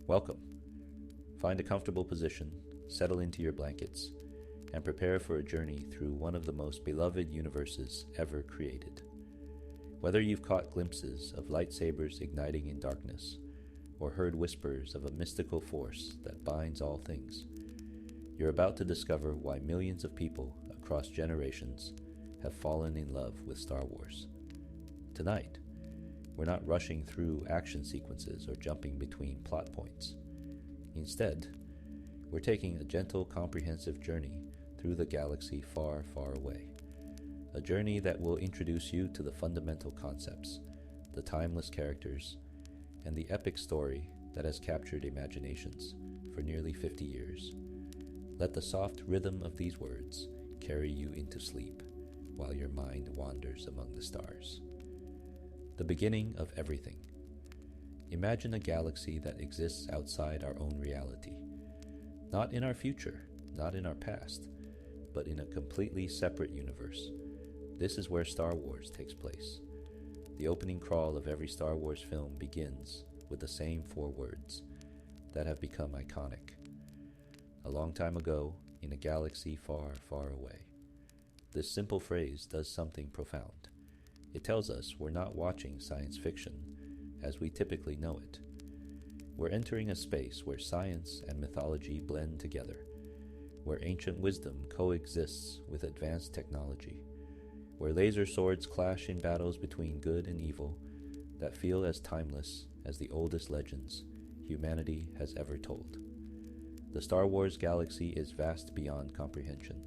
Welcome. Find a comfortable position, settle into your blankets, and prepare for a journey through one of the most beloved universes ever created. Whether you've caught glimpses of lightsabers igniting in darkness, or heard whispers of a mystical force that binds all things, you're about to discover why millions of people across generations have fallen in love with Star Wars. Tonight, we're not rushing through action sequences or jumping between plot points. Instead, we're taking a gentle, comprehensive journey through the galaxy far, far away. A journey that will introduce you to the fundamental concepts, the timeless characters, and the epic story that has captured imaginations for nearly 50 years. Let the soft rhythm of these words carry you into sleep while your mind wanders among the stars. The beginning of everything. Imagine a galaxy that exists outside our own reality. Not in our future, not in our past, but in a completely separate universe. This is where Star Wars takes place. The opening crawl of every Star Wars film begins with the same 4 words that have become iconic. A long time ago, in a galaxy far, far away. This simple phrase does something profound. It tells us we're not watching science fiction as we typically know it. We're entering a space where science and mythology blend together, where ancient wisdom coexists with advanced technology, where laser swords clash in battles between good and evil that feel as timeless as the oldest legends humanity has ever told. The Star Wars galaxy is vast beyond comprehension.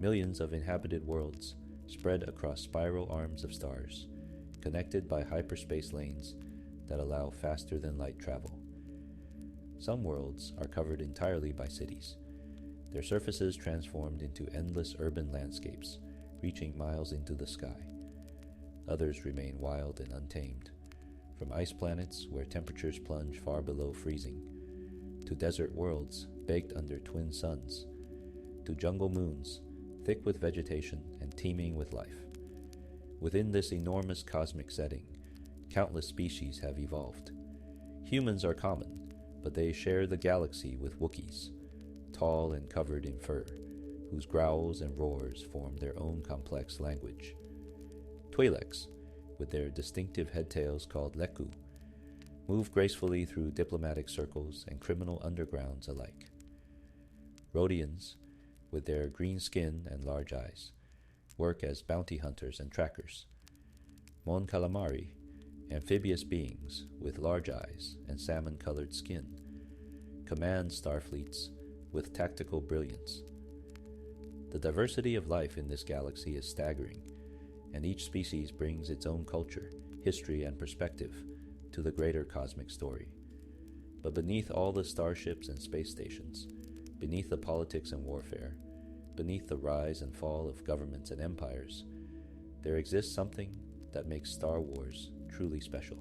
Millions of inhabited worlds spread across spiral arms of stars, connected by hyperspace lanes that allow faster-than-light travel. Some worlds are covered entirely by cities, their surfaces transformed into endless urban landscapes, reaching miles into the sky. Others remain wild and untamed, from ice planets where temperatures plunge far below freezing, to desert worlds baked under twin suns, to jungle moons thick with vegetation and teeming with life. Within this enormous cosmic setting, countless species have evolved. Humans are common, but they share the galaxy with Wookiees, tall and covered in fur, whose growls and roars form their own complex language. Twi'leks, with their distinctive headtails called Leku, move gracefully through diplomatic circles and criminal undergrounds alike. Rodians, with their green skin and large eyes, work as bounty hunters and trackers. Mon Calamari, amphibious beings with large eyes and salmon-colored skin, command starfleets with tactical brilliance. The diversity of life in this galaxy is staggering, and each species brings its own culture, history, and perspective to the greater cosmic story. But beneath all the starships and space stations, beneath the politics and warfare, beneath the rise and fall of governments and empires, there exists something that makes Star Wars truly special,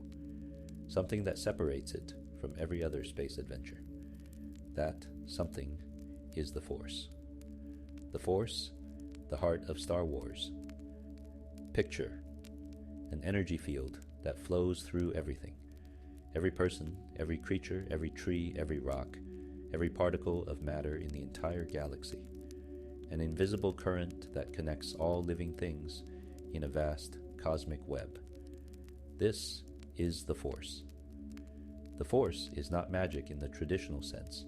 something that separates it from every other space adventure. That something is the Force. The Force, the heart of Star Wars. Picture an energy field that flows through everything. Every person, every creature, every tree, every rock, every particle of matter in the entire galaxy. An invisible current that connects all living things in a vast cosmic web. This is the Force. The Force is not magic in the traditional sense,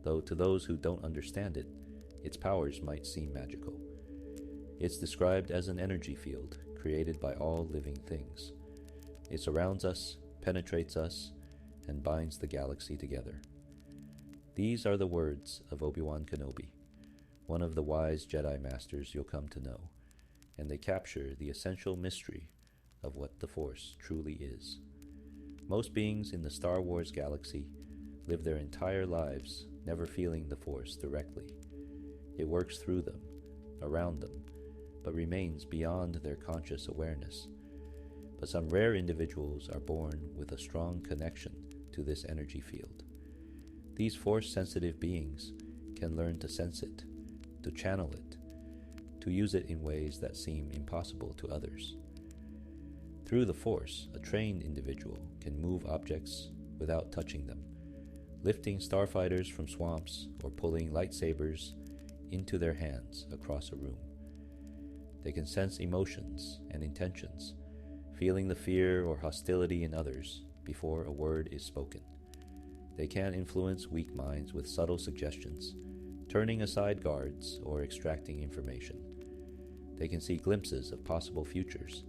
though to those who don't understand it, its powers might seem magical. It's described as an energy field created by all living things. It surrounds us, penetrates us, and binds the galaxy together. These are the words of Obi-Wan Kenobi, one of the wise Jedi Masters you'll come to know, and they capture the essential mystery of what the Force truly is. Most beings in the Star Wars galaxy live their entire lives never feeling the Force directly. It works through them, around them, but remains beyond their conscious awareness. But some rare individuals are born with a strong connection to this energy field. These Force-sensitive beings can learn to sense it, to channel it, to use it in ways that seem impossible to others. Through the Force, a trained individual can move objects without touching them, lifting starfighters from swamps or pulling lightsabers into their hands across a room. They can sense emotions and intentions, feeling the fear or hostility in others before a word is spoken. They can influence weak minds with subtle suggestions, turning aside guards or extracting information. They can see glimpses of possible futures,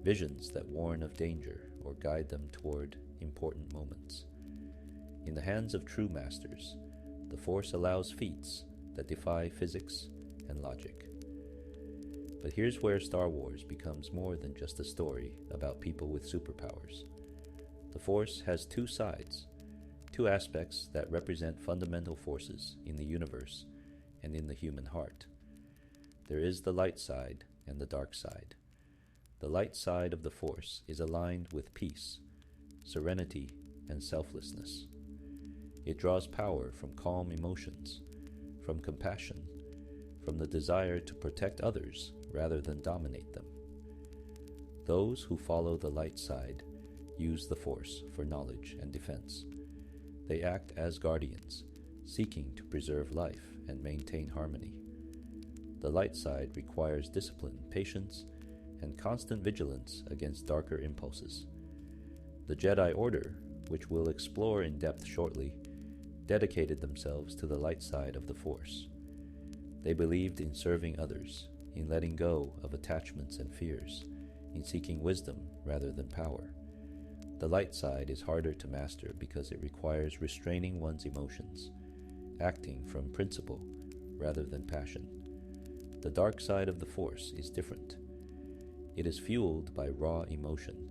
visions that warn of danger or guide them toward important moments. In the hands of true masters, the Force allows feats that defy physics and logic. But here's where Star Wars becomes more than just a story about people with superpowers. The Force has two sides, two aspects that represent fundamental forces in the universe and in the human heart. There is the light side and the dark side. The light side of the Force is aligned with peace, serenity, and selflessness. It draws power from calm emotions, from compassion, from the desire to protect others rather than dominate them. Those who follow the light side use the Force for knowledge and defense. They act as guardians, seeking to preserve life and maintain harmony. The light side requires discipline, patience, and constant vigilance against darker impulses. The Jedi Order, which we'll explore in depth shortly, dedicated themselves to the light side of the Force. They believed in serving others, in letting go of attachments and fears, in seeking wisdom rather than power. The light side is harder to master because it requires restraining one's emotions, acting from principle rather than passion. The dark side of the Force is different. It is fueled by raw emotion,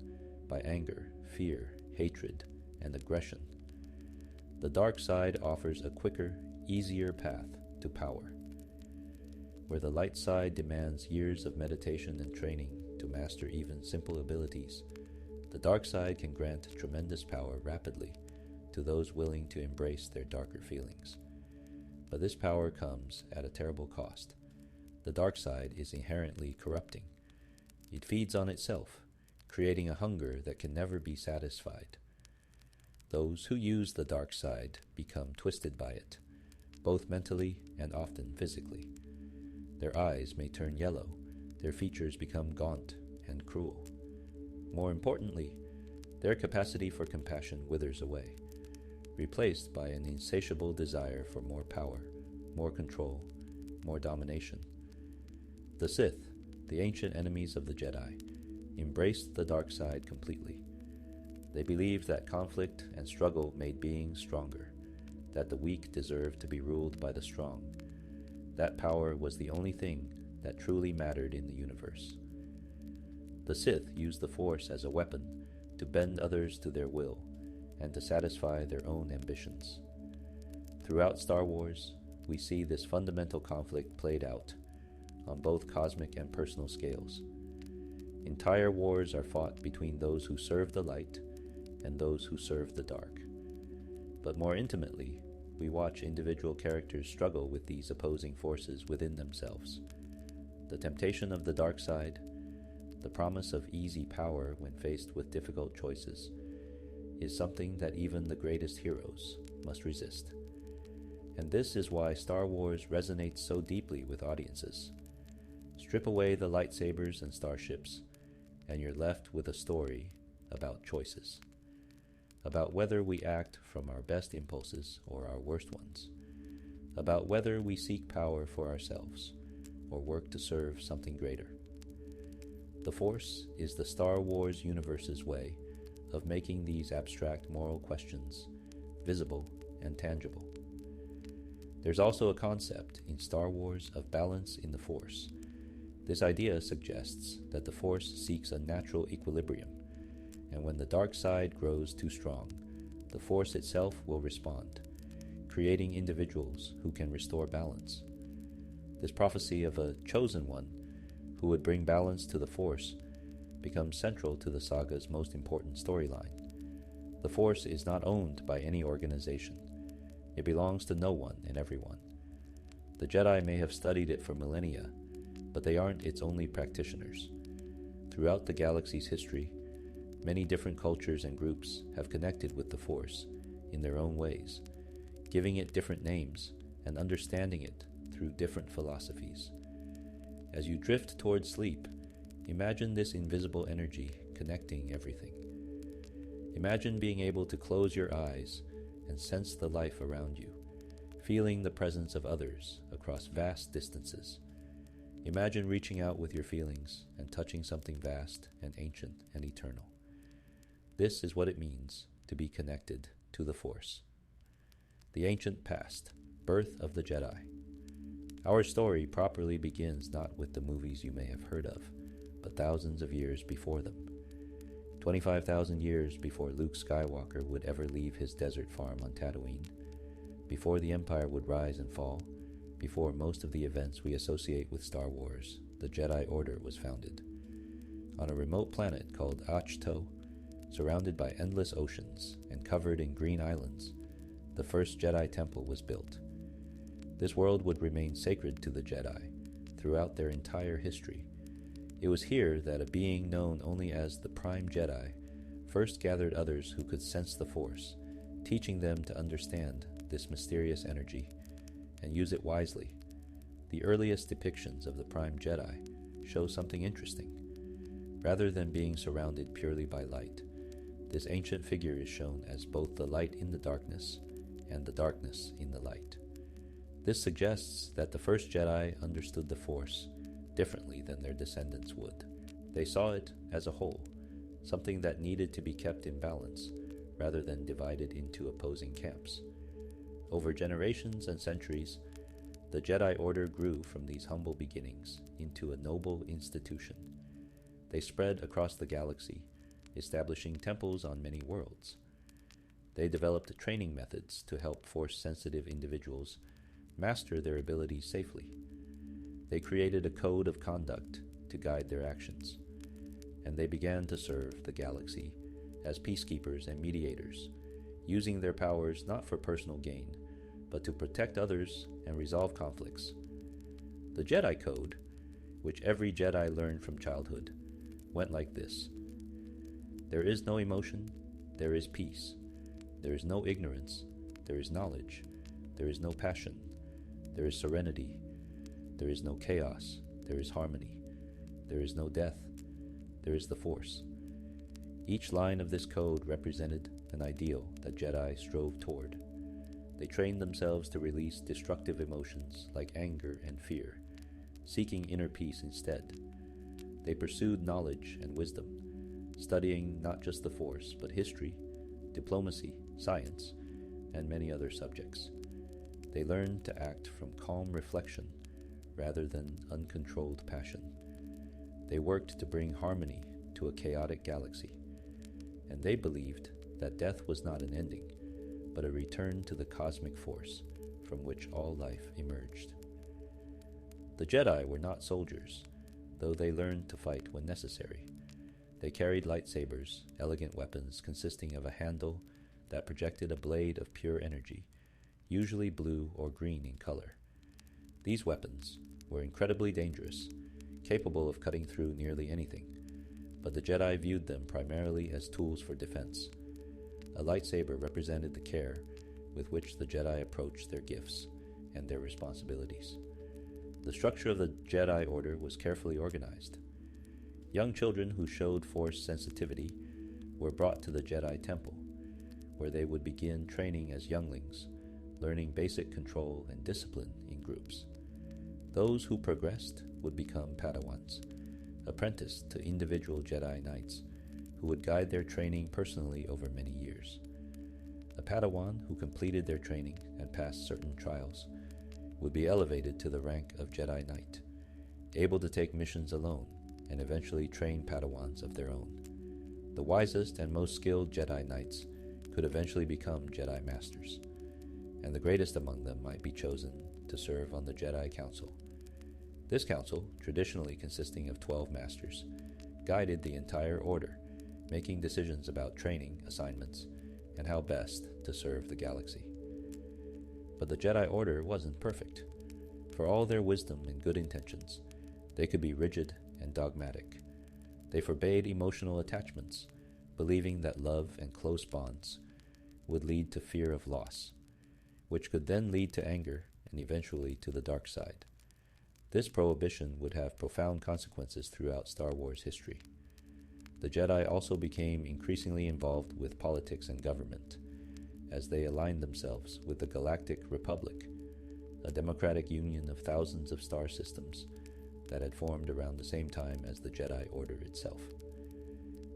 by anger, fear, hatred, and aggression. The dark side offers a quicker, easier path to power. Where the light side demands years of meditation and training to master even simple abilities, the dark side can grant tremendous power rapidly to those willing to embrace their darker feelings. But this power comes at a terrible cost. The dark side is inherently corrupting. It feeds on itself, creating a hunger that can never be satisfied. Those who use the dark side become twisted by it, both mentally and often physically. Their eyes may turn yellow, their features become gaunt and cruel. More importantly, their capacity for compassion withers away, replaced by an insatiable desire for more power, more control, more domination. The Sith, the ancient enemies of the Jedi, embraced the dark side completely. They believed that conflict and struggle made beings stronger, that the weak deserved to be ruled by the strong. That power was the only thing that truly mattered in the universe. The Sith used the Force as a weapon to bend others to their will and to satisfy their own ambitions. Throughout Star Wars, we see this fundamental conflict played out on both cosmic and personal scales. Entire wars are fought between those who serve the light and those who serve the dark. But more intimately, we watch individual characters struggle with these opposing forces within themselves. The temptation of the dark side, the promise of easy power when faced with difficult choices, is something that even the greatest heroes must resist. And this is why Star Wars resonates so deeply with audiences. Strip away the lightsabers and starships, and you're left with a story about choices. About whether we act from our best impulses or our worst ones. About whether we seek power for ourselves or work to serve something greater. The Force is the Star Wars universe's way of making these abstract moral questions visible and tangible. There's also a concept in Star Wars of balance in the Force. This idea suggests that the Force seeks a natural equilibrium, and when the dark side grows too strong, the Force itself will respond, creating individuals who can restore balance. This prophecy of a chosen one who would bring balance to the Force becomes central to the saga's most important storyline. The Force is not owned by any organization. It belongs to no one and everyone. The Jedi may have studied it for millennia, but they aren't its only practitioners. Throughout the galaxy's history, many different cultures and groups have connected with the Force in their own ways, giving it different names and understanding it through different philosophies. As you drift towards sleep, imagine this invisible energy connecting everything. Imagine being able to close your eyes and sense the life around you, feeling the presence of others across vast distances. Imagine reaching out with your feelings and touching something vast and ancient and eternal. This is what it means to be connected to the Force. The ancient past, birth of the Jedi. Our story properly begins not with the movies you may have heard of, but thousands of years before them. 25,000 years before Luke Skywalker would ever leave his desert farm on Tatooine, before the Empire would rise and fall, before most of the events we associate with Star Wars, the Jedi Order was founded. On a remote planet called Ahch-To, surrounded by endless oceans and covered in green islands, the first Jedi Temple was built. This world would remain sacred to the Jedi throughout their entire history. It was here that a being known only as the Prime Jedi first gathered others who could sense the Force, teaching them to understand this mysterious energy and use it wisely. The earliest depictions of the Prime Jedi show something interesting. Rather than being surrounded purely by light, this ancient figure is shown as both the light in the darkness and the darkness in the light. This suggests that the first Jedi understood the Force differently than their descendants would. They saw it as a whole, something that needed to be kept in balance, rather than divided into opposing camps. Over generations and centuries, the Jedi Order grew from these humble beginnings into a noble institution. They spread across the galaxy, establishing temples on many worlds. They developed training methods to help Force-sensitive individuals master their abilities safely. They created a code of conduct to guide their actions, and they began to serve the galaxy as peacekeepers and mediators, using their powers not for personal gain, but to protect others and resolve conflicts. The Jedi Code, which every Jedi learned from childhood, went like this. There is no emotion, there is peace. There is no ignorance, there is knowledge. There is no passion, there is serenity. There is no chaos, there is harmony. There is no death, there is the Force. Each line of this code represented an ideal that Jedi strove toward. They trained themselves to release destructive emotions like anger and fear, seeking inner peace instead. They pursued knowledge and wisdom, studying not just the Force, but history, diplomacy, science, and many other subjects. They learned to act from calm reflection rather than uncontrolled passion. They worked to bring harmony to a chaotic galaxy, and they believed that death was not an ending, but a return to the cosmic force from which all life emerged. The Jedi were not soldiers, though they learned to fight when necessary. They carried lightsabers, elegant weapons consisting of a handle that projected a blade of pure energy, usually blue or green in color. These weapons were incredibly dangerous, capable of cutting through nearly anything, but the Jedi viewed them primarily as tools for defense. A lightsaber represented the care with which the Jedi approached their gifts and their responsibilities. The structure of the Jedi Order was carefully organized. Young children who showed Force sensitivity were brought to the Jedi Temple, where they would begin training as younglings, learning basic control and discipline in groups. Those who progressed would become Padawans, apprenticed to individual Jedi Knights, who would guide their training personally over many years. A Padawan who completed their training and passed certain trials would be elevated to the rank of Jedi Knight, able to take missions alone and eventually train Padawans of their own. The wisest and most skilled Jedi Knights could eventually become Jedi Masters, and the greatest among them might be chosen to serve on the Jedi Council. This council, traditionally consisting of 12 Masters, guided the entire Order, making decisions about training assignments and how best to serve the galaxy. But the Jedi Order wasn't perfect. For all their wisdom and good intentions, they could be rigid and dogmatic. They forbade emotional attachments, believing that love and close bonds would lead to fear of loss. which could then lead to anger and eventually to the dark side. This prohibition would have profound consequences throughout Star Wars history. The Jedi also became increasingly involved with politics and government, as they aligned themselves with the Galactic Republic, a democratic union of thousands of star systems that had formed around the same time as the Jedi Order itself.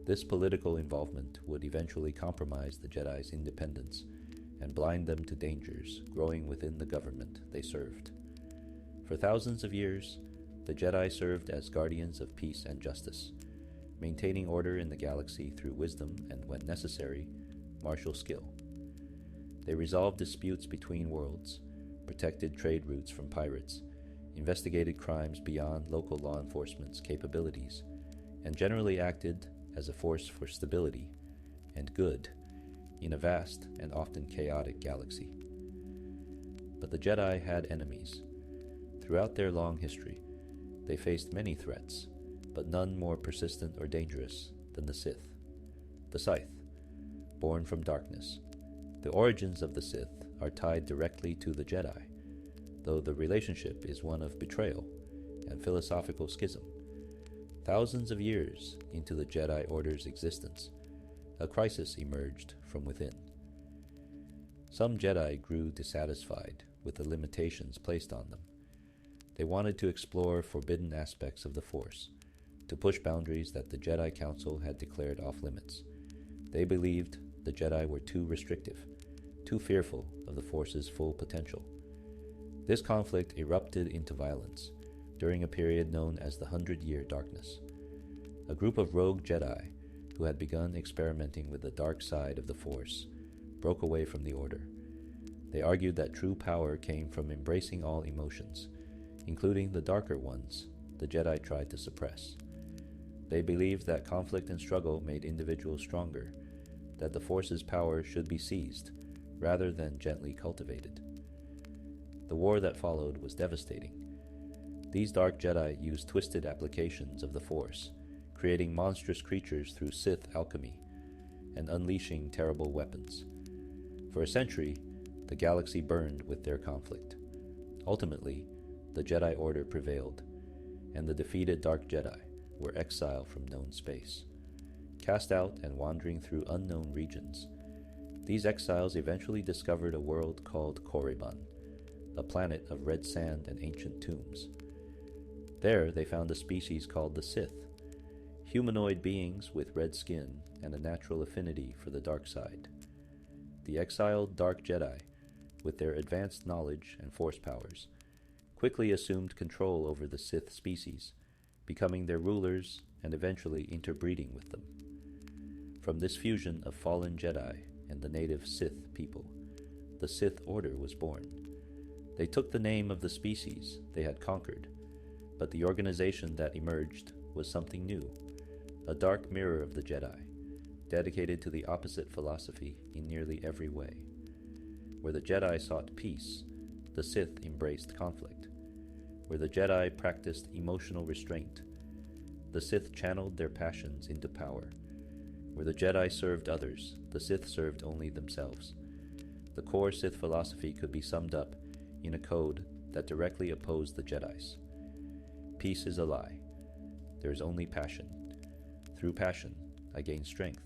This political involvement would eventually compromise the Jedi's independence and blind them to dangers growing within the government they served. For thousands of years, the Jedi served as guardians of peace and justice, maintaining order in the galaxy through wisdom and, when necessary, martial skill. They resolved disputes between worlds, protected trade routes from pirates, investigated crimes beyond local law enforcement's capabilities, and generally acted as a force for stability and good in a vast and often chaotic galaxy. But the Jedi had enemies. Throughout their long history, they faced many threats, but none more persistent or dangerous than the Sith. The Scythe, born from darkness. The origins of the Sith are tied directly to the Jedi, though the relationship is one of betrayal and philosophical schism. Thousands of years into the Jedi Order's existence, a crisis emerged from within. Some Jedi grew dissatisfied with the limitations placed on them. They wanted to explore forbidden aspects of the Force, to push boundaries that the Jedi Council had declared off-limits. They believed the Jedi were too restrictive, too fearful of the Force's full potential. This conflict erupted into violence during a period known as the 100-Year Darkness. A group of rogue Jedi who had begun experimenting with the dark side of the Force broke away from the Order. They argued that true power came from embracing all emotions, including the darker ones the Jedi tried to suppress. They believed that conflict and struggle made individuals stronger, that the Force's power should be seized rather than gently cultivated. The war that followed was devastating. These dark Jedi used twisted applications of the Force, creating monstrous creatures through Sith alchemy and unleashing terrible weapons. For a century, the galaxy burned with their conflict. Ultimately, the Jedi Order prevailed, and the defeated Dark Jedi were exiled from known space. Cast out and wandering through unknown regions, these exiles eventually discovered a world called Korriban, a planet of red sand and ancient tombs. There they found a species called the Sith, humanoid beings with red skin and a natural affinity for the dark side. The exiled Dark Jedi, with their advanced knowledge and Force powers, quickly assumed control over the Sith species, becoming their rulers and eventually interbreeding with them. From this fusion of fallen Jedi and the native Sith people, the Sith Order was born. They took the name of the species they had conquered, but the organization that emerged was something new, a dark mirror of the Jedi, dedicated to the opposite philosophy in nearly every way. Where the Jedi sought peace, the Sith embraced conflict. Where the Jedi practiced emotional restraint, the Sith channeled their passions into power. Where the Jedi served others, the Sith served only themselves. The core Sith philosophy could be summed up in a code that directly opposed the Jedi's. Peace is a lie. There is only passion. Through passion, I gain strength.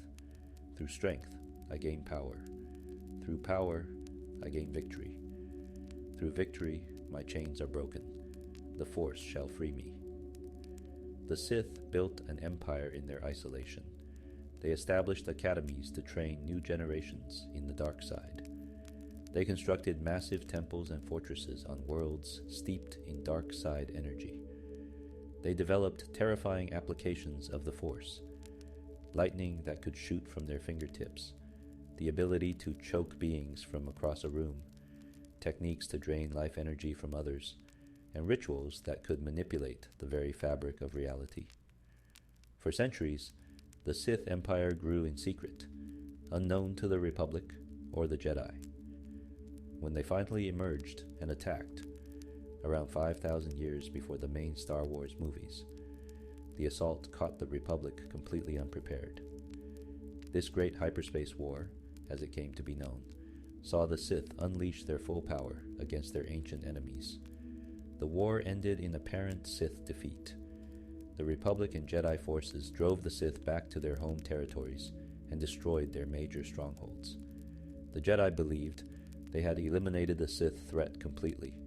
Through strength, I gain power. Through power, I gain victory. Through victory, my chains are broken. The Force shall free me. The Sith built an empire in their isolation. They established academies to train new generations in the dark side. They constructed massive temples and fortresses on worlds steeped in dark side energy. They developed terrifying applications of the Force, lightning that could shoot from their fingertips, the ability to choke beings from across a room, techniques to drain life energy from others, and rituals that could manipulate the very fabric of reality. For centuries, the Sith Empire grew in secret, unknown to the Republic or the Jedi. When they finally emerged and attacked, around 5,000 years before the main Star Wars movies, the assault caught the Republic completely unprepared. This great hyperspace war, as it came to be known, saw the Sith unleash their full power against their ancient enemies. The war ended in apparent Sith defeat. The Republic and Jedi forces drove the Sith back to their home territories and destroyed their major strongholds. The Jedi believed they had eliminated the Sith threat completely.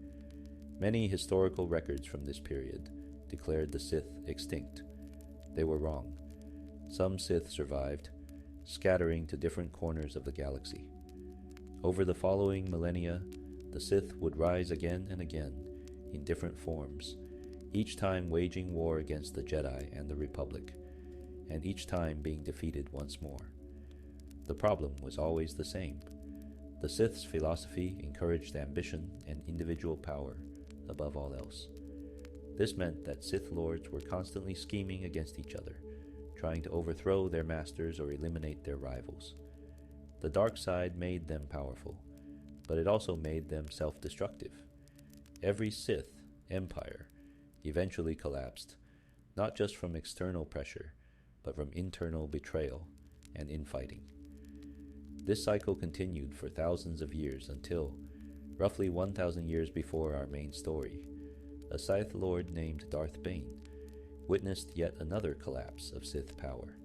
Many historical records from this period declared the Sith extinct. They were wrong. Some Sith survived, scattering to different corners of the galaxy. Over the following millennia, the Sith would rise again and again in different forms, each time waging war against the Jedi and the Republic, and each time being defeated once more. The problem was always the same. The Sith's philosophy encouraged ambition and individual power above all else. This meant that Sith Lords were constantly scheming against each other, trying to overthrow their masters or eliminate their rivals. The dark side made them powerful, but it also made them self-destructive. Every Sith empire eventually collapsed, not just from external pressure, but from internal betrayal and infighting. This cycle continued for thousands of years until, roughly 1,000 years before our main story, a Sith Lord named Darth Bane witnessed yet another collapse of Sith power.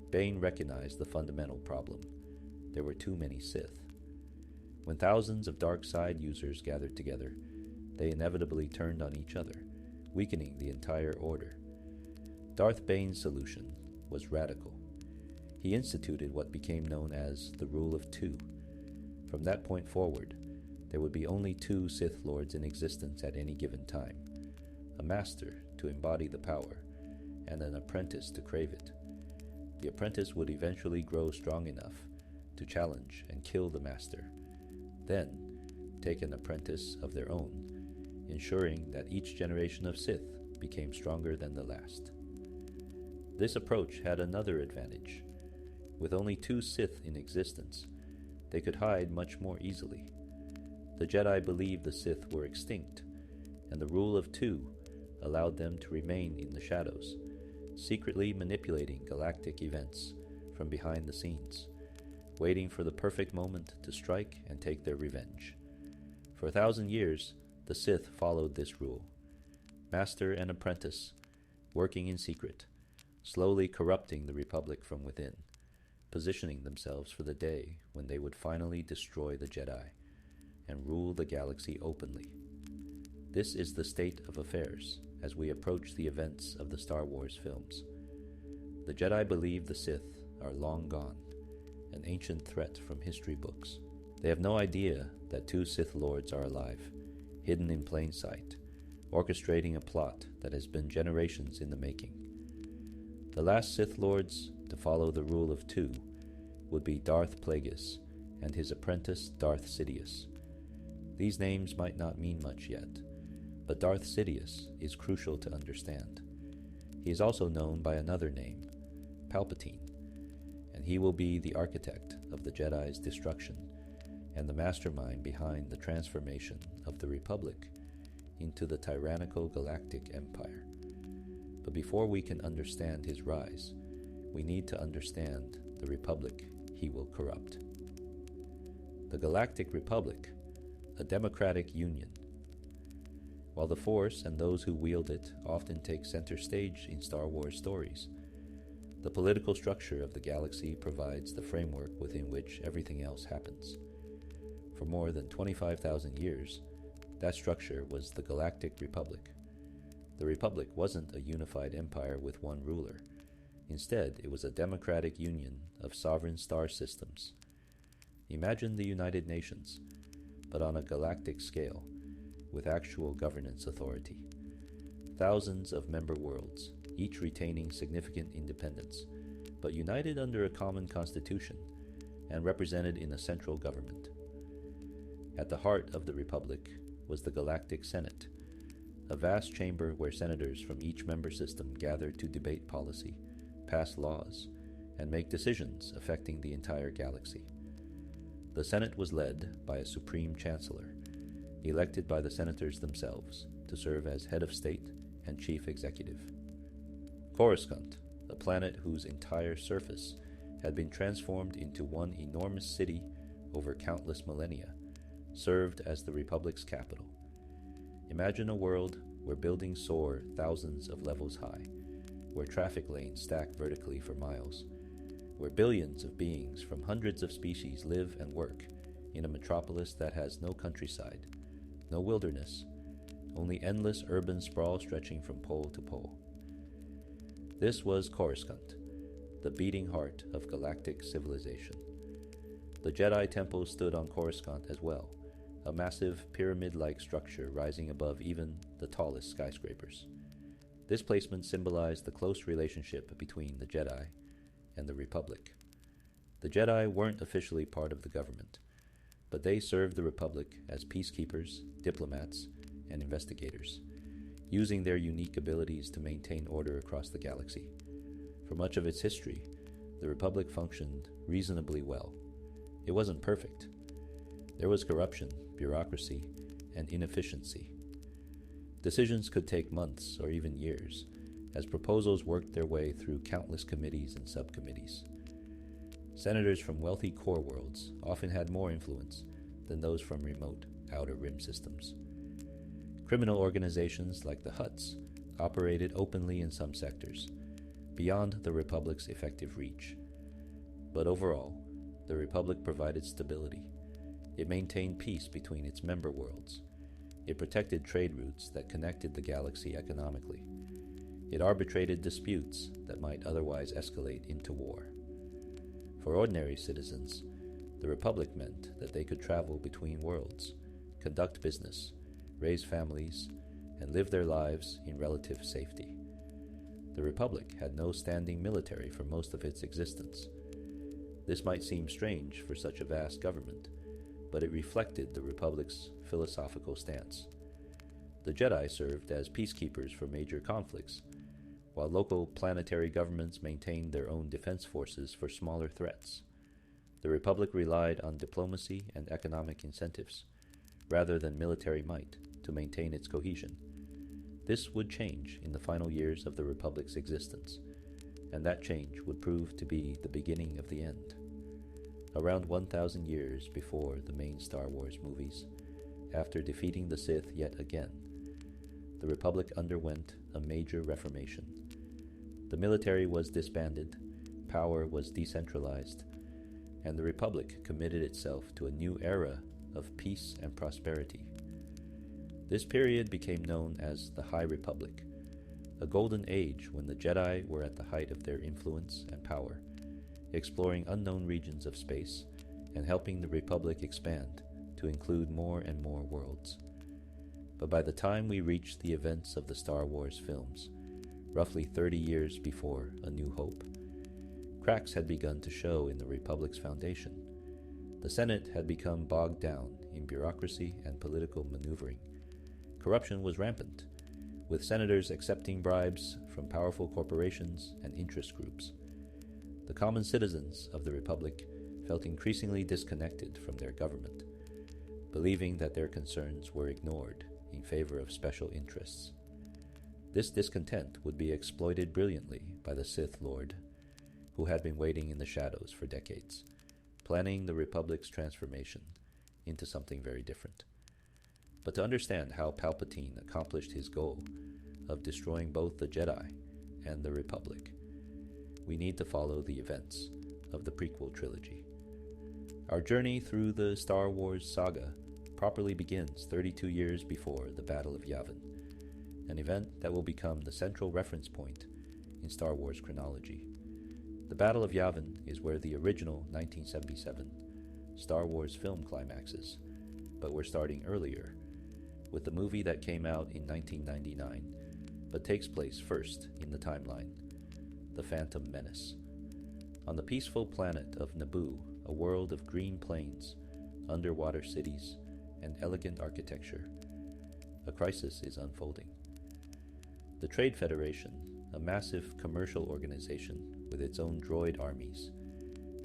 Bane recognized the fundamental problem. There were too many Sith. When thousands of dark side users gathered together, they inevitably turned on each other, weakening the entire order. Darth Bane's solution was radical. He instituted what became known as the Rule of Two. From that point forward, there would be only two Sith Lords in existence at any given time, a master to embody the power, and an apprentice to crave it. The apprentice would eventually grow strong enough to challenge and kill the master, then take an apprentice of their own, ensuring that each generation of Sith became stronger than the last. This approach had another advantage. With only two Sith in existence, they could hide much more easily. The Jedi believed the Sith were extinct, and the Rule of Two allowed them to remain in the shadows, secretly manipulating galactic events from behind the scenes, waiting for the perfect moment to strike and take their revenge. For 1,000 years, the Sith followed this rule. Master and apprentice, working in secret, slowly corrupting the Republic from within, positioning themselves for the day when they would finally destroy the Jedi and rule the galaxy openly. This is the state of affairs as we approach the events of the Star Wars films. The Jedi believe the Sith are long gone, an ancient threat from history books. They have no idea that two Sith Lords are alive, hidden in plain sight, orchestrating a plot that has been generations in the making. The last Sith Lords to follow the Rule of Two would be Darth Plagueis and his apprentice Darth Sidious. These names might not mean much yet, but Darth Sidious is crucial to understand. He is also known by another name, Palpatine, and he will be the architect of the Jedi's destruction and the mastermind behind the transformation of the Republic into the tyrannical galactic empire. But before we can understand his rise, we need to understand the Republic he will corrupt. The Galactic Republic, a democratic union. While the Force and those who wield it often take center stage in Star Wars stories, the political structure of the galaxy provides the framework within which everything else happens. For more than 25,000 years, that structure was the Galactic Republic. The Republic wasn't a unified empire with one ruler. Instead, it was a democratic union of sovereign star systems. Imagine the United Nations, but on a galactic scale, with actual governance authority. Thousands of member worlds, each retaining significant independence, but united under a common constitution and represented in a central government. At the heart of the Republic was the Galactic Senate, a vast chamber where senators from each member system gathered to debate policy, pass laws, and make decisions affecting the entire galaxy. The Senate was led by a Supreme Chancellor, elected by the senators themselves to serve as head of state and chief executive. Coruscant, a planet whose entire surface had been transformed into one enormous city over countless millennia, served as the Republic's capital. Imagine a world where buildings soar thousands of levels high, where traffic lanes stack vertically for miles, where billions of beings from hundreds of species live and work in a metropolis that has no countryside, no wilderness, only endless urban sprawl stretching from pole to pole. This was Coruscant, the beating heart of galactic civilization. The Jedi Temple stood on Coruscant as well, a massive pyramid-like structure rising above even the tallest skyscrapers. This placement symbolized the close relationship between the Jedi and the Republic. The Jedi weren't officially part of the government, but they served the Republic as peacekeepers, diplomats, and investigators, using their unique abilities to maintain order across the galaxy. For much of its history, the Republic functioned reasonably well. It wasn't perfect. There was corruption, bureaucracy, and inefficiency. Decisions could take months or even years, as proposals worked their way through countless committees and subcommittees. Senators from wealthy core worlds often had more influence than those from remote outer rim systems. Criminal organizations like the Hutts operated openly in some sectors, beyond the Republic's effective reach. But overall, the Republic provided stability. It maintained peace between its member worlds. It protected trade routes that connected the galaxy economically. It arbitrated disputes that might otherwise escalate into war. For ordinary citizens, the Republic meant that they could travel between worlds, conduct business, raise families, and live their lives in relative safety. The Republic had no standing military for most of its existence. This might seem strange for such a vast government, but it reflected the Republic's philosophical stance. The Jedi served as peacekeepers for major conflicts, while local planetary governments maintained their own defense forces for smaller threats. The Republic relied on diplomacy and economic incentives, rather than military might, to maintain its cohesion. This would change in the final years of the Republic's existence, and that change would prove to be the beginning of the end. Around 1,000 years before the main Star Wars movies, after defeating the Sith yet again, the Republic underwent a major reformation. The military was disbanded, power was decentralized, and the Republic committed itself to a new era of peace and prosperity. This period became known as the High Republic, a golden age when the Jedi were at the height of their influence and power, exploring unknown regions of space and helping the Republic expand to include more and more worlds. But by the time we reached the events of the Star Wars films, roughly 30 years before A New Hope, cracks had begun to show in the Republic's foundation. The Senate had become bogged down in bureaucracy and political maneuvering. Corruption was rampant, with senators accepting bribes from powerful corporations and interest groups. The common citizens of the Republic felt increasingly disconnected from their government, believing that their concerns were ignored in favor of special interests. This discontent would be exploited brilliantly by the Sith Lord, who had been waiting in the shadows for decades, planning the Republic's transformation into something very different. But to understand how Palpatine accomplished his goal of destroying both the Jedi and the Republic, we need to follow the events of the prequel trilogy. Our journey through the Star Wars saga properly begins 32 years before the Battle of Yavin, an event that will become the central reference point in Star Wars chronology. The Battle of Yavin is where the original 1977 Star Wars film climaxes, but we're starting earlier, with the movie that came out in 1999, but takes place first in the timeline, The Phantom Menace. On the peaceful planet of Naboo, a world of green plains, underwater cities, and elegant architecture, a crisis is unfolding. The Trade Federation, a massive commercial organization with its own droid armies,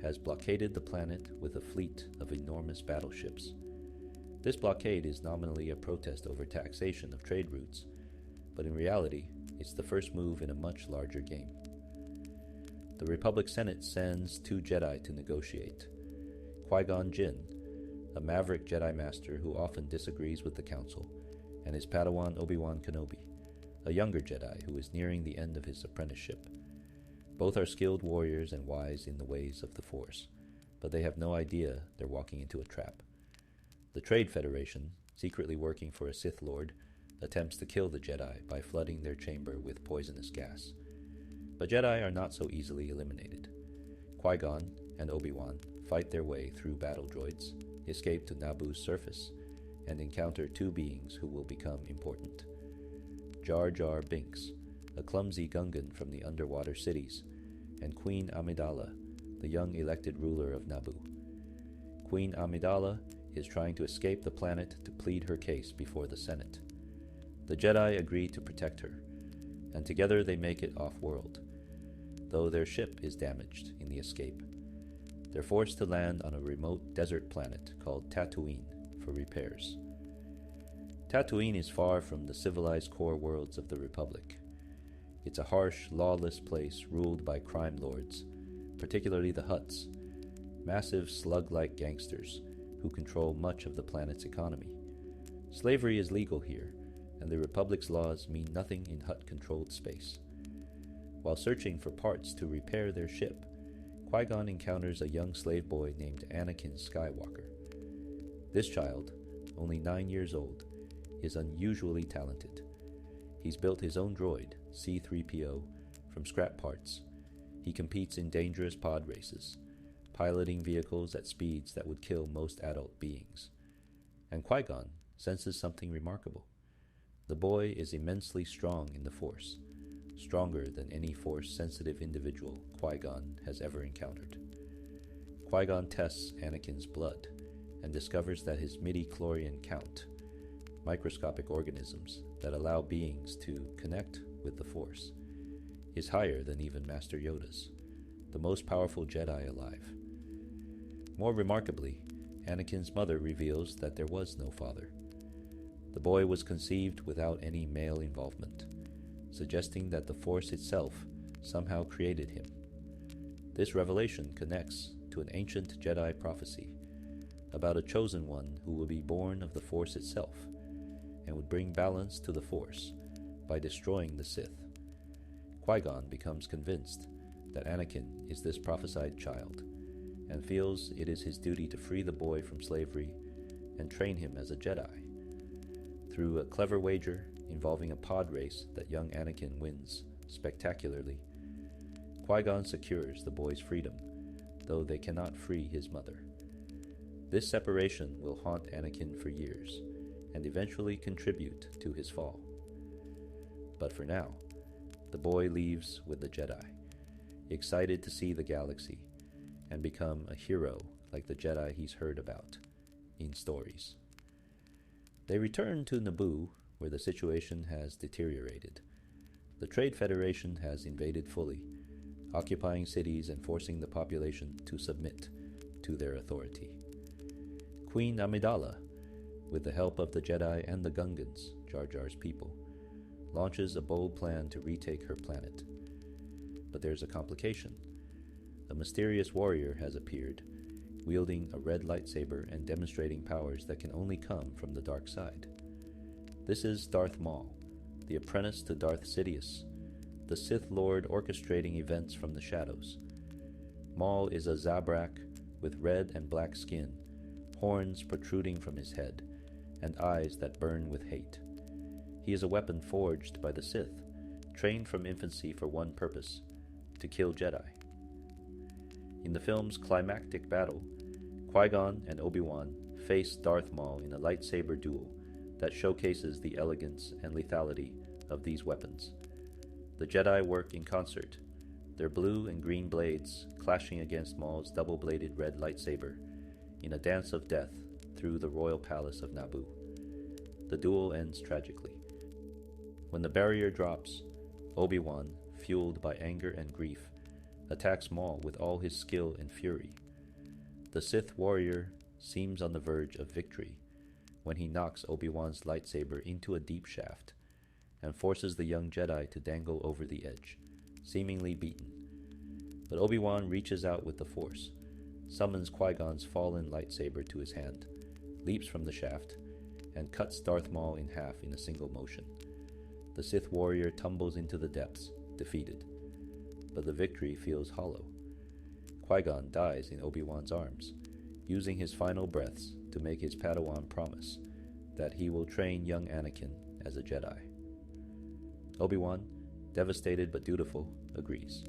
has blockaded the planet with a fleet of enormous battleships. This blockade is nominally a protest over taxation of trade routes, but in reality, it's the first move in a much larger game. The Republic Senate sends 2 Jedi to negotiate. Qui-Gon Jinn, a maverick Jedi Master who often disagrees with the Council, and his Padawan Obi-Wan Kenobi, a younger Jedi who is nearing the end of his apprenticeship. Both are skilled warriors and wise in the ways of the Force, but they have no idea they're walking into a trap. The Trade Federation, secretly working for a Sith Lord, attempts to kill the Jedi by flooding their chamber with poisonous gas. But Jedi are not so easily eliminated. Qui-Gon and Obi-Wan fight their way through battle droids, escape to Naboo's surface, and encounter two beings who will become important. Jar Jar Binks, a clumsy Gungan from the underwater cities, and Queen Amidala, the young elected ruler of Naboo. Queen Amidala is trying to escape the planet to plead her case before the Senate. The Jedi agree to protect her, and together they make it off-world, though their ship is damaged in the escape. They're forced to land on a remote desert planet called Tatooine for repairs. Tatooine is far from the civilized core worlds of the Republic. It's a harsh, lawless place ruled by crime lords, particularly the Hutts, massive slug-like gangsters who control much of the planet's economy. Slavery is legal here, and the Republic's laws mean nothing in Hutt-controlled space. While searching for parts to repair their ship, Qui-Gon encounters a young slave boy named Anakin Skywalker. This child, only 9 years old, is unusually talented. He's built his own droid, C-3PO, from scrap parts. He competes in dangerous pod races, piloting vehicles at speeds that would kill most adult beings. And Qui-Gon senses something remarkable. The boy is immensely strong in the Force, stronger than any Force-sensitive individual Qui-Gon has ever encountered. Qui-Gon tests Anakin's blood and discovers that his midi-chlorian count, microscopic organisms that allow beings to connect with the Force, is higher than even Master Yoda's, the most powerful Jedi alive. More remarkably, Anakin's mother reveals that there was no father. The boy was conceived without any male involvement, suggesting that the Force itself somehow created him. This revelation connects to an ancient Jedi prophecy about a chosen one who will be born of the Force itself and would bring balance to the Force by destroying the Sith. Qui-Gon becomes convinced that Anakin is this prophesied child and feels it is his duty to free the boy from slavery and train him as a Jedi. Through a clever wager involving a pod race that young Anakin wins spectacularly, Qui-Gon secures the boy's freedom, though they cannot free his mother. This separation will haunt Anakin for years and eventually contribute to his fall. But for now, the boy leaves with the Jedi, excited to see the galaxy and become a hero like the Jedi he's heard about in stories. They return to Naboo, where the situation has deteriorated. The Trade Federation has invaded fully, occupying cities and forcing the population to submit to their authority. Queen Amidala, with the help of the Jedi and the Gungans, Jar Jar's people, launches a bold plan to retake her planet. But there's a complication. A mysterious warrior has appeared, wielding a red lightsaber and demonstrating powers that can only come from the dark side. This is Darth Maul, the apprentice to Darth Sidious, the Sith Lord orchestrating events from the shadows. Maul is a Zabrak with red and black skin, horns protruding from his head, and eyes that burn with hate. He is a weapon forged by the Sith, trained from infancy for one purpose: to kill Jedi. In the film's climactic battle, Qui-Gon and Obi-Wan face Darth Maul in a lightsaber duel that showcases the elegance and lethality of these weapons. The Jedi work in concert, their blue and green blades clashing against Maul's double-bladed red lightsaber in a dance of death through the royal palace of Naboo. The duel ends tragically. When the barrier drops, Obi-Wan, fueled by anger and grief, attacks Maul with all his skill and fury. The Sith warrior seems on the verge of victory when he knocks Obi-Wan's lightsaber into a deep shaft and forces the young Jedi to dangle over the edge, seemingly beaten. But Obi-Wan reaches out with the Force, summons Qui-Gon's fallen lightsaber to his hand, leaps from the shaft and cuts Darth Maul in half in a single motion. The Sith warrior tumbles into the depths, defeated. But the victory feels hollow. Qui-Gon dies in Obi-Wan's arms, using his final breaths to make his Padawan promise that he will train young Anakin as a Jedi. Obi-Wan, devastated but dutiful, agrees.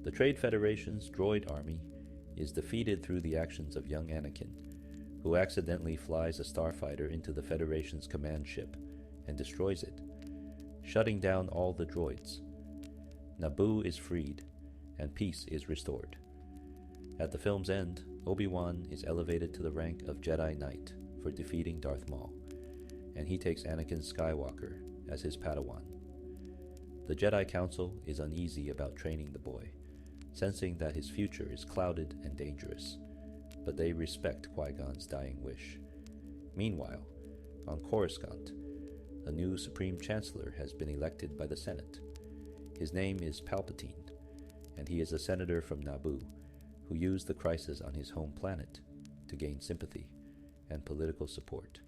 The Trade Federation's droid army is defeated through the actions of young Anakin, who accidentally flies a starfighter into the Federation's command ship and destroys it, shutting down all the droids. Naboo is freed, and peace is restored. At the film's end, Obi-Wan is elevated to the rank of Jedi Knight for defeating Darth Maul, and he takes Anakin Skywalker as his Padawan. The Jedi Council is uneasy about training the boy, sensing that his future is clouded and dangerous, but they respect Qui-Gon's dying wish. Meanwhile, on Coruscant, a new Supreme Chancellor has been elected by the Senate. His name is Palpatine, and he is a senator from Naboo who used the crisis on his home planet to gain sympathy and political support.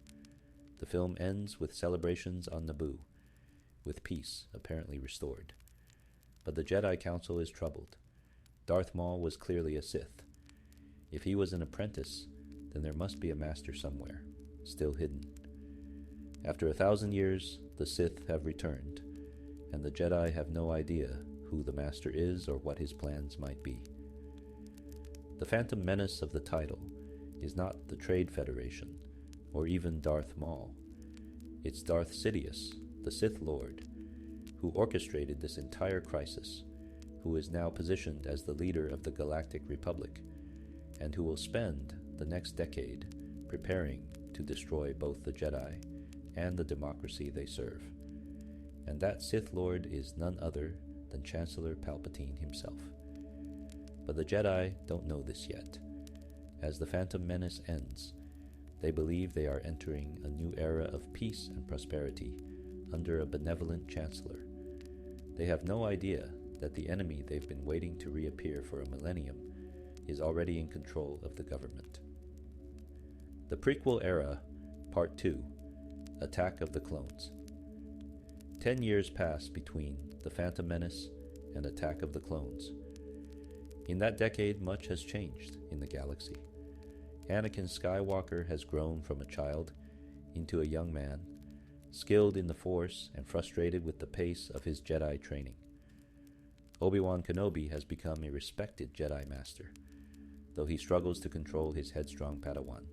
The film ends with celebrations on Naboo, with peace apparently restored. But the Jedi Council is troubled. Darth Maul was clearly a Sith. If he was an apprentice, then there must be a master somewhere, still hidden. After 1,000 years, the Sith have returned, and the Jedi have no idea who the master is or what his plans might be. The phantom menace of the title is not the Trade Federation, or even Darth Maul. It's Darth Sidious, the Sith Lord, who orchestrated this entire crisis, who is now positioned as the leader of the Galactic Republic, and who will spend the next decade preparing to destroy both the Jedi and the democracy they serve. And that Sith Lord is none other than Chancellor Palpatine himself. But the Jedi don't know this yet. As the Phantom Menace ends, they believe they are entering a new era of peace and prosperity under a benevolent Chancellor. They have no idea that the enemy they've been waiting to reappear for a millennium is already in control of the government. The Prequel Era, Part 2, Attack of the Clones. 10 years pass between The Phantom Menace and Attack of the Clones. In that decade, much has changed in the galaxy. Anakin Skywalker has grown from a child into a young man, skilled in the Force and frustrated with the pace of his Jedi training. Obi-Wan Kenobi has become a respected Jedi Master, though he struggles to control his headstrong Padawan,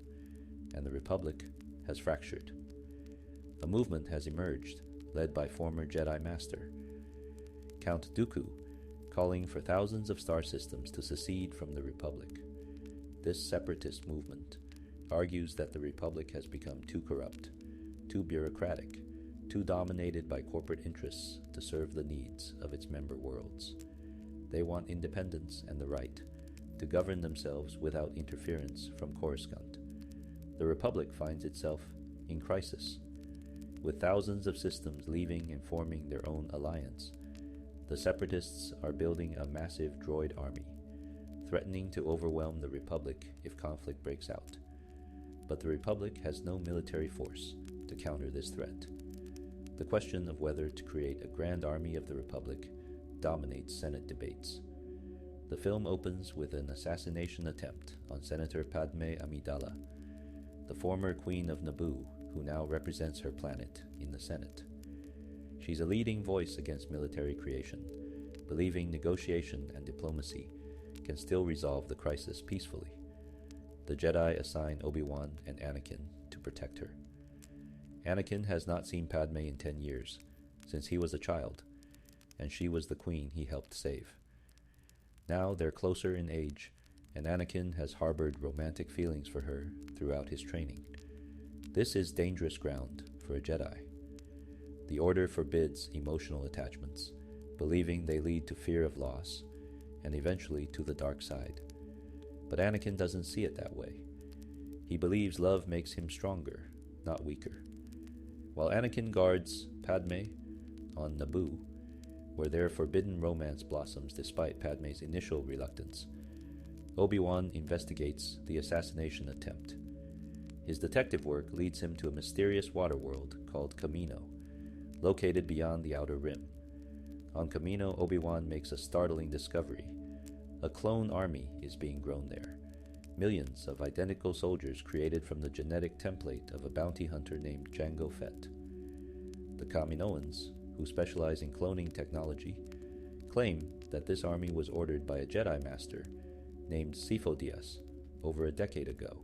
and the Republic has fractured. A movement has emerged, led by former Jedi Master Count Dooku, calling for thousands of star systems to secede from the Republic. This separatist movement argues that the Republic has become too corrupt, too bureaucratic, too dominated by corporate interests to serve the needs of its member worlds. They want independence and the right to govern themselves without interference from Coruscant. The Republic finds itself in crisis. With thousands of systems leaving and forming their own alliance, the Separatists are building a massive droid army, threatening to overwhelm the Republic if conflict breaks out. But the Republic has no military force to counter this threat. The question of whether to create a grand army of the Republic dominates Senate debates. The film opens with an assassination attempt on Senator Padme Amidala, the former Queen of Naboo, who now represents her planet in the Senate. She's a leading voice against military creation, believing negotiation and diplomacy can still resolve the crisis peacefully. The Jedi assign Obi-Wan and Anakin to protect her. Anakin has not seen Padme in 10 years, since he was a child, and she was the queen he helped save. Now they're closer in age, and Anakin has harbored romantic feelings for her throughout his training. This is dangerous ground for a Jedi. The Order forbids emotional attachments, believing they lead to fear of loss, and eventually to the dark side. But Anakin doesn't see it that way. He believes love makes him stronger, not weaker. While Anakin guards Padme on Naboo, where their forbidden romance blossoms despite Padme's initial reluctance, Obi-Wan investigates the assassination attempt. His detective work leads him to a mysterious water world called Kamino, located beyond the Outer Rim. On Kamino, Obi-Wan makes a startling discovery. A clone army is being grown there. Millions of identical soldiers created from the genetic template of a bounty hunter named Jango Fett. The Kaminoans, who specialize in cloning technology, claim that this army was ordered by a Jedi Master named Sifo Dyas over a decade ago.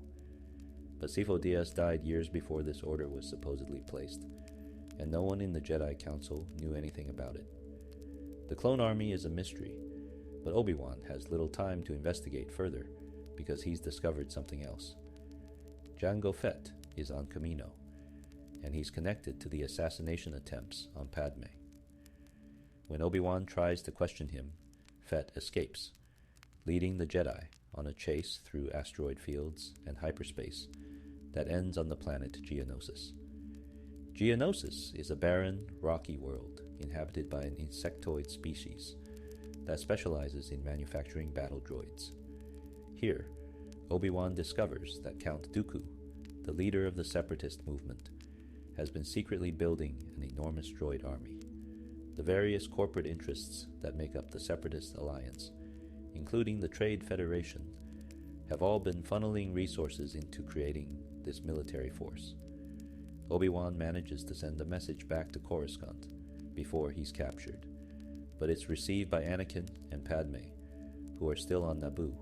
But Sifo Dyas died years before this order was supposedly placed, and no one in the Jedi Council knew anything about it. The clone army is a mystery, but Obi-Wan has little time to investigate further because he's discovered something else. Jango Fett is on Kamino, and he's connected to the assassination attempts on Padme. When Obi-Wan tries to question him, Fett escapes, leading the Jedi on a chase through asteroid fields and hyperspace that ends on the planet Geonosis. Geonosis is a barren, rocky world inhabited by an insectoid species that specializes in manufacturing battle droids. Here, Obi-Wan discovers that Count Dooku, the leader of the Separatist movement, has been secretly building an enormous droid army. The various corporate interests that make up the Separatist Alliance, including the Trade Federation, have all been funneling resources into creating this military force. Obi-Wan manages to send a message back to Coruscant before he's captured, but it's received by Anakin and Padme, who are still on Naboo.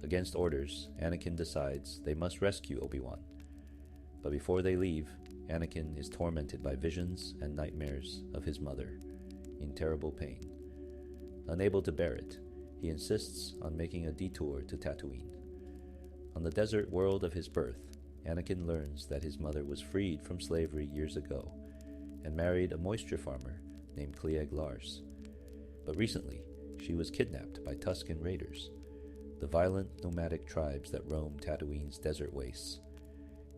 Against orders, Anakin decides they must rescue Obi-Wan, but before they leave, Anakin is tormented by visions and nightmares of his mother, in terrible pain. Unable to bear it, he insists on making a detour to Tatooine. On the desert world of his birth, Anakin learns that his mother was freed from slavery years ago and married a moisture farmer named Cliegg Lars. But recently, she was kidnapped by Tusken Raiders, the violent nomadic tribes that roam Tatooine's desert wastes.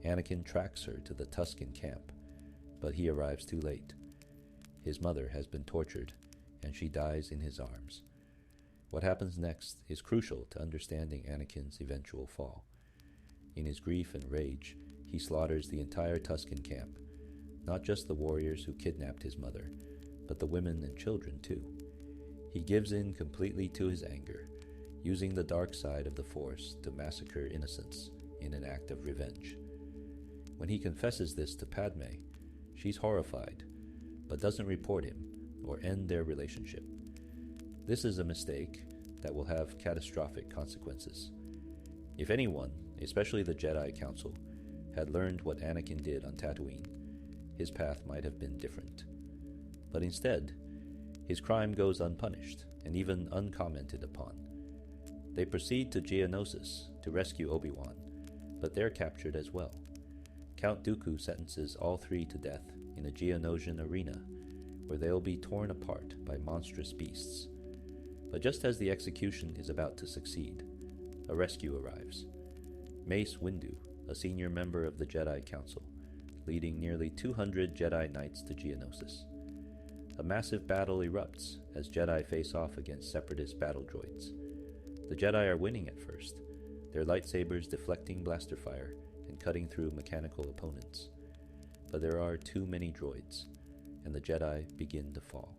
Anakin tracks her to the Tusken camp, but he arrives too late. His mother has been tortured, and she dies in his arms. What happens next is crucial to understanding Anakin's eventual fall. In his grief and rage, he slaughters the entire Tusken camp, not just the warriors who kidnapped his mother, but the women and children too. He gives in completely to his anger, using the dark side of the Force to massacre innocents in an act of revenge. When he confesses this to Padme, she's horrified, but doesn't report him or end their relationship. This is a mistake that will have catastrophic consequences. If anyone, especially the Jedi Council, had learned what Anakin did on Tatooine, his path might have been different. But instead, his crime goes unpunished and even uncommented upon. They proceed to Geonosis to rescue Obi-Wan, but they're captured as well. Count Dooku sentences all three to death in a Geonosian arena, where they'll be torn apart by monstrous beasts. But just as the execution is about to succeed, a rescue arrives. Mace Windu, a senior member of the Jedi Council, leading nearly 200 Jedi Knights to Geonosis. A massive battle erupts as Jedi face off against Separatist battle droids. The Jedi are winning at first, their lightsabers deflecting blaster fire and cutting through mechanical opponents. But there are too many droids, and the Jedi begin to fall.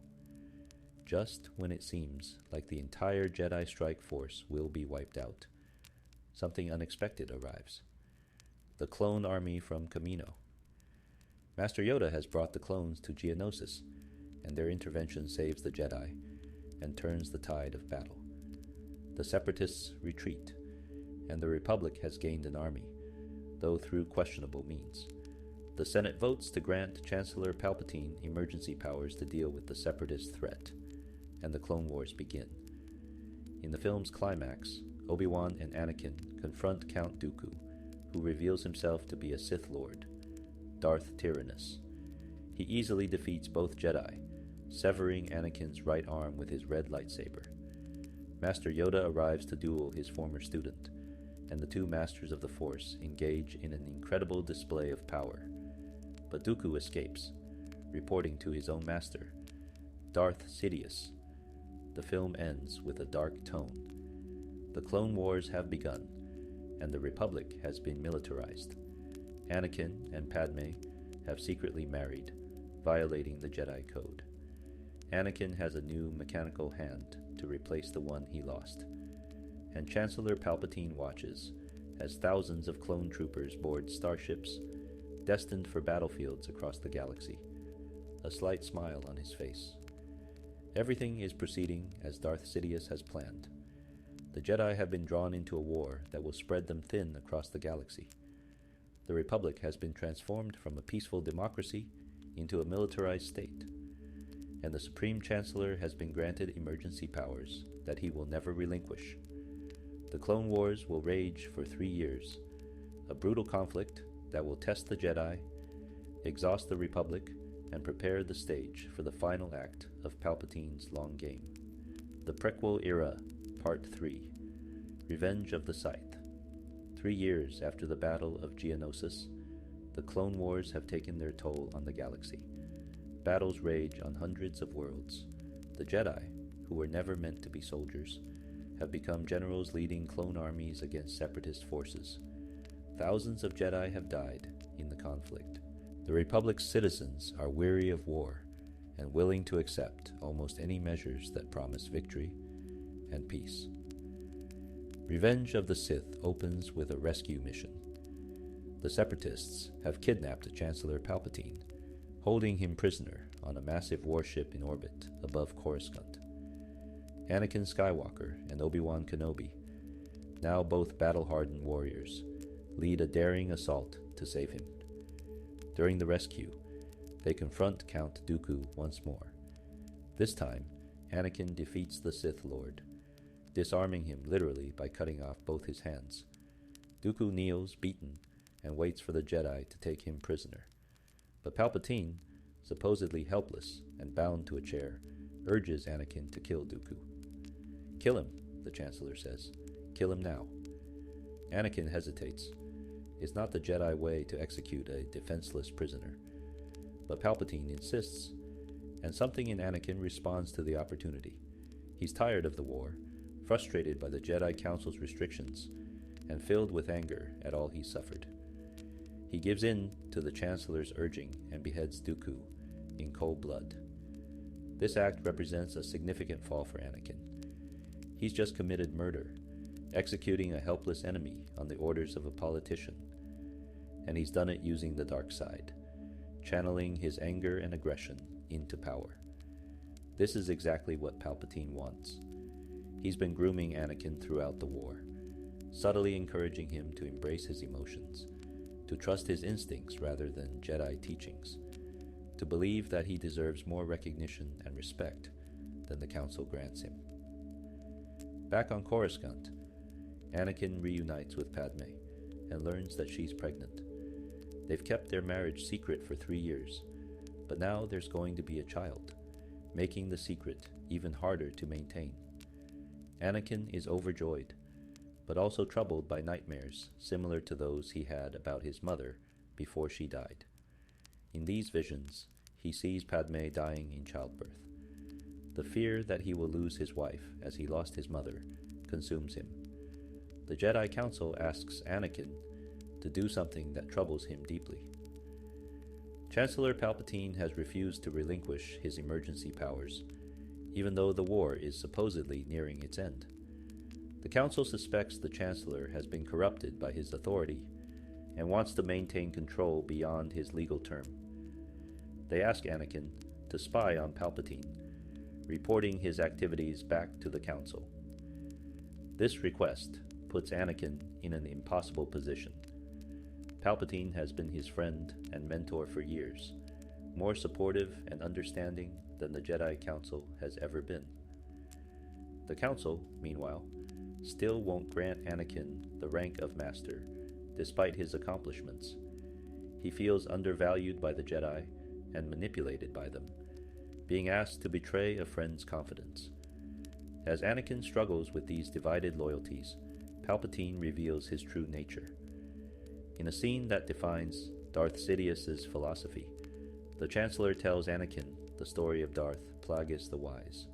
Just when it seems like the entire Jedi strike force will be wiped out, something unexpected arrives. The clone army from Kamino. Master Yoda has brought the clones to Geonosis, and their intervention saves the Jedi and turns the tide of battle. The Separatists retreat, and the Republic has gained an army, though through questionable means. The Senate votes to grant Chancellor Palpatine emergency powers to deal with the Separatist threat, and the Clone Wars begin. In the film's climax, Obi-Wan and Anakin confront Count Dooku, who reveals himself to be a Sith Lord, Darth Tyrannus. He easily defeats both Jedi, severing Anakin's right arm with his red lightsaber. Master Yoda arrives to duel his former student, and the two Masters of the Force engage in an incredible display of power. But Dooku escapes, reporting to his own master, Darth Sidious. The film ends with a dark tone. The Clone Wars have begun, and the Republic has been militarized. Anakin and Padme have secretly married, violating the Jedi Code. Anakin has a new mechanical hand to replace the one he lost, and Chancellor Palpatine watches as thousands of clone troopers board starships destined for battlefields across the galaxy, a slight smile on his face. Everything is proceeding as Darth Sidious has planned. The Jedi have been drawn into a war that will spread them thin across the galaxy. The Republic has been transformed from a peaceful democracy into a militarized state, and the Supreme Chancellor has been granted emergency powers that he will never relinquish. The Clone Wars will rage for 3 years, a brutal conflict that will test the Jedi, exhaust the Republic, and prepare the stage for the final act of Palpatine's long game. The Prequel Era, Part 3, Revenge of the Sith. 3 years after the Battle of Geonosis, the Clone Wars have taken their toll on the galaxy. Battles rage on hundreds of worlds. The Jedi, who were never meant to be soldiers, have become generals leading clone armies against separatist forces. Thousands of Jedi have died in the conflict. The Republic's citizens are weary of war and willing to accept almost any measures that promise victory and peace. Revenge of the Sith opens with a rescue mission. The Separatists have kidnapped Chancellor Palpatine, holding him prisoner on a massive warship in orbit above Coruscant. Anakin Skywalker and Obi-Wan Kenobi, now both battle-hardened warriors, lead a daring assault to save him. During the rescue, they confront Count Dooku once more. This time, Anakin defeats the Sith Lord, disarming him literally by cutting off both his hands. Dooku kneels, beaten, and waits for the Jedi to take him prisoner. But Palpatine, supposedly helpless and bound to a chair, urges Anakin to kill Dooku. "Kill him," the Chancellor says. "Kill him now." Anakin hesitates. It's not the Jedi way to execute a defenseless prisoner. But Palpatine insists, and something in Anakin responds to the opportunity. He's tired of the war, frustrated by the Jedi Council's restrictions, and filled with anger at all he suffered. He gives in to the Chancellor's urging and beheads Dooku in cold blood. This act represents a significant fall for Anakin. He's just committed murder, executing a helpless enemy on the orders of a politician, and he's done it using the dark side, channeling his anger and aggression into power. This is exactly what Palpatine wants. He's been grooming Anakin throughout the war, subtly encouraging him to embrace his emotions, to trust his instincts rather than Jedi teachings, to believe that he deserves more recognition and respect than the Council grants him. Back on Coruscant, Anakin reunites with Padme and learns that she's pregnant. They've kept their marriage secret for 3 years, but now there's going to be a child, making the secret even harder to maintain. Anakin is overjoyed, but also troubled by nightmares similar to those he had about his mother before she died. In these visions, he sees Padme dying in childbirth. The fear that he will lose his wife as he lost his mother consumes him. The Jedi Council asks Anakin to do something that troubles him deeply. Chancellor Palpatine has refused to relinquish his emergency powers, even though the war is supposedly nearing its end. The Council suspects the Chancellor has been corrupted by his authority and wants to maintain control beyond his legal term. They ask Anakin to spy on Palpatine, reporting his activities back to the Council. This request puts Anakin in an impossible position. Palpatine has been his friend and mentor for years, more supportive and understanding than the Jedi Council has ever been. The Council, meanwhile, still won't grant Anakin the rank of Master, despite his accomplishments. He feels undervalued by the Jedi and manipulated by them, being asked to betray a friend's confidence. As Anakin struggles with these divided loyalties, Palpatine reveals his true nature. In a scene that defines Darth Sidious's philosophy, the Chancellor tells Anakin the story of Darth Plagueis the Wise,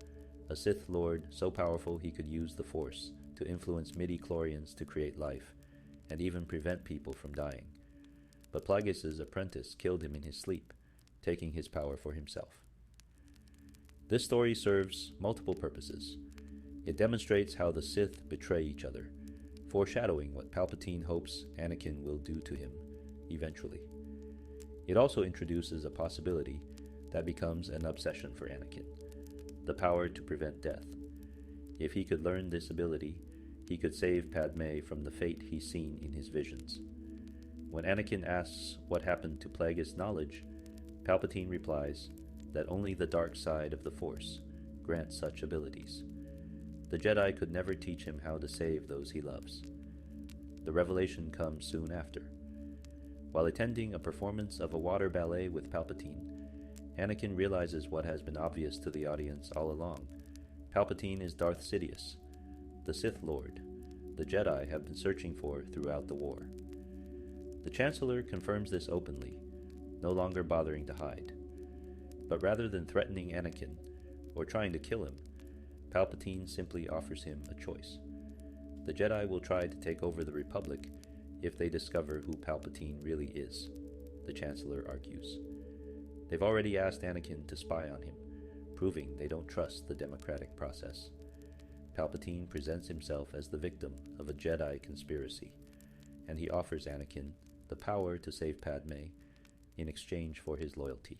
a Sith Lord so powerful he could use the Force to influence midi-chlorians to create life, and even prevent people from dying. but Plagueis' apprentice killed him in his sleep, taking his power for himself. This story serves multiple purposes. It demonstrates how the Sith betray each other, foreshadowing what Palpatine hopes Anakin will do to him, eventually. It also introduces a possibility that becomes an obsession for Anakin, the power to prevent death. If he could learn this ability, he could save Padme from the fate he's seen in his visions. When Anakin asks what happened to Plagueis' knowledge, Palpatine replies that only the dark side of the Force grants such abilities. The Jedi could never teach him how to save those he loves. The revelation comes soon after. While attending a performance of a water ballet with Palpatine, Anakin realizes what has been obvious to the audience all along. Palpatine is Darth Sidious, the Sith Lord the Jedi have been searching for throughout the war. The Chancellor confirms this openly, no longer bothering to hide. But rather than threatening Anakin or trying to kill him, Palpatine simply offers him a choice. The Jedi will try to take over the Republic if they discover who Palpatine really is, the Chancellor argues. They've already asked Anakin to spy on him, proving they don't trust the democratic process. Palpatine presents himself as the victim of a Jedi conspiracy, and he offers Anakin the power to save Padme in exchange for his loyalty.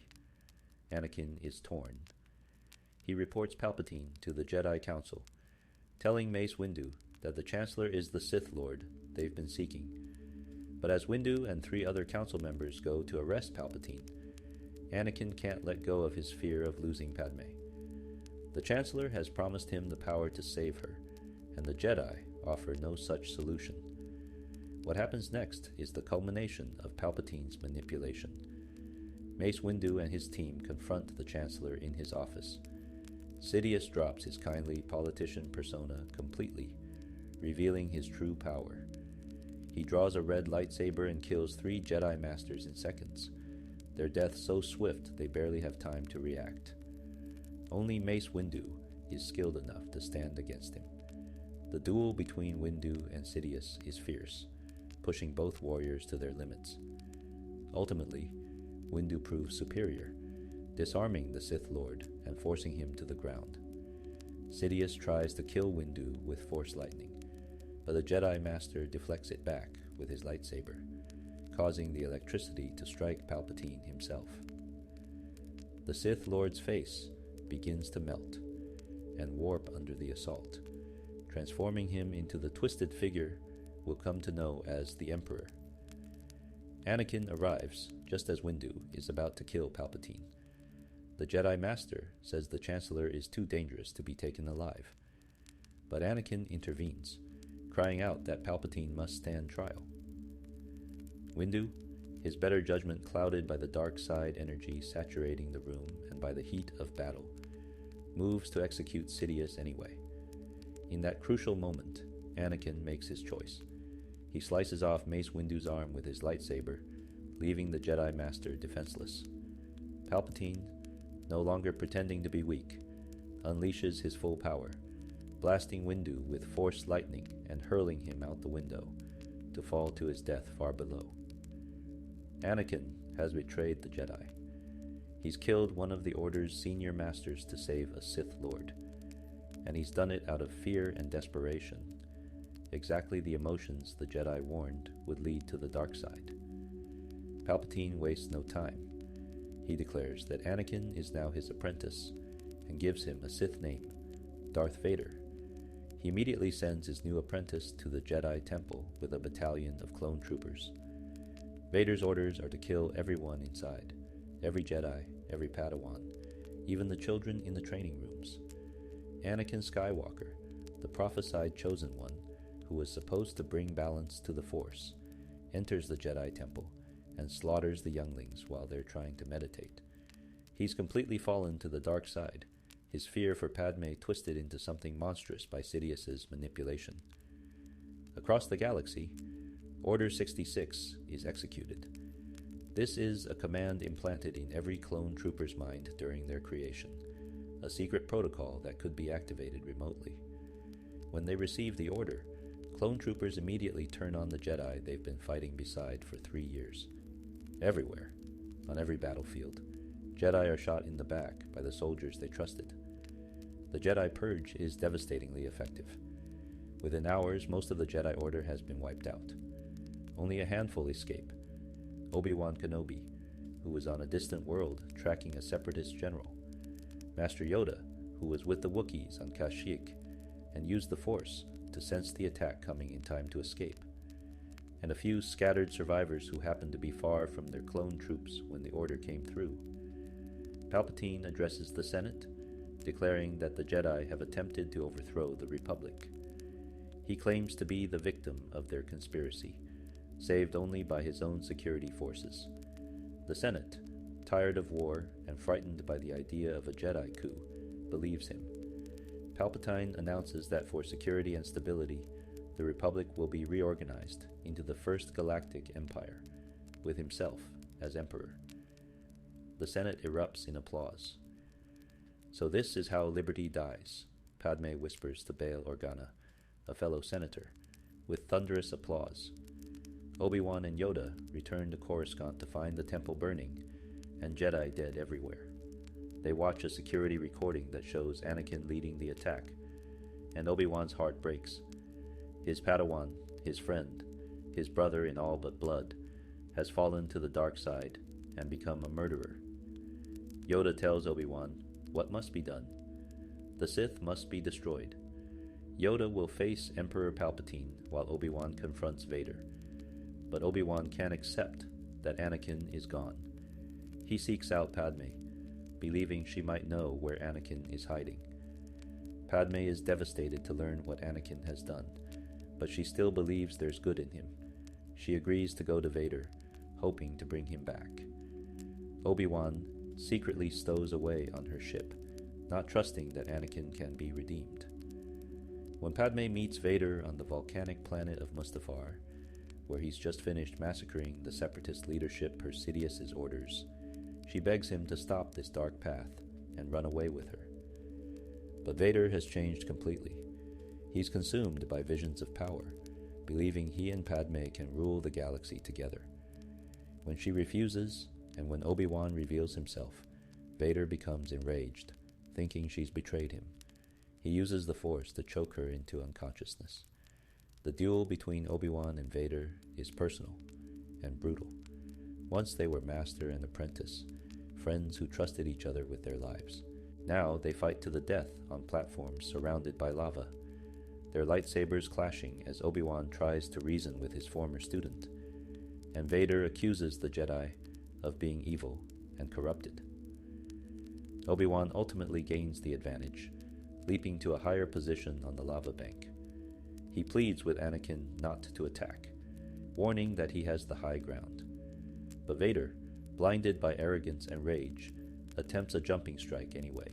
Anakin is torn. He reports Palpatine to the Jedi Council, telling Mace Windu that the Chancellor is the Sith Lord they've been seeking. But as Windu and 3 other council members go to arrest Palpatine, Anakin can't let go of his fear of losing Padme. The Chancellor has promised him the power to save her, and the Jedi offer no such solution. What happens next is the culmination of Palpatine's manipulation. Mace Windu and his team confront the Chancellor in his office. Sidious drops his kindly politician persona completely, revealing his true power. He draws a red lightsaber and kills 3 Jedi Masters in seconds, their death so swift they barely have time to react. Only Mace Windu is skilled enough to stand against him. The duel between Windu and Sidious is fierce, pushing both warriors to their limits. Ultimately, Windu proves superior, disarming the Sith Lord and forcing him to the ground. Sidious tries to kill Windu with Force lightning, but the Jedi Master deflects it back with his lightsaber, causing the electricity to strike Palpatine himself. The Sith Lord's face begins to melt and warp under the assault, transforming him into the twisted figure we'll come to know as the Emperor. Anakin arrives just as Windu is about to kill Palpatine. The Jedi Master says the Chancellor is too dangerous to be taken alive, but Anakin intervenes, crying out that Palpatine must stand trial. Windu, his better judgment clouded by the dark side energy saturating the room and by the heat of battle, moves to execute Sidious anyway. In that crucial moment, Anakin makes his choice. He slices off Mace Windu's arm with his lightsaber, leaving the Jedi Master defenseless. Palpatine, no longer pretending to be weak, unleashes his full power, blasting Windu with Force lightning and hurling him out the window, to fall to his death far below. Anakin has betrayed the Jedi. He's killed one of the Order's senior masters to save a Sith Lord, and he's done it out of fear and desperation, exactly the emotions the Jedi warned would lead to the dark side. Palpatine wastes no time. He declares that Anakin is now his apprentice and gives him a Sith name, Darth Vader. He immediately sends his new apprentice to the Jedi Temple with a battalion of clone troopers. Vader's orders are to kill everyone inside, every Jedi, every Padawan, even the children in the training rooms. Anakin Skywalker, the prophesied chosen one, who was supposed to bring balance to the Force, enters the Jedi Temple and slaughters the younglings while they're trying to meditate. He's completely fallen to the dark side, his fear for Padme twisted into something monstrous by Sidious's manipulation. Across the galaxy, Order 66 is executed. This is a command implanted in every clone trooper's mind during their creation, a secret protocol that could be activated remotely. When they receive the order, clone troopers immediately turn on the Jedi they've been fighting beside for 3 years. Everywhere, on every battlefield, Jedi are shot in the back by the soldiers they trusted. The Jedi Purge is devastatingly effective. Within hours, most of the Jedi Order has been wiped out. Only a handful escape. Obi-Wan Kenobi, who was on a distant world tracking a separatist general. Master Yoda, who was with the Wookiees on Kashyyyk and used the Force to sense the attack coming in time to escape. And a few scattered survivors who happened to be far from their clone troops when the order came through. Palpatine addresses the Senate, declaring that the Jedi have attempted to overthrow the Republic. He claims to be the victim of their conspiracy, saved only by his own security forces. The Senate, tired of war and frightened by the idea of a Jedi coup, believes him. Palpatine announces that for security and stability, the Republic will be reorganized into the First Galactic Empire, with himself as Emperor. The Senate erupts in applause. "So this is how liberty dies," Padme whispers to Bail Organa, a fellow senator, with thunderous applause. Obi-Wan and Yoda return to Coruscant to find the temple burning, and Jedi dead everywhere. They watch a security recording that shows Anakin leading the attack, and Obi-Wan's heart breaks. His Padawan, his friend, his brother in all but blood, has fallen to the dark side and become a murderer. Yoda tells Obi-Wan what must be done. The Sith must be destroyed. Yoda will face Emperor Palpatine while Obi-Wan confronts Vader, but Obi-Wan can't accept that Anakin is gone. He seeks out Padme, believing she might know where Anakin is hiding. Padme is devastated to learn what Anakin has done, but she still believes there's good in him. She agrees to go to Vader, hoping to bring him back. Obi-Wan secretly stows away on her ship, not trusting that Anakin can be redeemed. When Padme meets Vader on the volcanic planet of Mustafar, where he's just finished massacring the separatist leadership per Sidious's orders, she begs him to stop this dark path and run away with her. But Vader has changed completely. He's consumed by visions of power, believing he and Padme can rule the galaxy together. When she refuses, and when Obi-Wan reveals himself, Vader becomes enraged, thinking she's betrayed him. He uses the Force to choke her into unconsciousness. The duel between Obi-Wan and Vader is personal and brutal. Once they were master and apprentice, friends who trusted each other with their lives. Now they fight to the death on platforms surrounded by lava, their lightsabers clashing as Obi-Wan tries to reason with his former student, and Vader accuses the Jedi of being evil and corrupted. Obi-Wan ultimately gains the advantage, leaping to a higher position on the lava bank. He pleads with Anakin not to attack, warning that he has the high ground. But Vader, blinded by arrogance and rage, attempts a jumping strike anyway.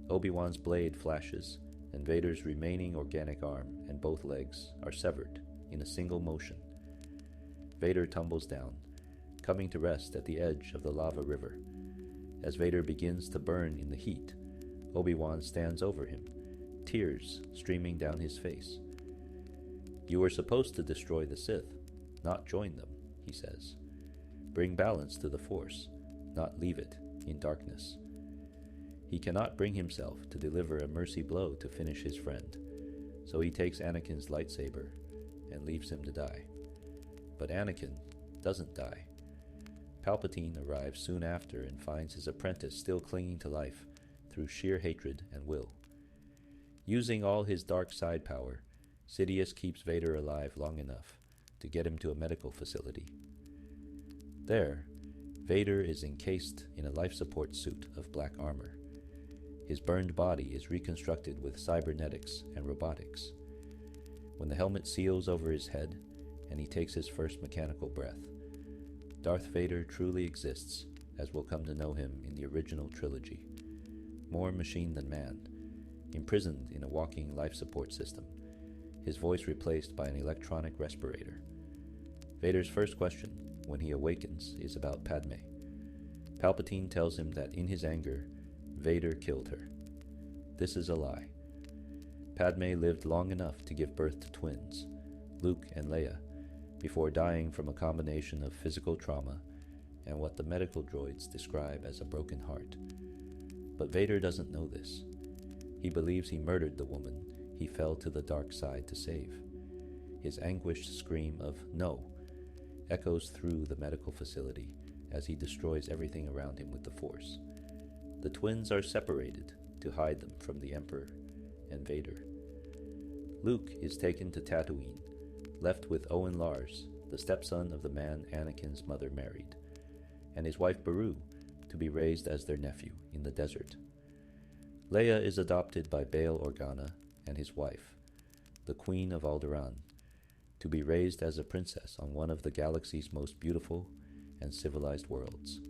Obi-Wan's blade flashes, and Vader's remaining organic arm and both legs are severed in a single motion. Vader tumbles down, coming to rest at the edge of the lava river. As Vader begins to burn in the heat, Obi-Wan stands over him, tears streaming down his face. "You were supposed to destroy the Sith, not join them," he says. "Bring balance to the Force, not leave it in darkness." He cannot bring himself to deliver a mercy blow to finish his friend, so he takes Anakin's lightsaber and leaves him to die. But Anakin doesn't die. Palpatine arrives soon after and finds his apprentice still clinging to life through sheer hatred and will. Using all his dark side power, Sidious keeps Vader alive long enough to get him to a medical facility. There, Vader is encased in a life support suit of black armor. His burned body is reconstructed with cybernetics and robotics. When the helmet seals over his head and he takes his first mechanical breath, Darth Vader truly exists as we'll come to know him in the original trilogy. More machine than man, imprisoned in a walking life support system, his voice replaced by an electronic respirator. Vader's first question, when he awakens, is about Padme. Palpatine tells him that in his anger, Vader killed her. This is a lie. Padme lived long enough to give birth to twins, Luke and Leia, before dying from a combination of physical trauma, and what the medical droids describe as a broken heart. But Vader doesn't know this. He believes he murdered the woman he fell to the dark side to save. His anguished scream of "no" echoes through the medical facility as he destroys everything around him with the Force. The twins are separated to hide them from the Emperor and Vader. Luke is taken to Tatooine, left with Owen Lars, the stepson of the man Anakin's mother married, and his wife Beru, to be raised as their nephew in the desert. Leia is adopted by Bail Organa and his wife, the Queen of Alderaan, to be raised as a princess on one of the galaxy's most beautiful and civilized worlds.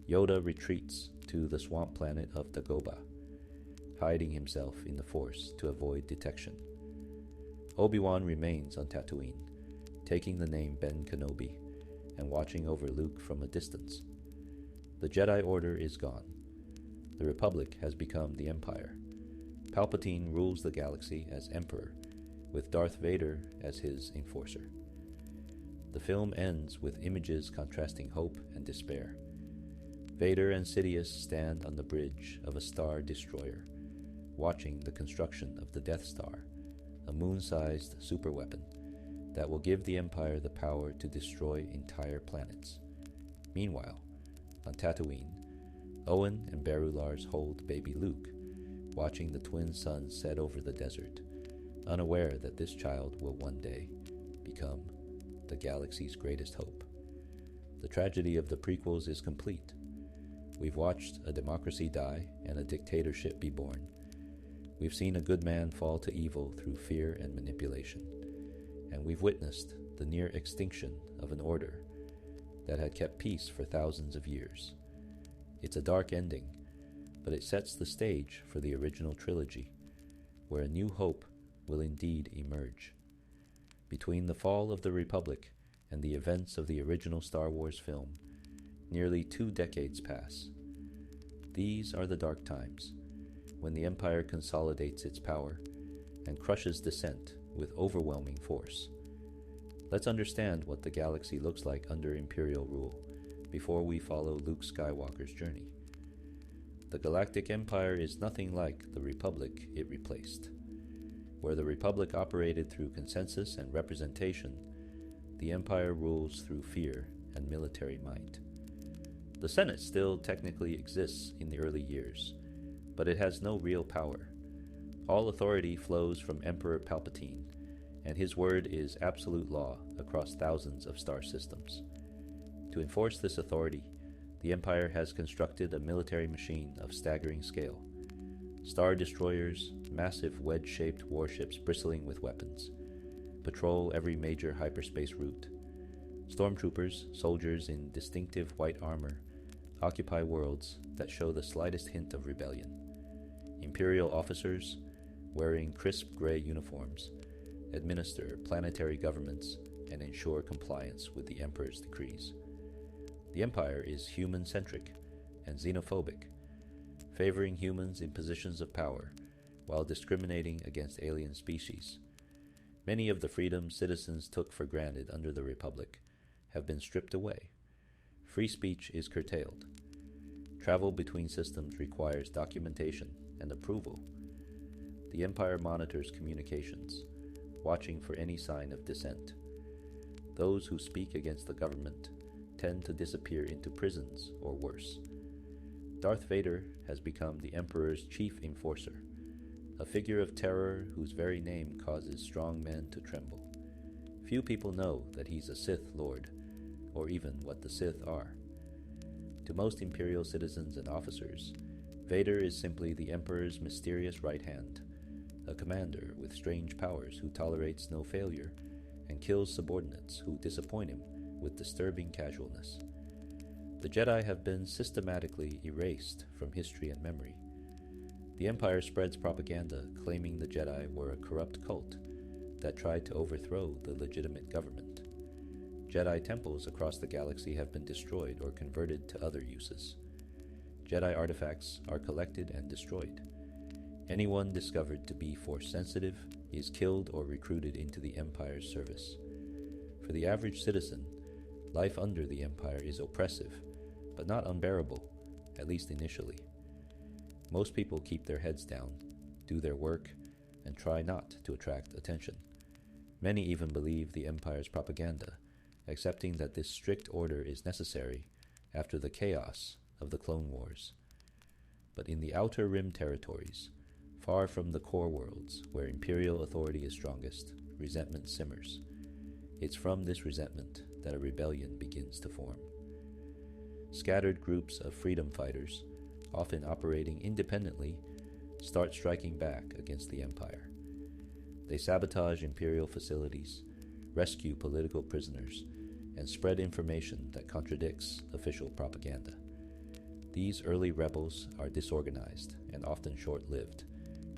Yoda retreats to the swamp planet of Dagobah, hiding himself in the Force to avoid detection. Obi-Wan remains on Tatooine, taking the name Ben Kenobi and watching over Luke from a distance. The Jedi Order is gone. The Republic has become the Empire. Palpatine rules the galaxy as Emperor, with Darth Vader as his enforcer. The film ends with images contrasting hope and despair. Vader and Sidious stand on the bridge of a Star Destroyer, watching the construction of the Death Star, a moon-sized superweapon that will give the Empire the power to destroy entire planets. Meanwhile, on Tatooine, Owen and Beru Lars hold baby Luke, watching the twin suns set over the desert, unaware that this child will one day become the galaxy's greatest hope. The tragedy of the prequels is complete. We've watched a democracy die and a dictatorship be born. We've seen a good man fall to evil through fear and manipulation, and we've witnessed the near extinction of an order that had kept peace for thousands of years. It's a dark ending, but it sets the stage for the original trilogy, where a new hope will indeed emerge. Between the fall of the Republic and the events of the original Star Wars film, nearly 2 decades pass. These are the dark times, when the Empire consolidates its power and crushes dissent with overwhelming force. Let's understand what the galaxy looks like under Imperial rule before we follow Luke Skywalker's journey. The Galactic Empire is nothing like the Republic it replaced. Where the Republic operated through consensus and representation, the Empire rules through fear and military might. The Senate still technically exists in the early years, but it has no real power. All authority flows from Emperor Palpatine, and his word is absolute law across thousands of star systems. To enforce this authority, the Empire has constructed a military machine of staggering scale. Star destroyers, massive wedge-shaped warships bristling with weapons, patrol every major hyperspace route. Stormtroopers, soldiers in distinctive white armor, occupy worlds that show the slightest hint of rebellion. Imperial officers, wearing crisp gray uniforms, administer planetary governments and ensure compliance with the Emperor's decrees. The Empire is human-centric and xenophobic, favoring humans in positions of power while discriminating against alien species. Many of the freedoms citizens took for granted under the Republic have been stripped away. Free speech is curtailed. Travel between systems requires documentation and approval. The Empire monitors communications, watching for any sign of dissent. Those who speak against the government tend to disappear into prisons or worse. Darth Vader has become the Emperor's chief enforcer, a figure of terror whose very name causes strong men to tremble. Few people know that he's a Sith Lord, or even what the Sith are. To most Imperial citizens and officers, Vader is simply the Emperor's mysterious right hand, a commander with strange powers who tolerates no failure and kills subordinates who disappoint him with disturbing casualness. The Jedi have been systematically erased from history and memory. The Empire spreads propaganda claiming the Jedi were a corrupt cult that tried to overthrow the legitimate government. Jedi temples across the galaxy have been destroyed or converted to other uses. Jedi artifacts are collected and destroyed. Anyone discovered to be Force-sensitive is killed or recruited into the Empire's service. For the average citizen, Life under the Empire is oppressive, but not unbearable, at least initially. Most people keep their heads down, do their work, and try not to attract attention. Many even believe the Empire's propaganda, accepting that this strict order is necessary after the chaos of the Clone Wars. But in the Outer Rim territories, far from the core worlds where Imperial authority is strongest, resentment simmers. It's from this resentment that a rebellion begins to form. Scattered groups of freedom fighters, often operating independently, start striking back against the Empire. They sabotage Imperial facilities, rescue political prisoners, and spread information that contradicts official propaganda. These early rebels are disorganized and often short-lived,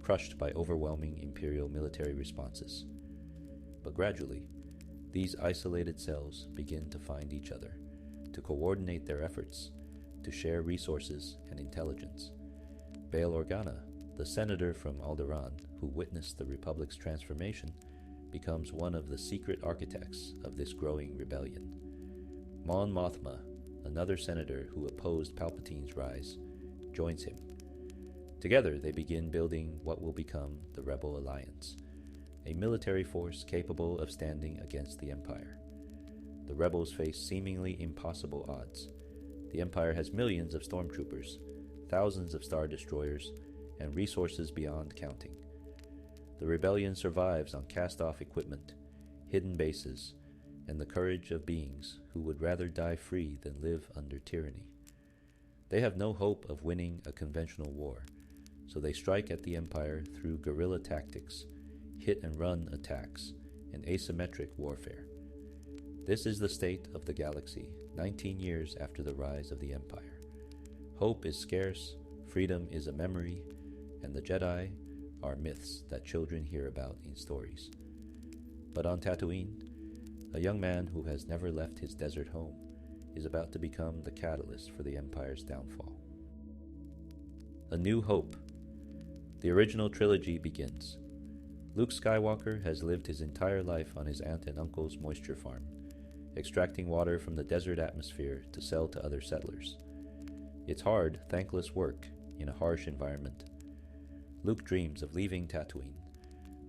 crushed by overwhelming Imperial military responses. But gradually, these isolated cells begin to find each other, to coordinate their efforts, to share resources and intelligence. Bail Organa, the senator from Alderaan who witnessed the Republic's transformation, becomes one of the secret architects of this growing rebellion. Mon Mothma, another senator who opposed Palpatine's rise, joins him. Together they begin building what will become the Rebel Alliance, a military force capable of standing against the Empire. The rebels face seemingly impossible odds. The Empire has millions of stormtroopers, thousands of star destroyers, and resources beyond counting. The rebellion survives on cast-off equipment, hidden bases, and the courage of beings who would rather die free than live under tyranny. They have no hope of winning a conventional war, so they strike at the Empire through guerrilla tactics, hit-and-run attacks, and asymmetric warfare. This is the state of the galaxy 19 years after the rise of the Empire. Hope is scarce, freedom is a memory, and the Jedi are myths that children hear about in stories. But on Tatooine, a young man who has never left his desert home is about to become the catalyst for the Empire's downfall. A New Hope. The original trilogy begins. Luke Skywalker has lived his entire life on his aunt and uncle's moisture farm, extracting water from the desert atmosphere to sell to other settlers. It's hard, thankless work in a harsh environment. Luke dreams of leaving Tatooine,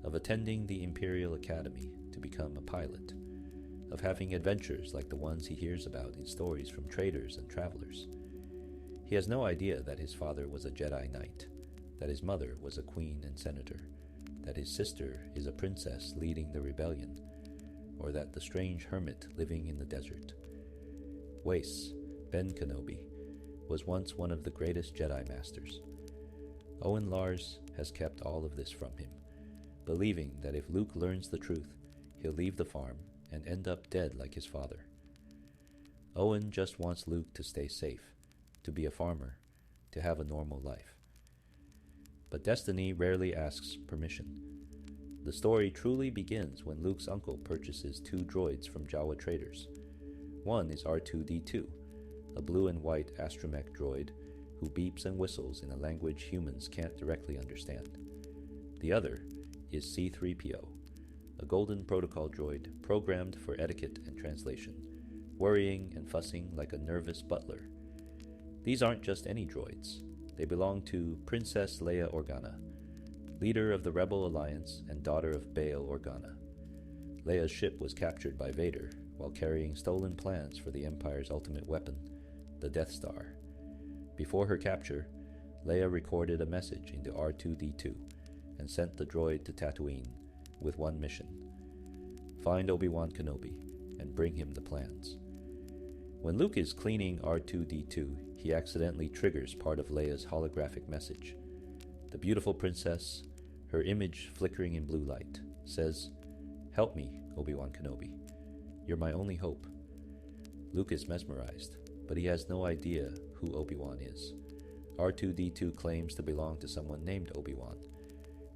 of attending the Imperial Academy to become a pilot, of having adventures like the ones he hears about in stories from traders and travelers. He has no idea that his father was a Jedi Knight, that his mother was a queen and senator, that his sister is a princess leading the rebellion, or that the strange hermit living in the desert. Wace, Ben Kenobi, was once one of the greatest Jedi Masters. Owen Lars has kept all of this from him, believing that if Luke learns the truth, he'll leave the farm and end up dead like his father. Owen just wants Luke to stay safe, to be a farmer, to have a normal life. But destiny rarely asks permission. The story truly begins when Luke's uncle purchases 2 droids from Jawa traders. One is R2-D2, a blue and white astromech droid who beeps and whistles in a language humans can't directly understand. The other is C-3PO, a Golden Protocol droid programmed for etiquette and translation, worrying and fussing like a nervous butler. These aren't just any droids. They belong to Princess Leia Organa, leader of the Rebel Alliance and daughter of Bail Organa. Leia's ship was captured by Vader while carrying stolen plans for the Empire's ultimate weapon, the Death Star. Before her capture, Leia recorded a message into R2-D2 and sent the droid to Tatooine with one mission: find Obi-Wan Kenobi and bring him the plans. When Luke is cleaning R2-D2, he accidentally triggers part of Leia's holographic message. The beautiful princess, her image flickering in blue light, says, "Help me, Obi-Wan Kenobi. You're my only hope." Luke is mesmerized, but he has no idea who Obi-Wan is. R2-D2 claims to belong to someone named Obi-Wan,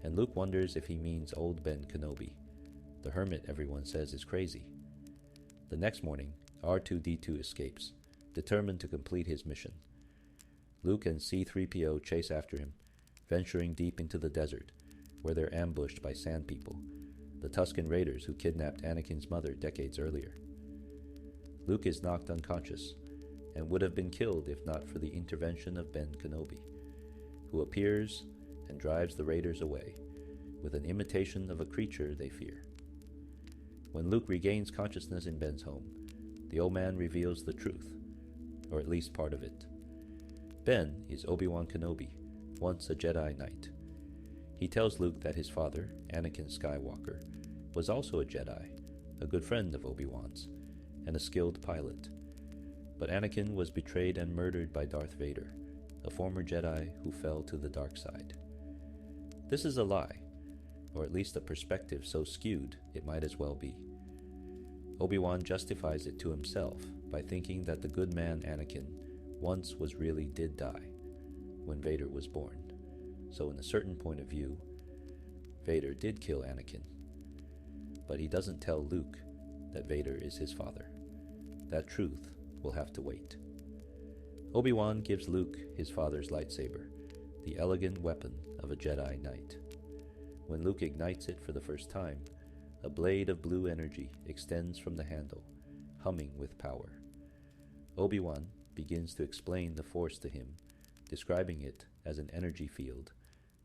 and Luke wonders if he means old Ben Kenobi, the hermit everyone says is crazy. The next morning, R2-D2 escapes, determined to complete his mission. Luke and C-3PO chase after him, venturing deep into the desert, where they're ambushed by Sand People, the Tusken Raiders who kidnapped Anakin's mother decades earlier. Luke is knocked unconscious and would have been killed if not for the intervention of Ben Kenobi, who appears and drives the raiders away with an imitation of a creature they fear. When Luke regains consciousness in Ben's home, the old man reveals the truth, or at least part of it. Ben is Obi-Wan Kenobi, once a Jedi Knight. He tells Luke that his father, Anakin Skywalker, was also a Jedi, a good friend of Obi-Wan's, and a skilled pilot. But Anakin was betrayed and murdered by Darth Vader, a former Jedi who fell to the dark side. This is a lie, or at least a perspective so skewed it might as well be. Obi-Wan justifies it to himself by thinking that the good man Anakin once did die when Vader was born. So in a certain point of view, Vader did kill Anakin. But he doesn't tell Luke that Vader is his father. That truth will have to wait. Obi-Wan gives Luke his father's lightsaber, the elegant weapon of a Jedi Knight. When Luke ignites it for the first time, a blade of blue energy extends from the handle, humming with power. Obi-Wan begins to explain the Force to him, describing it as an energy field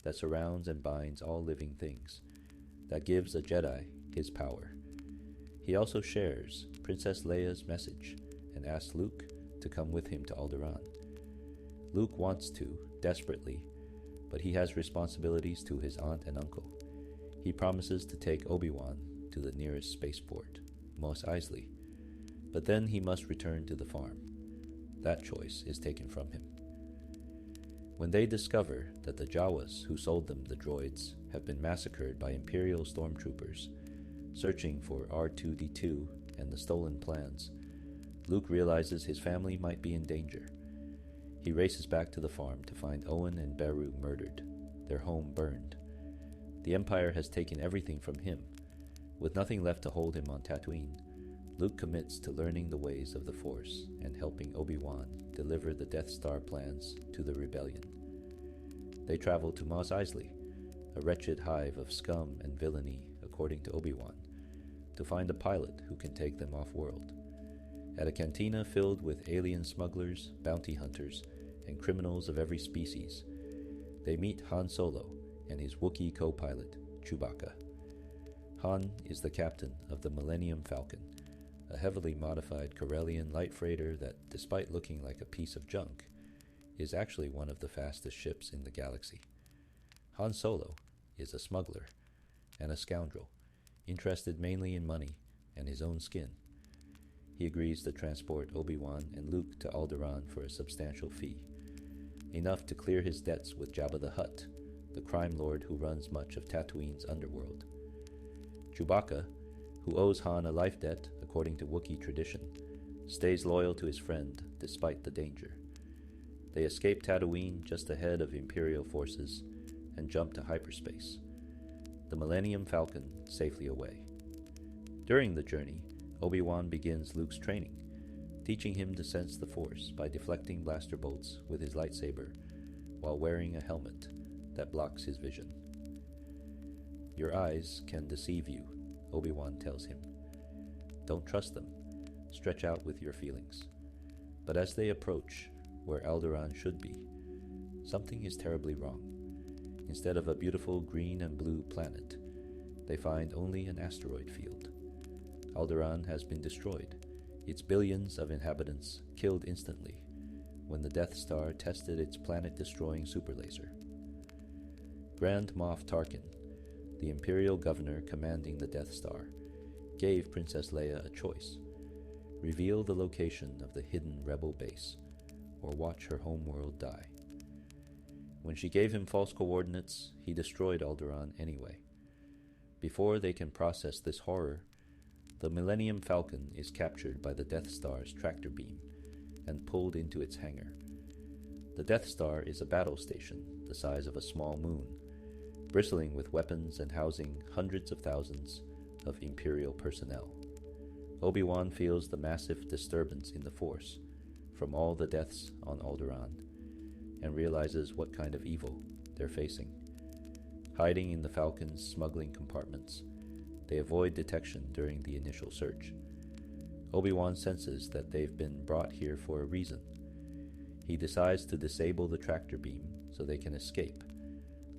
that surrounds and binds all living things, that gives a Jedi his power. He also shares Princess Leia's message and asks Luke to come with him to Alderaan. Luke wants to, desperately, but he has responsibilities to his aunt and uncle. He promises to take Obi-Wan to the nearest spaceport, Mos Eisley, but then he must return to the farm. That choice is taken from him. When they discover that the Jawas who sold them the droids have been massacred by Imperial stormtroopers, searching for R2-D2 and the stolen plans, Luke realizes his family might be in danger. He races back to the farm to find Owen and Beru murdered, their home burned. The Empire has taken everything from him. With nothing left to hold him on Tatooine, Luke commits to learning the ways of the Force and helping Obi-Wan deliver the Death Star plans to the rebellion. They travel to Mos Eisley, a wretched hive of scum and villainy, according to Obi-Wan, to find a pilot who can take them off-world. At a cantina filled with alien smugglers, bounty hunters, and criminals of every species, they meet Han Solo and his Wookiee co-pilot, Chewbacca. Han is the captain of the Millennium Falcon, a heavily modified Corellian light freighter that, despite looking like a piece of junk, is actually one of the fastest ships in the galaxy. Han Solo is a smuggler and a scoundrel, interested mainly in money and his own skin. He agrees to transport Obi-Wan and Luke to Alderaan for a substantial fee, enough to clear his debts with Jabba the Hutt, the crime lord who runs much of Tatooine's underworld. Chewbacca, who owes Han a life debt according to Wookiee tradition, stays loyal to his friend despite the danger. They escape Tatooine just ahead of Imperial forces and jump to hyperspace, the Millennium Falcon safely away. During the journey, Obi-Wan begins Luke's training, teaching him to sense the Force by deflecting blaster bolts with his lightsaber while wearing a helmet that blocks his vision. "Your eyes can deceive you," Obi-Wan tells him. "Don't trust them. Stretch out with your feelings." But as they approach where Alderaan should be, something is terribly wrong. Instead of a beautiful green and blue planet, they find only an asteroid field. Alderaan has been destroyed, its billions of inhabitants killed instantly when the Death Star tested its planet-destroying superlaser. Grand Moff Tarkin, the Imperial governor commanding the Death Star, gave Princess Leia a choice: reveal the location of the hidden rebel base, or watch her homeworld die. When she gave him false coordinates, he destroyed Alderaan anyway. Before they can process this horror, the Millennium Falcon is captured by the Death Star's tractor beam and pulled into its hangar. The Death Star is a battle station the size of a small moon, bristling with weapons and housing hundreds of thousands of Imperial personnel. Obi-Wan feels the massive disturbance in the Force from all the deaths on Alderaan and realizes what kind of evil they're facing. Hiding in the Falcon's smuggling compartments, they avoid detection during the initial search. Obi-Wan senses that they've been brought here for a reason. He decides to disable the tractor beam so they can escape,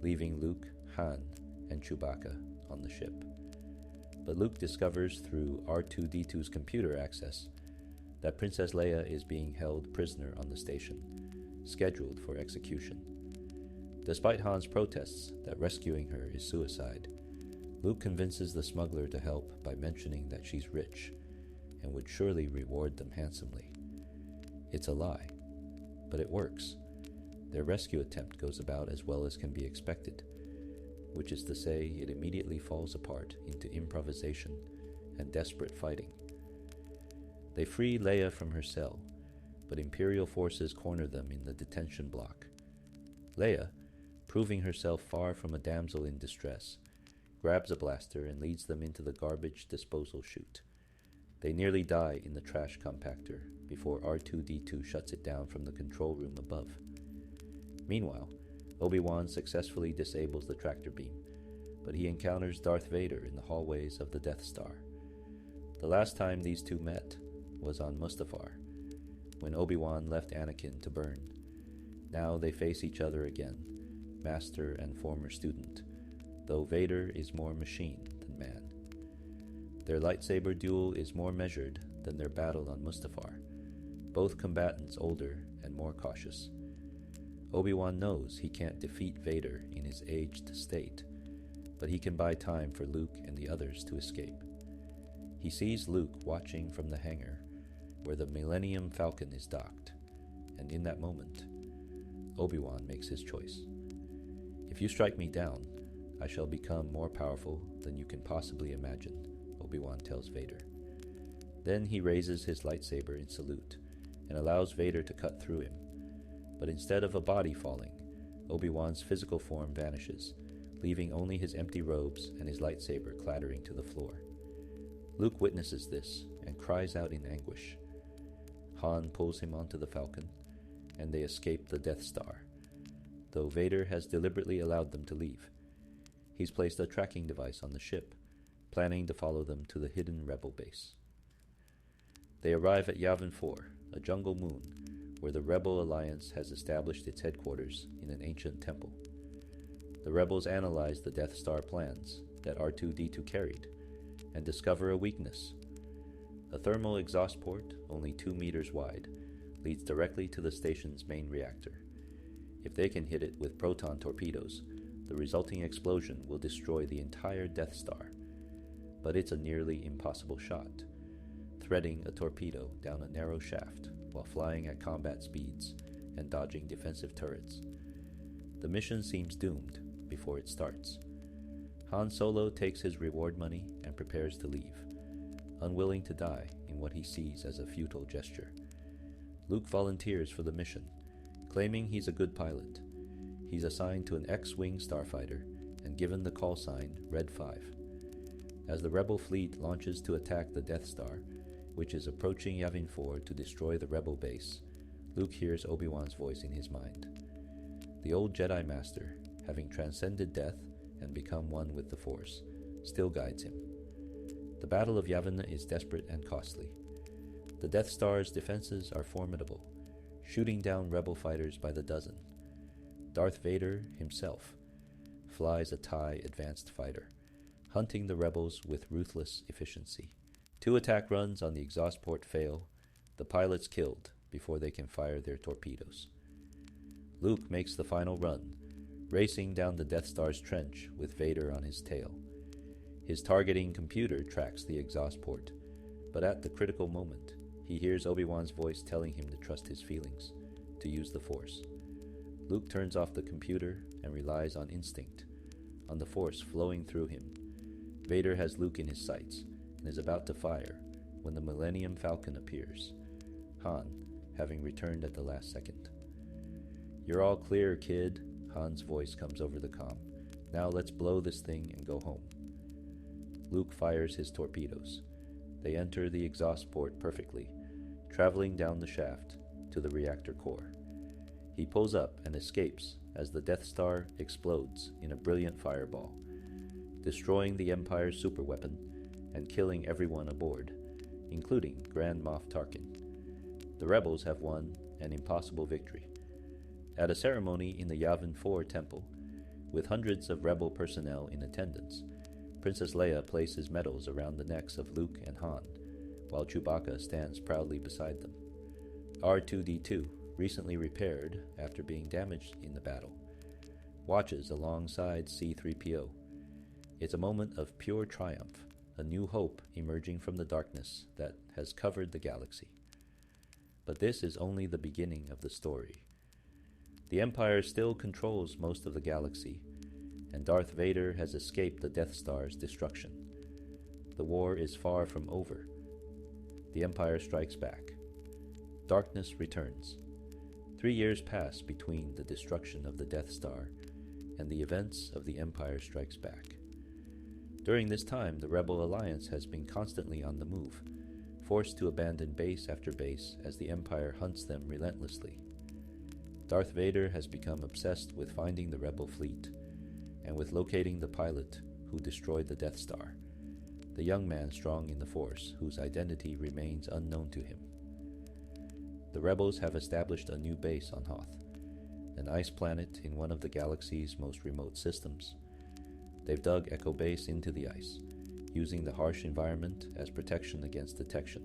leaving Luke, Han, and Chewbacca on the ship. But Luke discovers through R2-D2's computer access that Princess Leia is being held prisoner on the station, scheduled for execution. Despite Han's protests that rescuing her is suicide, Luke convinces the smuggler to help by mentioning that she's rich and would surely reward them handsomely. It's a lie, but it works. Their rescue attempt goes about as well as can be expected, which is to say it immediately falls apart into improvisation and desperate fighting. They free Leia from her cell, but Imperial forces corner them in the detention block. Leia, proving herself far from a damsel in distress, grabs a blaster and leads them into the garbage disposal chute. They nearly die in the trash compactor before R2-D2 shuts it down from the control room above. Meanwhile, Obi-Wan successfully disables the tractor beam, but he encounters Darth Vader in the hallways of the Death Star. The last time these two met was on Mustafar, when Obi-Wan left Anakin to burn. Now they face each other again, master and former student, though Vader is more machine than man. Their lightsaber duel is more measured than their battle on Mustafar, both combatants older and more cautious. Obi-Wan knows he can't defeat Vader in his aged state, but he can buy time for Luke and the others to escape. He sees Luke watching from the hangar where the Millennium Falcon is docked, and in that moment, Obi-Wan makes his choice. "If you strike me down, I shall become more powerful than you can possibly imagine," Obi-Wan tells Vader. Then he raises his lightsaber in salute and allows Vader to cut through him. But instead of a body falling, Obi-Wan's physical form vanishes, leaving only his empty robes and his lightsaber clattering to the floor. Luke witnesses this and cries out in anguish. Han pulls him onto the Falcon, and they escape the Death Star, though Vader has deliberately allowed them to leave. He's placed a tracking device on the ship, planning to follow them to the hidden rebel base. They arrive at Yavin 4, a jungle moon, where the Rebel Alliance has established its headquarters in an ancient temple. The rebels analyze the Death Star plans that R2-D2 carried and discover a weakness. A thermal exhaust port, only 2 meters wide, leads directly to the station's main reactor. If they can hit it with proton torpedoes, the resulting explosion will destroy the entire Death Star. But it's a nearly impossible shot, threading a torpedo down a narrow shaft while flying at combat speeds and dodging defensive turrets. The mission seems doomed before it starts. Han Solo takes his reward money and prepares to leave, unwilling to die in what he sees as a futile gesture. Luke volunteers for the mission, claiming he's a good pilot. He's assigned to an X-Wing starfighter and given the call sign Red 5. As the Rebel fleet launches to attack the Death Star, which is approaching Yavin 4 to destroy the Rebel base, Luke hears Obi-Wan's voice in his mind. The old Jedi Master, having transcended death and become one with the Force, still guides him. The Battle of Yavin is desperate and costly. The Death Star's defenses are formidable, shooting down Rebel fighters by the dozen. Darth Vader himself flies a TIE advanced fighter, hunting the rebels with ruthless efficiency. 2 attack runs on the exhaust port fail, the pilots killed before they can fire their torpedoes. Luke makes the final run, racing down the Death Star's trench with Vader on his tail. His targeting computer tracks the exhaust port, but at the critical moment, he hears Obi-Wan's voice telling him to trust his feelings, to use the Force. Luke turns off the computer and relies on instinct, on the Force flowing through him. Vader has Luke in his sights and is about to fire when the Millennium Falcon appears, Han having returned at the last second. "You're all clear, kid," Han's voice comes over the comm. "Now let's blow this thing and go home." Luke fires his torpedoes. They enter the exhaust port perfectly, traveling down the shaft to the reactor core. He pulls up and escapes as the Death Star explodes in a brilliant fireball, destroying the Empire's superweapon and killing everyone aboard, including Grand Moff Tarkin. The rebels have won an impossible victory. At a ceremony in the Yavin 4 temple, with hundreds of rebel personnel in attendance, Princess Leia places medals around the necks of Luke and Han, while Chewbacca stands proudly beside them. R2-D2, recently repaired after being damaged in the battle, watches alongside C-3PO. It's a moment of pure triumph, a new hope emerging from the darkness that has covered the galaxy. But this is only the beginning of the story. The Empire still controls most of the galaxy, and Darth Vader has escaped the Death Star's destruction. The war is far from over. The Empire strikes back. Darkness returns. 3 years pass between the destruction of the Death Star and the events of The Empire Strikes Back. During this time, the Rebel Alliance has been constantly on the move, forced to abandon base after base as the Empire hunts them relentlessly. Darth Vader has become obsessed with finding the Rebel fleet and with locating the pilot who destroyed the Death Star, the young man strong in the Force whose identity remains unknown to him. The rebels have established a new base on Hoth, an ice planet in one of the galaxy's most remote systems. They've dug Echo Base into the ice, using the harsh environment as protection against detection.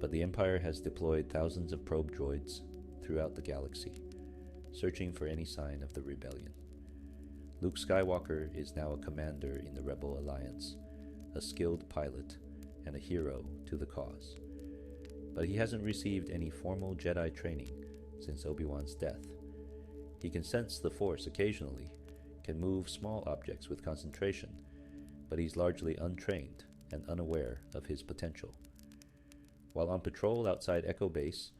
But the Empire has deployed thousands of probe droids throughout the galaxy, searching for any sign of the rebellion. Luke Skywalker is now a commander in the Rebel Alliance, a skilled pilot, and a hero to the cause. But he hasn't received any formal Jedi training since Obi-Wan's death. He can sense the Force occasionally, can move small objects with concentration, but he's largely untrained and unaware of his potential. While on patrol outside Echo Base,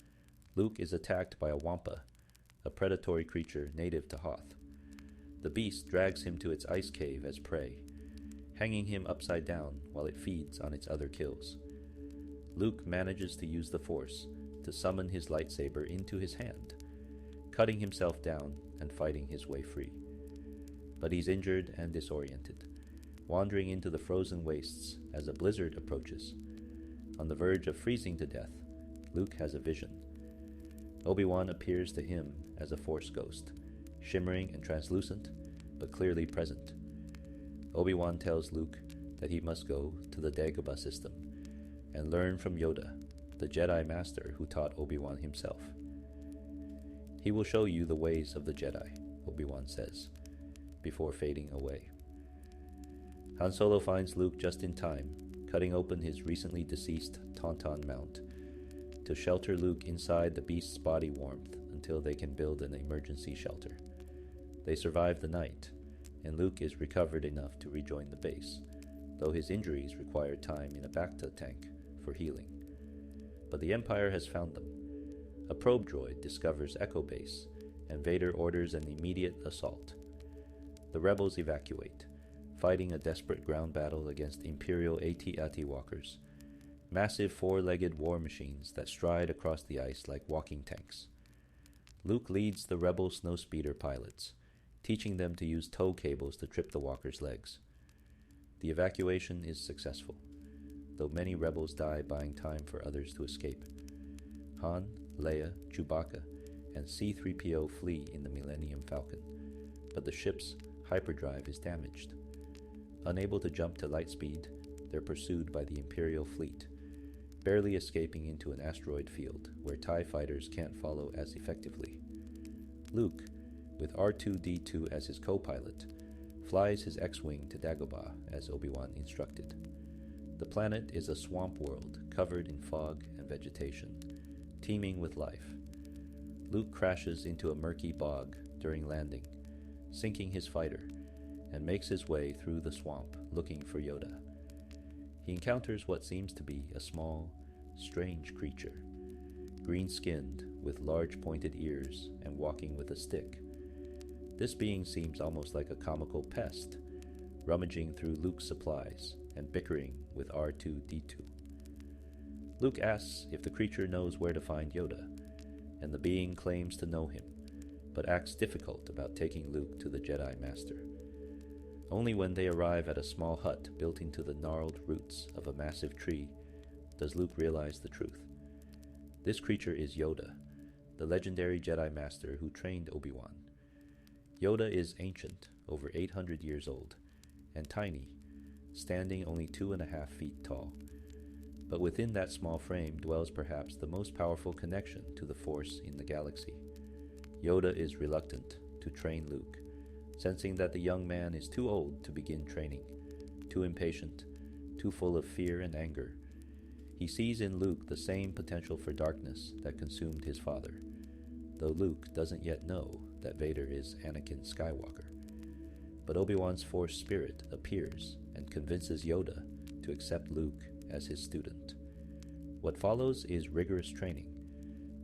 Luke is attacked by a Wampa, a predatory creature native to Hoth. The beast drags him to its ice cave as prey, hanging him upside down while it feeds on its other kills. Luke manages to use the Force to summon his lightsaber into his hand, cutting himself down and fighting his way free. But he's injured and disoriented, wandering into the frozen wastes as a blizzard approaches. On the verge of freezing to death, Luke has a vision. Obi-Wan appears to him as a Force ghost, shimmering and translucent, but clearly present. Obi-Wan tells Luke that he must go to the Dagobah system and learn from Yoda, the Jedi Master who taught Obi-Wan himself. He will show you the ways of the Jedi, Obi-Wan says, before fading away. Han Solo finds Luke just in time, cutting open his recently deceased Tauntaun mount to shelter Luke inside the beast's body warmth until they can build an emergency shelter. They survive the night, and Luke is recovered enough to rejoin the base, though his injuries require time in a Bacta tank for healing. But the Empire has found them. A probe droid discovers Echo Base, and Vader orders an immediate assault. The rebels evacuate, fighting a desperate ground battle against Imperial AT-AT walkers, massive four-legged war machines that stride across the ice like walking tanks. Luke leads the rebel snowspeeder pilots, teaching them to use tow cables to trip the walkers' legs. The evacuation is successful, though many rebels die buying time for others to escape. Han, Leia, Chewbacca, and C-3PO flee in the Millennium Falcon, but the ship's hyperdrive is damaged. Unable to jump to light speed, they're pursued by the Imperial fleet, barely escaping into an asteroid field where TIE fighters can't follow as effectively. Luke, with R2-D2 as his co-pilot, flies his X-Wing to Dagobah as Obi-Wan instructed. The planet is a swamp world covered in fog and vegetation, teeming with life. Luke crashes into a murky bog during landing, sinking his fighter, and makes his way through the swamp looking for Yoda. He encounters what seems to be a small, strange creature, green-skinned with large pointed ears and walking with a stick. This being seems almost like a comical pest, rummaging through Luke's supplies and bickering with R2-D2. Luke asks if the creature knows where to find Yoda, and the being claims to know him, but acts difficult about taking Luke to the Jedi Master. Only when they arrive at a small hut built into the gnarled roots of a massive tree does Luke realize the truth. This creature is Yoda, the legendary Jedi Master who trained Obi-Wan. Yoda is ancient, over 800 years old, and tiny, standing only 2.5 feet tall. But within that small frame dwells perhaps the most powerful connection to the Force in the galaxy. Yoda is reluctant to train Luke, sensing that the young man is too old to begin training, too impatient, too full of fear and anger. He sees in Luke the same potential for darkness that consumed his father, though Luke doesn't yet know that Vader is Anakin Skywalker. But Obi-Wan's Force spirit appears and convinces Yoda to accept Luke as his student. What follows is rigorous training.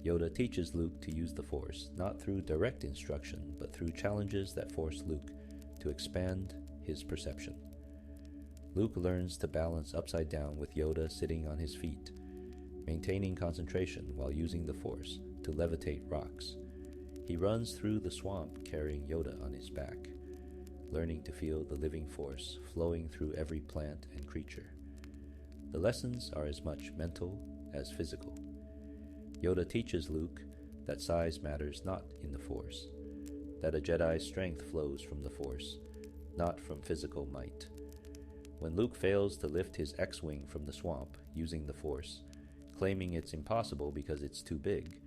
Yoda teaches Luke to use the Force, not through direct instruction, but through challenges that force Luke to expand his perception. Luke learns to balance upside down with Yoda sitting on his feet, maintaining concentration while using the Force to levitate rocks. He runs through the swamp carrying Yoda on his back, learning to feel the living Force flowing through every plant and creature. The lessons are as much mental as physical. Yoda teaches Luke that size matters not in the Force, that a Jedi's strength flows from the Force, not from physical might. When Luke fails to lift his X-Wing from the swamp using the Force, claiming it's impossible because it's too big,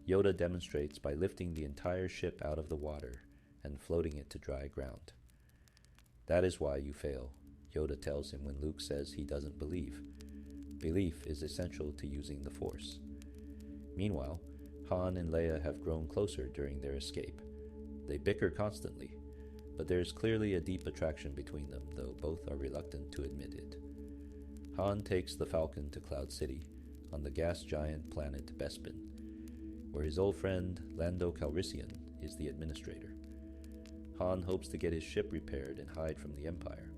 Yoda demonstrates by lifting the entire ship out of the water and floating it to dry ground. That is why you fail, Yoda tells him when Luke says he doesn't believe. Belief is essential to using the Force. Meanwhile, Han and Leia have grown closer during their escape. They bicker constantly, but there is clearly a deep attraction between them, though both are reluctant to admit it. Han takes the Falcon to Cloud City, on the gas giant planet Bespin, where his old friend Lando Calrissian is the administrator. Han hopes to get his ship repaired and hide from the Empire,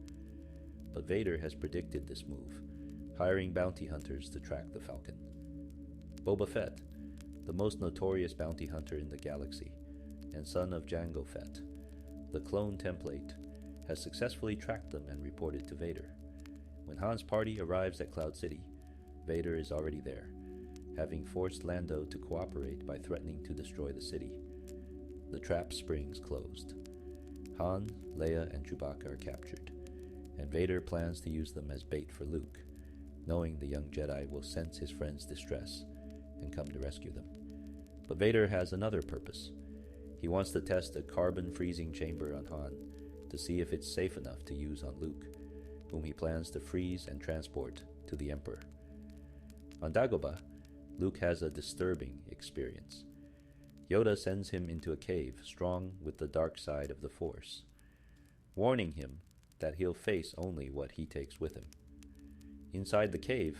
but Vader has predicted this move, hiring bounty hunters to track the Falcon. Boba Fett, the most notorious bounty hunter in the galaxy, and son of Jango Fett, the clone template, has successfully tracked them and reported to Vader. When Han's party arrives at Cloud City, Vader is already there, having forced Lando to cooperate by threatening to destroy the city. The trap springs closed. Han, Leia, and Chewbacca are captured, and Vader plans to use them as bait for Luke, knowing the young Jedi will sense his friend's distress and come to rescue them. But Vader has another purpose. He wants to test a carbon freezing chamber on Han to see if it's safe enough to use on Luke, whom he plans to freeze and transport to the Emperor. On Dagobah, Luke has a disturbing experience. Yoda sends him into a cave strong with the dark side of the Force, warning him that he'll face only what he takes with him. Inside the cave,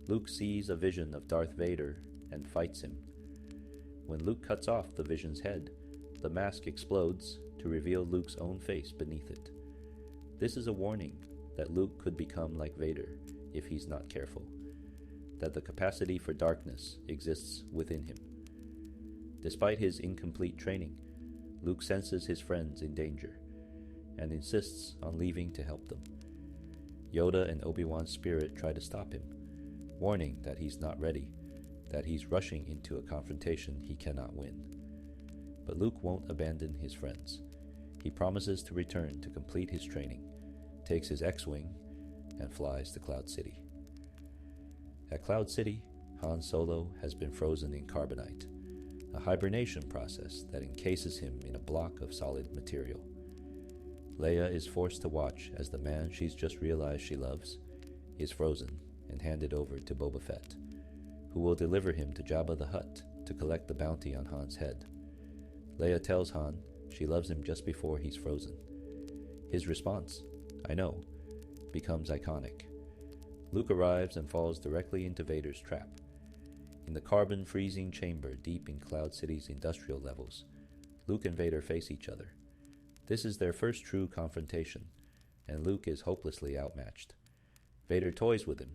Luke sees a vision of Darth Vader and fights him. When Luke cuts off the vision's head, the mask explodes to reveal Luke's own face beneath it. This is a warning that Luke could become like Vader if he's not careful, that the capacity for darkness exists within him. Despite his incomplete training, Luke senses his friends in danger and insists on leaving to help them. Yoda and Obi-Wan's spirit try to stop him, warning that he's not ready, that he's rushing into a confrontation he cannot win. But Luke won't abandon his friends. He promises to return to complete his training, takes his X-Wing, and flies to Cloud City. At Cloud City, Han Solo has been frozen in carbonite, a hibernation process that encases him in a block of solid material. Leia is forced to watch as the man she's just realized she loves is frozen and handed over to Boba Fett, who will deliver him to Jabba the Hutt to collect the bounty on Han's head. Leia tells Han she loves him just before he's frozen. His response, "I know," becomes iconic. Luke arrives and falls directly into Vader's trap. In the carbon freezing chamber deep in Cloud City's industrial levels, Luke and Vader face each other. This is their first true confrontation, and Luke is hopelessly outmatched. Vader toys with him,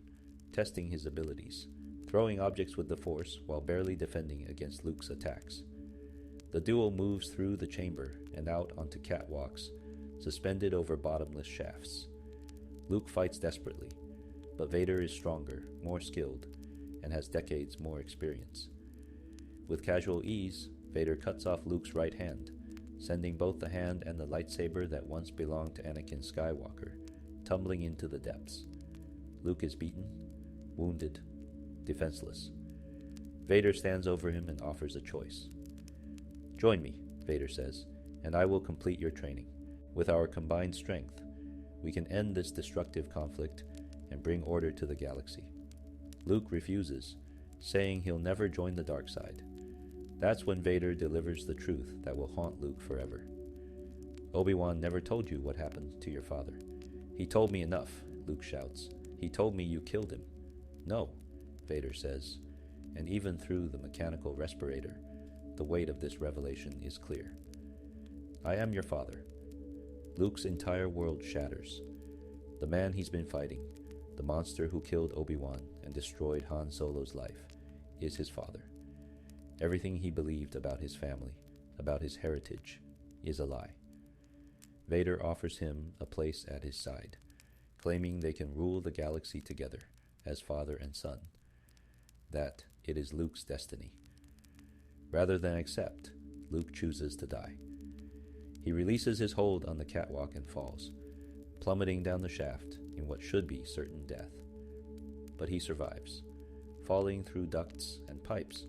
testing his abilities, throwing objects with the Force while barely defending against Luke's attacks. The duo moves through the chamber and out onto catwalks, suspended over bottomless shafts. Luke fights desperately, but Vader is stronger, more skilled, and has decades more experience. With casual ease, Vader cuts off Luke's right hand, sending both the hand and the lightsaber that once belonged to Anakin Skywalker tumbling into the depths. Luke is beaten, wounded, defenseless. Vader stands over him and offers a choice. "Join me," Vader says, "and I will complete your training. With our combined strength, we can end this destructive conflict and bring order to the galaxy." Luke refuses, saying he'll never join the dark side. That's when Vader delivers the truth that will haunt Luke forever. "Obi-Wan never told you what happened to your father." "He told me enough," Luke shouts. "He told me you killed him." "No," Vader says, and even through the mechanical respirator, the weight of this revelation is clear. "I am your father." Luke's entire world shatters. The man he's been fighting, the monster who killed Obi-Wan and destroyed Han Solo's life, is his father. Everything he believed about his family, about his heritage, is a lie. Vader offers him a place at his side, claiming they can rule the galaxy together as father and son, that it is Luke's destiny. Rather than accept, Luke chooses to die. He releases his hold on the catwalk and falls, plummeting down the shaft in what should be certain death. But he survives, falling through ducts and pipes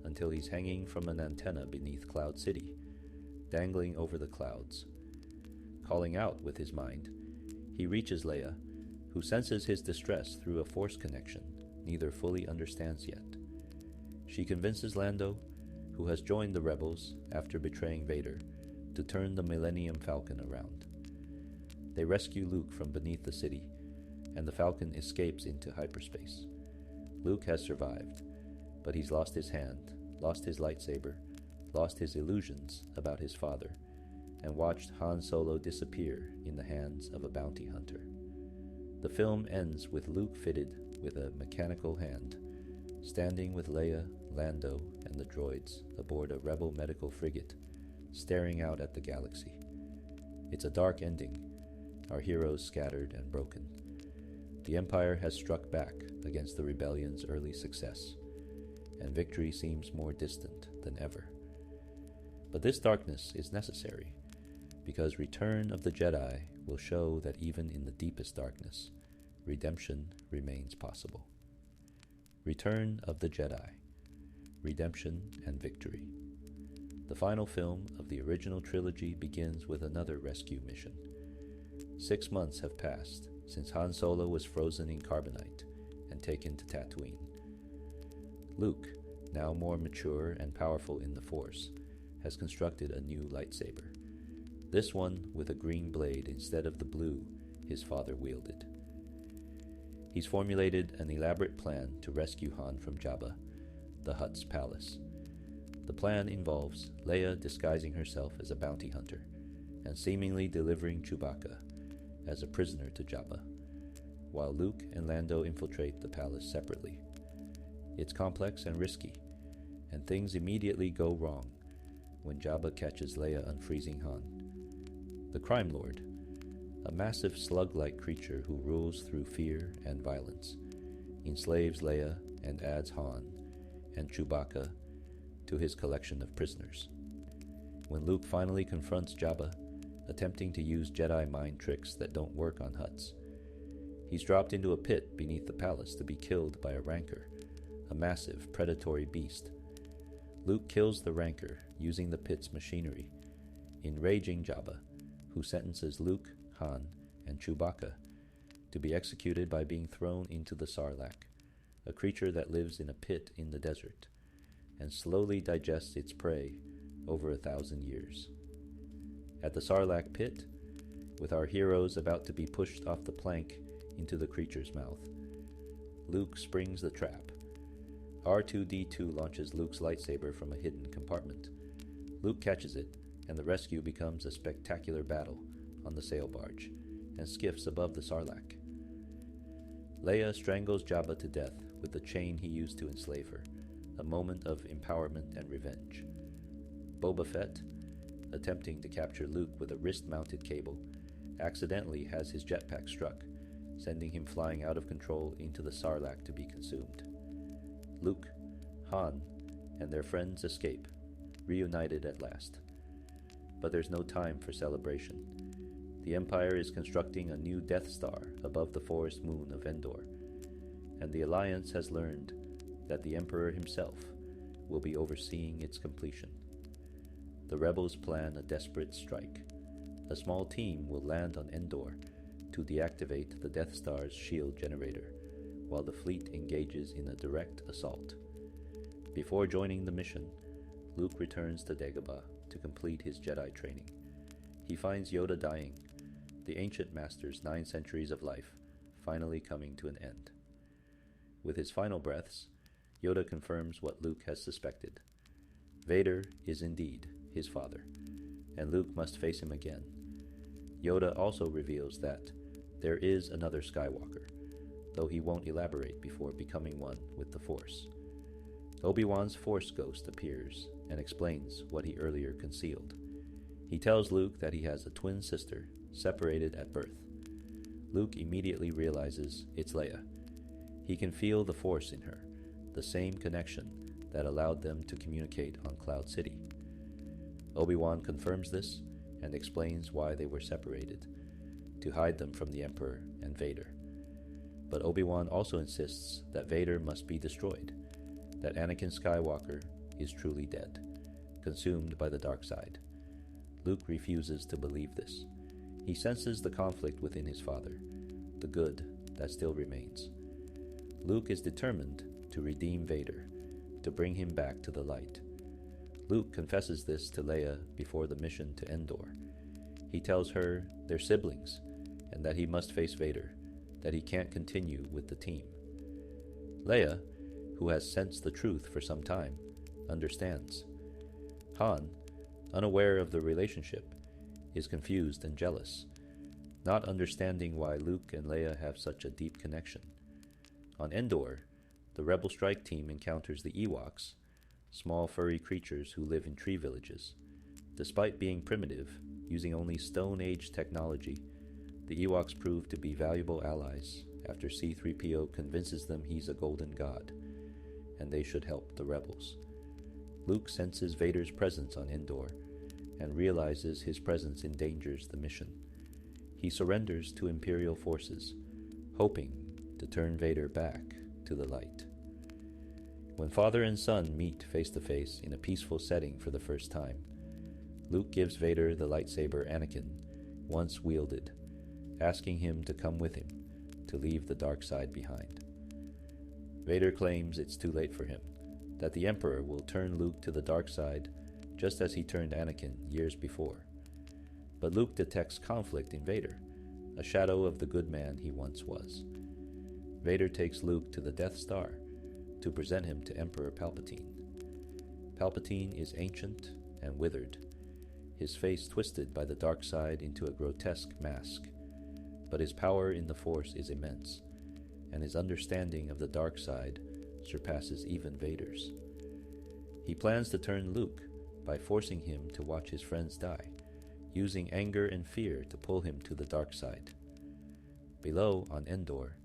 until he's hanging from an antenna beneath Cloud City, dangling over the clouds. Calling out with his mind, he reaches Leia, who senses his distress through a force connection neither fully understands yet. She convinces Lando, who has joined the rebels after betraying Vader, to turn the Millennium Falcon around. They rescue Luke from beneath the city, and the Falcon escapes into hyperspace. Luke has survived, but he's lost his hand, lost his lightsaber, lost his illusions about his father, and watched Han Solo disappear in the hands of a bounty hunter. The film ends with Luke fitted with a mechanical hand, standing with Leia, Lando, and the droids aboard a rebel medical frigate, staring out at the galaxy. It's a dark ending, our heroes scattered and broken. The Empire has struck back against the rebellion's early success, and victory seems more distant than ever. But this darkness is necessary, because Return of the Jedi will show that even in the deepest darkness, redemption remains possible. Return of the Jedi, Redemption and Victory. The final film of the original trilogy begins with another rescue mission. 6 months have passed since Han Solo was frozen in carbonite and taken to Tatooine. Luke, now more mature and powerful in the Force, has constructed a new lightsaber. This one with a green blade instead of the blue his father wielded. He's formulated an elaborate plan to rescue Han from Jabba, the Hutt's palace. The plan involves Leia disguising herself as a bounty hunter and seemingly delivering Chewbacca as a prisoner to Jabba, while Luke and Lando infiltrate the palace separately. It's complex and risky, and things immediately go wrong when Jabba catches Leia unfreezing Han. The Crime Lord, a massive slug-like creature who rules through fear and violence, enslaves Leia and adds Han and Chewbacca to his collection of prisoners. When Luke finally confronts Jabba, attempting to use Jedi mind tricks that don't work on Hutts, he's dropped into a pit beneath the palace to be killed by a Rancor, a massive predatory beast. Luke kills the Rancor using the pit's machinery, enraging Jabba, who sentences Luke, Han, and Chewbacca to be executed by being thrown into the Sarlacc, a creature that lives in a pit in the desert and slowly digests its prey over 1,000 years. At the Sarlacc pit, with our heroes about to be pushed off the plank into the creature's mouth, Luke springs the trap. R2-D2 launches Luke's lightsaber from a hidden compartment. Luke catches it, and the rescue becomes a spectacular battle on the sail barge and skiffs above the Sarlacc. Leia strangles Jabba to death with the chain he used to enslave her, a moment of empowerment and revenge. Boba Fett, attempting to capture Luke with a wrist-mounted cable, accidentally has his jetpack struck, sending him flying out of control into the Sarlacc to be consumed. Luke, Han, and their friends escape, reunited at last. But there's no time for celebration. The Empire is constructing a new Death Star above the forest moon of Endor, and the Alliance has learned that the Emperor himself will be overseeing its completion. The rebels plan a desperate strike. A small team will land on Endor to deactivate the Death Star's shield generator, while the fleet engages in a direct assault. Before joining the mission, Luke returns to Dagobah to complete his Jedi training. He finds Yoda dying, the ancient master's 9 centuries of life finally coming to an end. With his final breaths, Yoda confirms what Luke has suspected. Vader is indeed his father, and Luke must face him again. Yoda also reveals that there is another Skywalker, though he won't elaborate before becoming one with the Force. Obi-Wan's Force ghost appears and explains what he earlier concealed. He tells Luke that he has a twin sister, separated at birth. Luke immediately realizes it's Leia. He can feel the Force in her, the same connection that allowed them to communicate on Cloud City. Obi-Wan confirms this and explains why they were separated, to hide them from the Emperor and Vader. But Obi-Wan also insists that Vader must be destroyed, that Anakin Skywalker is truly dead, consumed by the dark side. Luke refuses to believe this. He senses the conflict within his father, the good that still remains. Luke is determined to redeem Vader, to bring him back to the light. Luke confesses this to Leia before the mission to Endor. He tells her they're siblings, and that he must face Vader, that he can't continue with the team. Leia, who has sensed the truth for some time, understands. Han, unaware of the relationship, is confused and jealous, not understanding why Luke and Leia have such a deep connection. On Endor, the Rebel strike team encounters the Ewoks, small furry creatures who live in tree villages. Despite being primitive, using only Stone Age technology, the Ewoks prove to be valuable allies after C-3PO convinces them he's a golden god, and they should help the rebels. Luke senses Vader's presence on Endor, and realizes his presence endangers the mission. He surrenders to Imperial forces, hoping to turn Vader back to the light. When father and son meet face to face in a peaceful setting for the first time, Luke gives Vader the lightsaber Anakin once wielded, asking him to come with him to leave the dark side behind. Vader claims it's too late for him, that the Emperor will turn Luke to the dark side just as he turned Anakin years before. But Luke detects conflict in Vader, a shadow of the good man he once was. Vader takes Luke to the Death Star to present him to Emperor Palpatine. Palpatine is ancient and withered, his face twisted by the dark side into a grotesque mask, but his power in the Force is immense, and his understanding of the dark side surpasses even Vader's. He plans to turn Luke by forcing him to watch his friends die, using anger and fear to pull him to the dark side. Below, on Endor,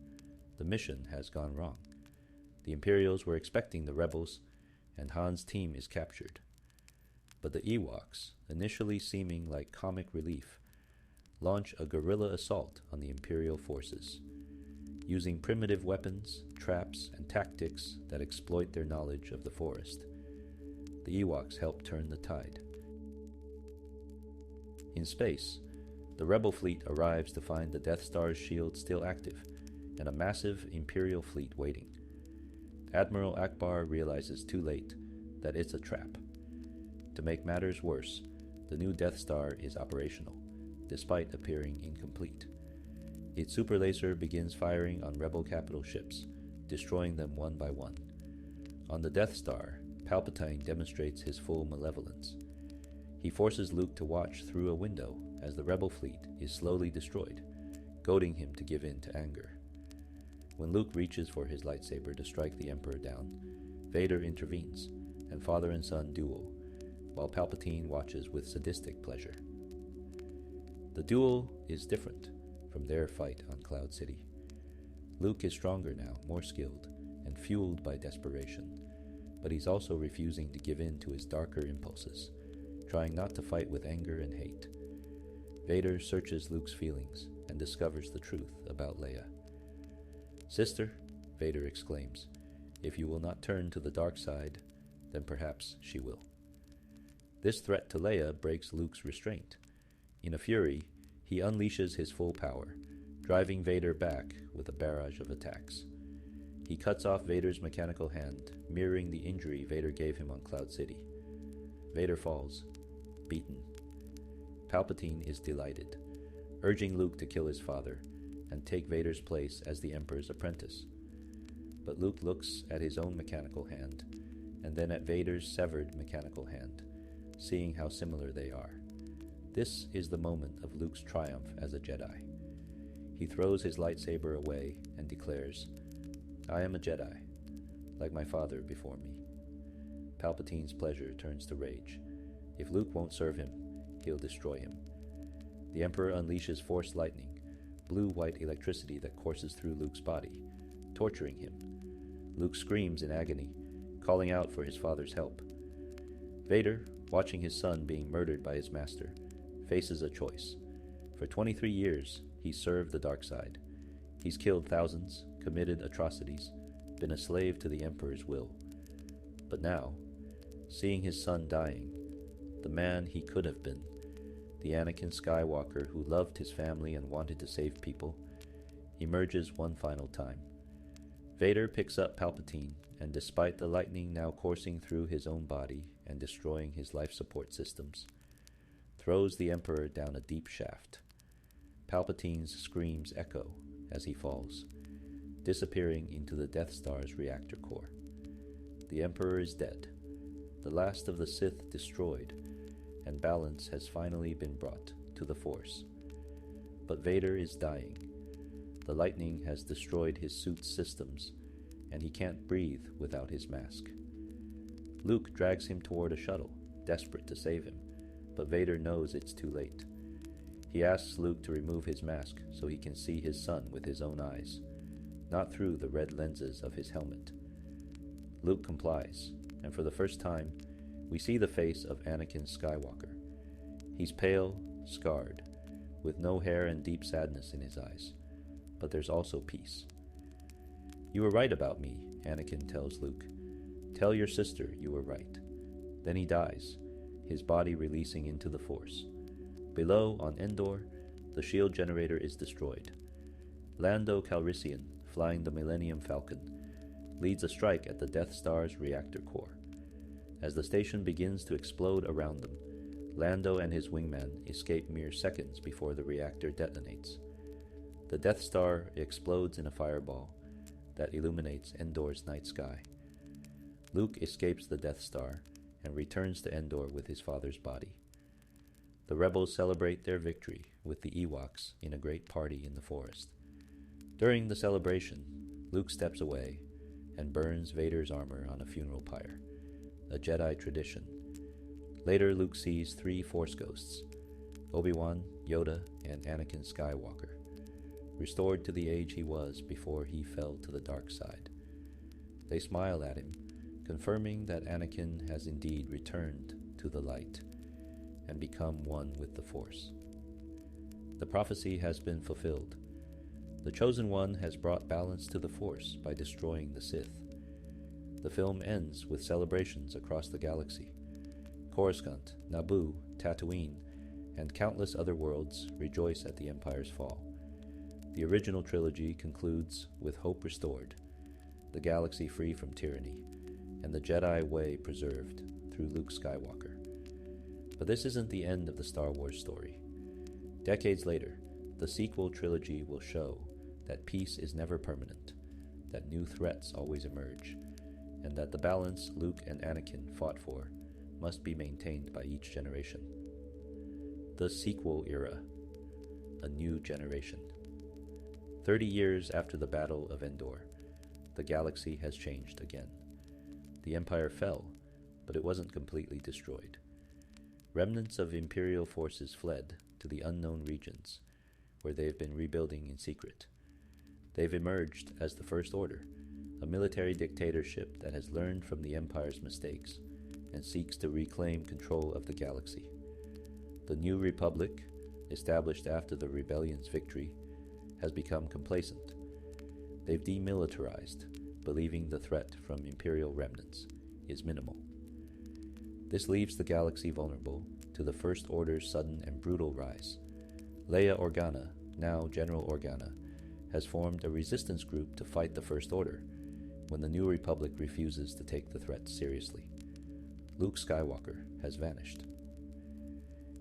the mission has gone wrong. The Imperials were expecting the rebels, and Han's team is captured. But the Ewoks, initially seeming like comic relief, launch a guerrilla assault on the Imperial forces. Using primitive weapons, traps, and tactics that exploit their knowledge of the forest, the Ewoks help turn the tide. In space, the Rebel fleet arrives to find the Death Star's shield still active, and a massive Imperial fleet waiting. Admiral Ackbar realizes too late that it's a trap. To make matters worse, the new Death Star is operational, despite appearing incomplete. Its super laser begins firing on Rebel capital ships, destroying them one by one. On the Death Star, Palpatine demonstrates his full malevolence. He forces Luke to watch through a window as the Rebel fleet is slowly destroyed, goading him to give in to anger. When Luke reaches for his lightsaber to strike the Emperor down, Vader intervenes, and father and son duel, while Palpatine watches with sadistic pleasure. The duel is different from their fight on Cloud City. Luke is stronger now, more skilled, and fueled by desperation, but he's also refusing to give in to his darker impulses, trying not to fight with anger and hate. Vader searches Luke's feelings and discovers the truth about Leia. "Sister," Vader exclaims, "if you will not turn to the dark side, then perhaps she will." This threat to Leia breaks Luke's restraint. In a fury, he unleashes his full power, driving Vader back with a barrage of attacks. He cuts off Vader's mechanical hand, mirroring the injury Vader gave him on Cloud City. Vader falls, beaten. Palpatine is delighted, urging Luke to kill his father and take Vader's place as the Emperor's apprentice. But Luke looks at his own mechanical hand, and then at Vader's severed mechanical hand, seeing how similar they are. This is the moment of Luke's triumph as a Jedi. He throws his lightsaber away and declares, "I am a Jedi, like my father before me." Palpatine's pleasure turns to rage. If Luke won't serve him, he'll destroy him. The Emperor unleashes Force lightning, blue-white electricity that courses through Luke's body, torturing him. Luke screams in agony, calling out for his father's help. Vader, watching his son being murdered by his master, faces a choice. For 23 years, he's served the dark side. He's killed thousands, committed atrocities, been a slave to the Emperor's will. But now, seeing his son dying, the man he could have been, the Anakin Skywalker who loved his family and wanted to save people, emerges one final time. Vader picks up Palpatine, and despite the lightning now coursing through his own body and destroying his life support systems, throws the Emperor down a deep shaft. Palpatine's screams echo as he falls, disappearing into the Death Star's reactor core. The Emperor is dead, the last of the Sith destroyed, and balance has finally been brought to the Force. But Vader is dying. The lightning has destroyed his suit's systems, and he can't breathe without his mask. Luke drags him toward a shuttle, desperate to save him, but Vader knows it's too late. He asks Luke to remove his mask so he can see his son with his own eyes, not through the red lenses of his helmet. Luke complies, and for the first time, we see the face of Anakin Skywalker. He's pale, scarred, with no hair and deep sadness in his eyes, but there's also peace. "You were right about me," Anakin tells Luke. "Tell your sister you were right." Then he dies, his body releasing into the Force. Below, on Endor, the shield generator is destroyed. Lando Calrissian, flying the Millennium Falcon, leads a strike at the Death Star's reactor core. As the station begins to explode around them, Lando and his wingman escape mere seconds before the reactor detonates. The Death Star explodes in a fireball that illuminates Endor's night sky. Luke escapes the Death Star and returns to Endor with his father's body. The rebels celebrate their victory with the Ewoks in a great party in the forest. During the celebration, Luke steps away and burns Vader's armor on a funeral pyre, a Jedi tradition. Later, Luke sees 3 Force ghosts, Obi-Wan, Yoda, and Anakin Skywalker, restored to the age he was before he fell to the dark side. They smile at him, confirming that Anakin has indeed returned to the light and become one with the Force. The prophecy has been fulfilled. The Chosen One has brought balance to the Force by destroying the Sith. The film ends with celebrations across the galaxy. Coruscant, Naboo, Tatooine, and countless other worlds rejoice at the Empire's fall. The original trilogy concludes with hope restored, the galaxy free from tyranny, and the Jedi way preserved through Luke Skywalker. But this isn't the end of the Star Wars story. Decades later, the sequel trilogy will show that peace is never permanent, that new threats always emerge, and that the balance Luke and Anakin fought for must be maintained by each generation. The sequel era, a new generation. 30 years after the Battle of Endor, the galaxy has changed again. The Empire fell, but it wasn't completely destroyed. Remnants of Imperial forces fled to the unknown regions, where they have been rebuilding in secret. They've emerged as the First Order, a military dictatorship that has learned from the Empire's mistakes and seeks to reclaim control of the galaxy. The New Republic, established after the rebellion's victory, has become complacent. They've demilitarized, believing the threat from Imperial remnants is minimal. This leaves the galaxy vulnerable to the First Order's sudden and brutal rise. Leia Organa, now General Organa, has formed a resistance group to fight the First Order when the New Republic refuses to take the threat seriously. Luke Skywalker has vanished.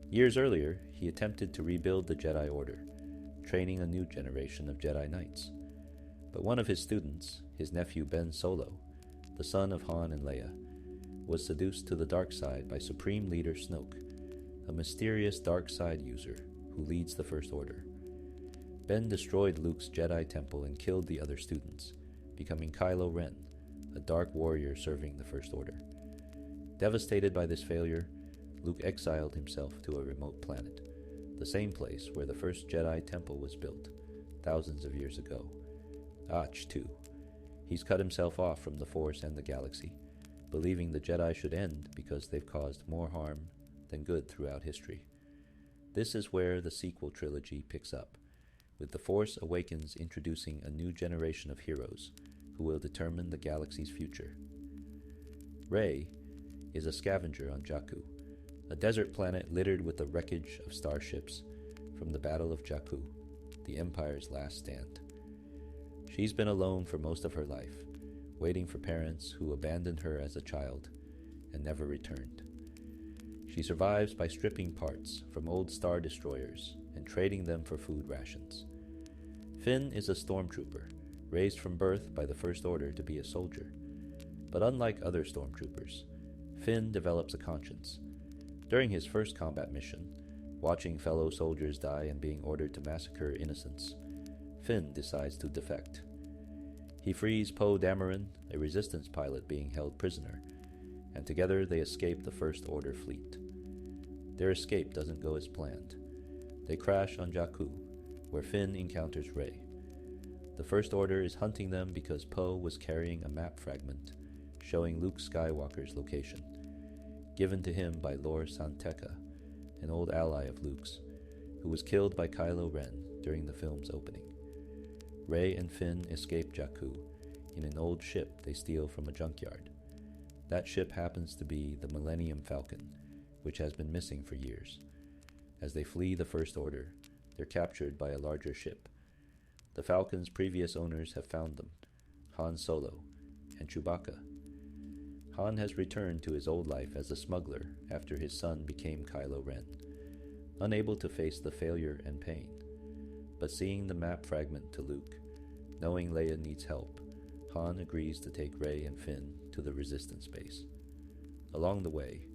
Years earlier, he attempted to rebuild the Jedi Order, training a new generation of Jedi Knights. But one of his students, his nephew Ben Solo, the son of Han and Leia, was seduced to the dark side by Supreme Leader Snoke, a mysterious dark side user who leads the First Order. Ben destroyed Luke's Jedi temple and killed the other students, becoming Kylo Ren, a dark warrior serving the First Order. Devastated by this failure, Luke exiled himself to a remote planet, the same place where the first Jedi temple was built, thousands of years ago. Ahch-To. He's cut himself off from the Force and the galaxy, believing the Jedi should end because they've caused more harm than good throughout history. This is where the sequel trilogy picks up, with The Force Awakens introducing a new generation of heroes who will determine the galaxy's future. Rey is a scavenger on Jakku, a desert planet littered with the wreckage of starships from the Battle of Jakku, the Empire's last stand. She's been alone for most of her life, waiting for parents who abandoned her as a child and never returned. She survives by stripping parts from old star destroyers and trading them for food rations. Finn is a stormtrooper, raised from birth by the First Order to be a soldier. But unlike other stormtroopers, Finn develops a conscience. During his first combat mission, watching fellow soldiers die and being ordered to massacre innocents, Finn decides to defect. He frees Poe Dameron, a resistance pilot being held prisoner, and together they escape the First Order fleet. Their escape doesn't go as planned. They crash on Jakku, where Finn encounters Rey. The First Order is hunting them because Poe was carrying a map fragment showing Luke Skywalker's location, given to him by Lor San Tekka, an old ally of Luke's, who was killed by Kylo Ren during the film's opening. Rey and Finn escape Jakku in an old ship they steal from a junkyard. That ship happens to be the Millennium Falcon, which has been missing for years. As they flee the First Order, they're captured by a larger ship. The Falcon's previous owners have found them, Han Solo and Chewbacca. Han has returned to his old life as a smuggler after his son became Kylo Ren, unable to face the failure and pain. But seeing the map fragment to Luke, knowing Leia needs help, Han agrees to take Rey and Finn to the Resistance base. Along the way,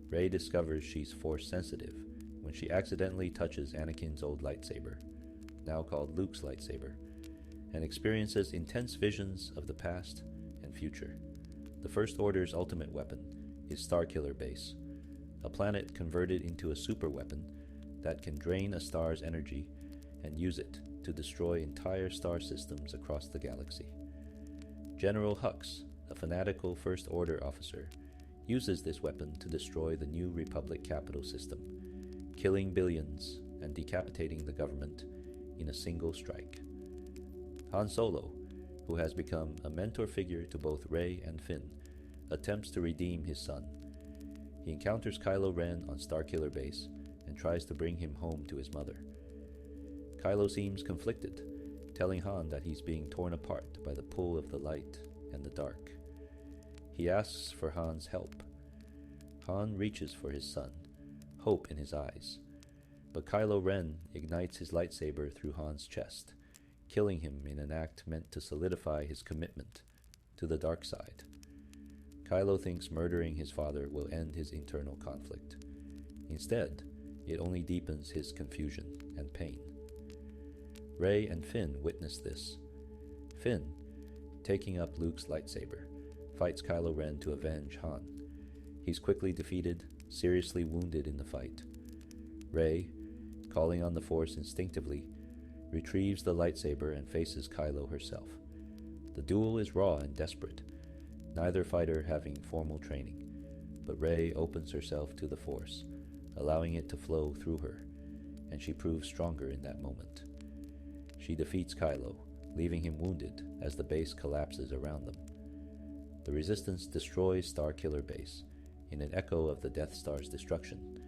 Rey discovers she's Force-sensitive when she accidentally touches Anakin's old lightsaber, now called Luke's lightsaber, and experiences intense visions of the past and future. The First Order's ultimate weapon is Starkiller Base, a planet converted into a superweapon that can drain a star's energy and use it to destroy entire star systems across the galaxy. General Hux, a fanatical First Order officer, uses this weapon to destroy the New Republic capital system, killing billions and decapitating the government in a single strike. Han Solo, who has become a mentor figure to both Rey and Finn, attempts to redeem his son. He encounters Kylo Ren on Starkiller Base and tries to bring him home to his mother. Kylo seems conflicted, telling Han that he's being torn apart by the pull of the light and the dark. He asks for Han's help. Han reaches for his son, hope in his eyes, but Kylo Ren ignites his lightsaber through Han's chest, killing him in an act meant to solidify his commitment to the dark side. Kylo thinks murdering his father will end his internal conflict. Instead, it only deepens his confusion and pain. Rey and Finn witness this. Finn, taking up Luke's lightsaber, fights Kylo Ren to avenge Han. He's quickly defeated, seriously wounded in the fight. Rey, calling on the Force instinctively, retrieves the lightsaber and faces Kylo herself. The duel is raw and desperate, neither fighter having formal training, but Rey opens herself to the Force, allowing it to flow through her, and she proves stronger in that moment. She defeats Kylo, leaving him wounded as the base collapses around them. The Resistance destroys Starkiller Base, in an echo of the Death Star's destruction,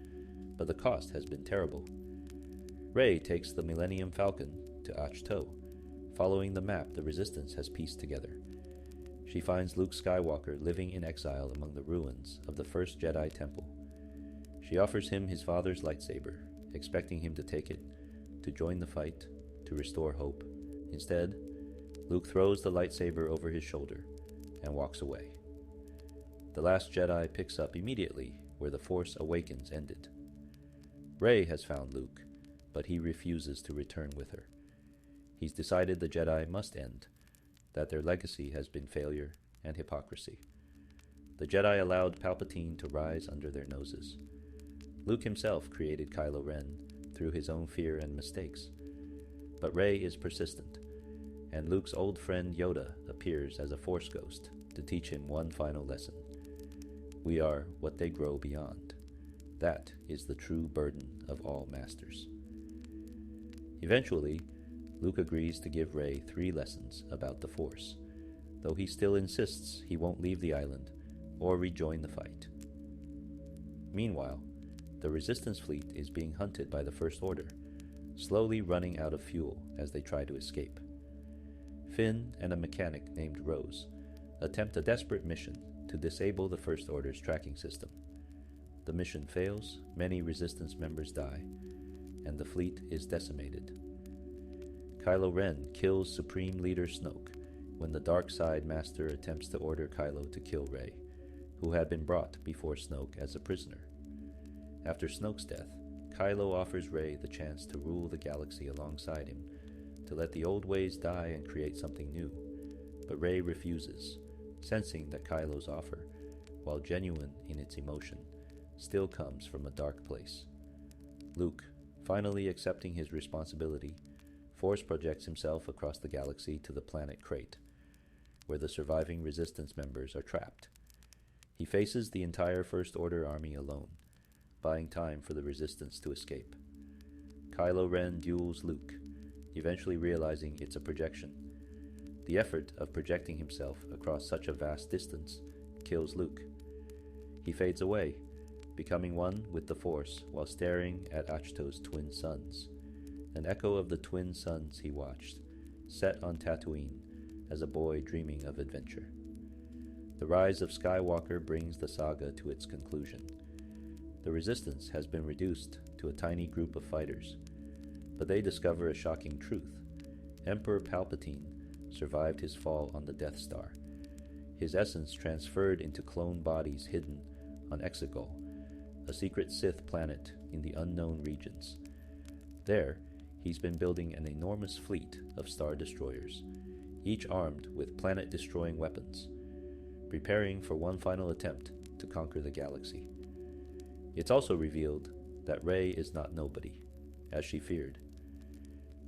but the cost has been terrible. Rey takes the Millennium Falcon to Ahch-To, following the map the Resistance has pieced together. She finds Luke Skywalker living in exile among the ruins of the first Jedi Temple. She offers him his father's lightsaber, expecting him to take it, to join the fight, to restore hope. Instead, Luke throws the lightsaber over his shoulder and walks away. The Last Jedi picks up immediately where The Force Awakens ended. Rey has found Luke, but he refuses to return with her. He's decided the Jedi must end, that their legacy has been failure and hypocrisy. The Jedi allowed Palpatine to rise under their noses. Luke himself created Kylo Ren through his own fear and mistakes. But Rey is persistent, and Luke's old friend Yoda appears as a Force ghost to teach him one final lesson. We are what they grow beyond. That is the true burden of all masters. Eventually, Luke agrees to give Rey 3 lessons about the Force, though he still insists he won't leave the island or rejoin the fight. Meanwhile, the Resistance fleet is being hunted by the First Order, slowly running out of fuel as they try to escape. Finn and a mechanic named Rose attempt a desperate mission to disable the First Order's tracking system. The mission fails, many Resistance members die, and the fleet is decimated. Kylo Ren kills Supreme Leader Snoke when the Dark Side Master attempts to order Kylo to kill Rey, who had been brought before Snoke as a prisoner. After Snoke's death, Kylo offers Rey the chance to rule the galaxy alongside him, to let the old ways die and create something new, but Rey refuses, sensing that Kylo's offer, while genuine in its emotion, still comes from a dark place. Luke, finally accepting his responsibility, Force projects himself across the galaxy to the planet Crate, where the surviving Resistance members are trapped. He faces the entire First Order army alone, buying time for the Resistance to escape. Kylo Ren duels Luke, eventually realizing it's a projection. The effort of projecting himself across such a vast distance kills Luke. He fades away, becoming one with the Force while staring at Ahch-To's twin suns, an echo of the twin suns he watched, set on Tatooine as a boy dreaming of adventure. The rise of Skywalker brings the saga to its conclusion. The Resistance has been reduced to a tiny group of fighters, but they discover a shocking truth. Emperor Palpatine survived his fall on the Death Star, his essence transferred into clone bodies hidden on Exegol, a secret Sith planet in the unknown regions. There, he's been building an enormous fleet of Star Destroyers, each armed with planet-destroying weapons, preparing for one final attempt to conquer the galaxy. It's also revealed that Rey is not nobody, as she feared.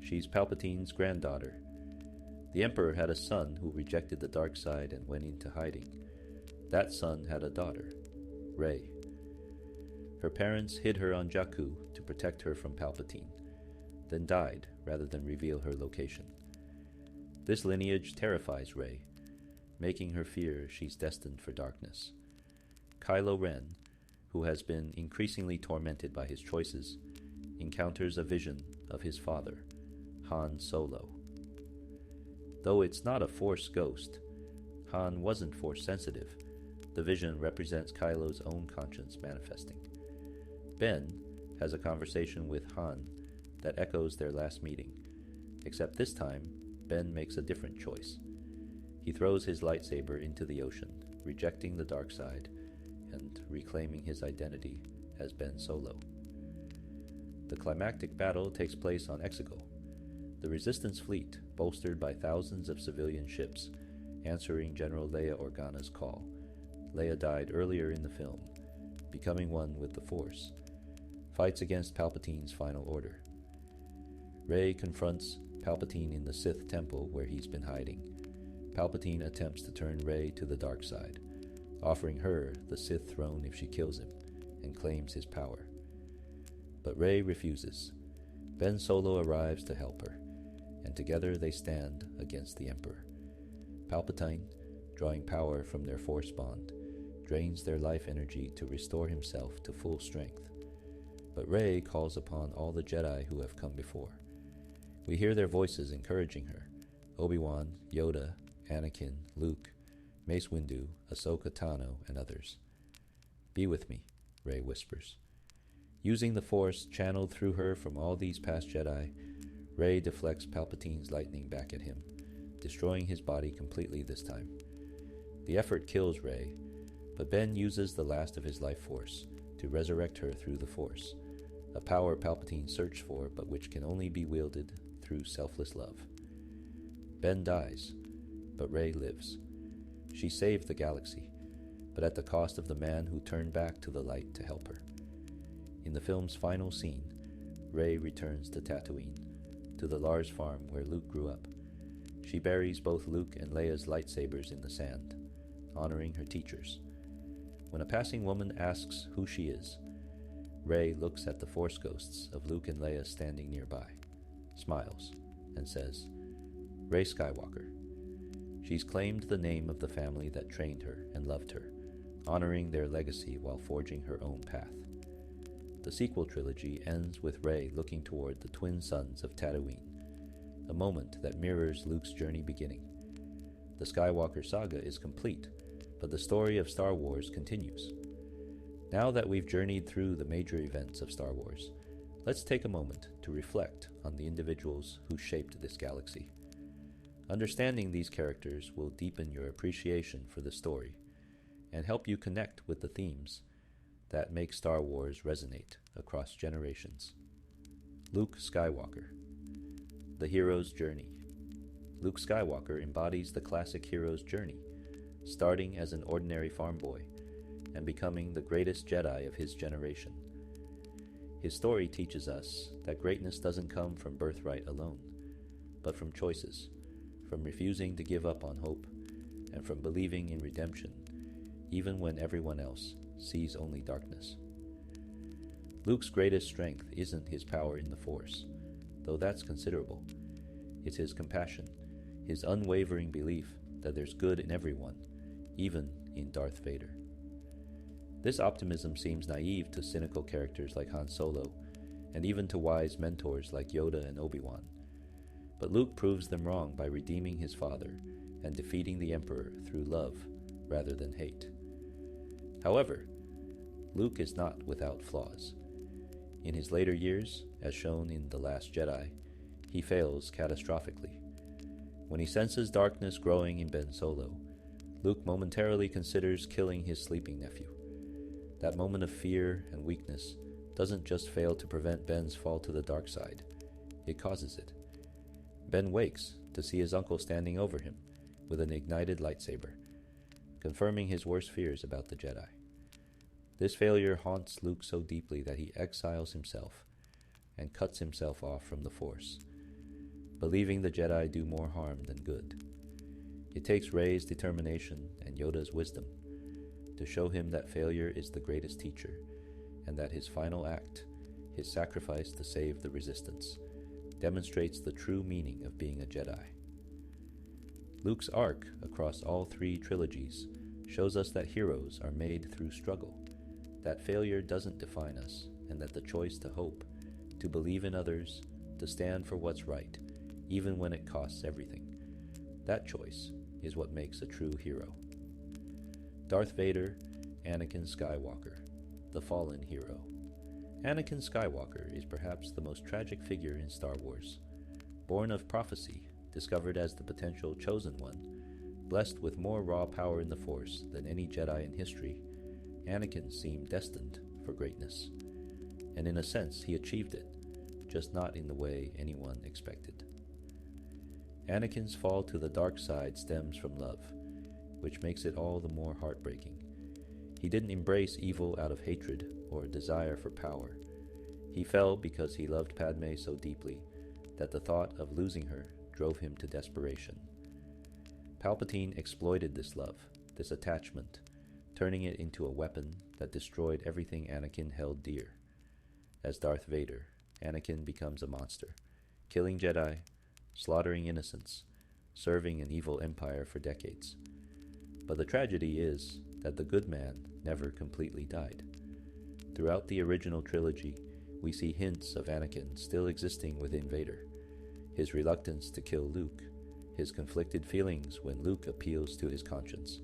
She's Palpatine's granddaughter. The Emperor had a son who rejected the dark side and went into hiding. That son had a daughter, Rey. Her parents hid her on Jakku to protect her from Palpatine, then died rather than reveal her location. This lineage terrifies Rey, making her fear she's destined for darkness. Kylo Ren, who has been increasingly tormented by his choices, encounters a vision of his father, Han Solo. Though it's not a Force ghost, Han wasn't Force sensitive. The vision represents Kylo's own conscience manifesting. Ben has a conversation with Han that echoes their last meeting, except this time, Ben makes a different choice. He throws his lightsaber into the ocean, rejecting the dark side and reclaiming his identity as Ben Solo. The climactic battle takes place on Exegol. The Resistance fleet, bolstered by thousands of civilian ships, answering General Leia Organa's call. Leia died earlier in the film, becoming one with the Force, fights against Palpatine's final order. Rey confronts Palpatine in the Sith temple where he's been hiding, Palpatine attempts to turn Rey to the dark side, offering her the Sith throne if she kills him, and claims his power. But Rey refuses. Ben Solo arrives to help her, and together they stand against the Emperor. Palpatine, drawing power from their Force bond, drains their life energy to restore himself to full strength. But Rey calls upon all the Jedi who have come before. We hear their voices encouraging her: Obi-Wan, Yoda, Anakin, Luke, Mace Windu, Ahsoka Tano, and others. "Be with me," Rey whispers. Using the Force channeled through her from all these past Jedi, Rey deflects Palpatine's lightning back at him, destroying his body completely this time. The effort kills Rey, but Ben uses the last of his life force to resurrect her through the Force, a power Palpatine searched for but which can only be wielded through selfless love. Ben dies, but Rey lives. She saved the galaxy, but at the cost of the man who turned back to the light to help her. In the film's final scene, Rey returns to Tatooine, to the Lars farm where Luke grew up. She buries both Luke and Leia's lightsabers in the sand, honoring her teachers. When a passing woman asks who she is, Rey looks at the Force ghosts of Luke and Leia standing nearby, smiles, and says, "Rey Skywalker." She's claimed the name of the family that trained her and loved her, honoring their legacy while forging her own path. The sequel trilogy ends with Rey looking toward the twin suns of Tatooine, a moment that mirrors Luke's journey beginning. The Skywalker saga is complete, but the story of Star Wars continues. Now that we've journeyed through the major events of Star Wars, let's take a moment to reflect on the individuals who shaped this galaxy. Understanding these characters will deepen your appreciation for the story and help you connect with the themes that make Star Wars resonate across generations. Luke Skywalker. The hero's journey. Luke Skywalker embodies the classic hero's journey, starting as an ordinary farm boy and becoming the greatest Jedi of his generation. His story teaches us that greatness doesn't come from birthright alone, but from choices, from refusing to give up on hope, and from believing in redemption, even when everyone else sees only darkness. Luke's greatest strength isn't his power in the Force, though that's considerable. It's his compassion, his unwavering belief that there's good in everyone, even in Darth Vader. This optimism seems naive to cynical characters like Han Solo, and even to wise mentors like Yoda and Obi-Wan. But Luke proves them wrong by redeeming his father and defeating the Emperor through love rather than hate. However, Luke is not without flaws. In his later years, as shown in The Last Jedi, he fails catastrophically. When he senses darkness growing in Ben Solo, Luke momentarily considers killing his sleeping nephew. That moment of fear and weakness doesn't just fail to prevent Ben's fall to the dark side, it causes it. Ben wakes to see his uncle standing over him with an ignited lightsaber, confirming his worst fears about the Jedi. This failure haunts Luke so deeply that he exiles himself and cuts himself off from the Force, believing the Jedi do more harm than good. It takes Rey's determination and Yoda's wisdom to show him that failure is the greatest teacher, and that his final act, his sacrifice to save the Resistance, demonstrates the true meaning of being a Jedi. Luke's arc across all three trilogies shows us that heroes are made through struggle, that failure doesn't define us, and that the choice to hope, to believe in others, to stand for what's right, even when it costs everything, that choice is what makes a true hero. Darth Vader, Anakin Skywalker, the fallen hero. Anakin Skywalker is perhaps the most tragic figure in Star Wars. Born of prophecy, discovered as the potential chosen one, blessed with more raw power in the Force than any Jedi in history, Anakin seemed destined for greatness. And in a sense, he achieved it, just not in the way anyone expected. Anakin's fall to the dark side stems from love, which makes it all the more heartbreaking. He didn't embrace evil out of hatred or a desire for power. He fell because he loved Padme so deeply that the thought of losing her drove him to desperation. Palpatine exploited this love, this attachment, turning it into a weapon that destroyed everything Anakin held dear. As Darth Vader, Anakin becomes a monster, killing Jedi, slaughtering innocents, serving an evil empire for decades. But the tragedy is that the good man never completely died. Throughout the original trilogy, we see hints of Anakin still existing within Vader, his reluctance to kill Luke, his conflicted feelings when Luke appeals to his conscience,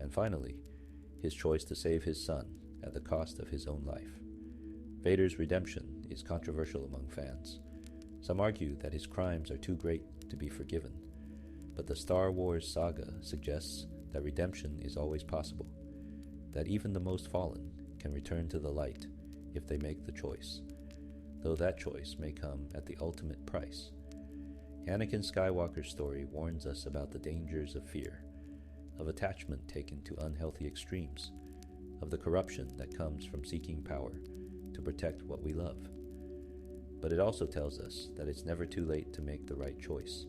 and finally, his choice to save his son at the cost of his own life. Vader's redemption is controversial among fans. Some argue that his crimes are too great to be forgiven, but the Star Wars saga suggests that redemption is always possible, that even the most fallen can return to the light if they make the choice, though that choice may come at the ultimate price. Anakin Skywalker's story warns us about the dangers of fear, of attachment taken to unhealthy extremes, of the corruption that comes from seeking power to protect what we love. But it also tells us that it's never too late to make the right choice,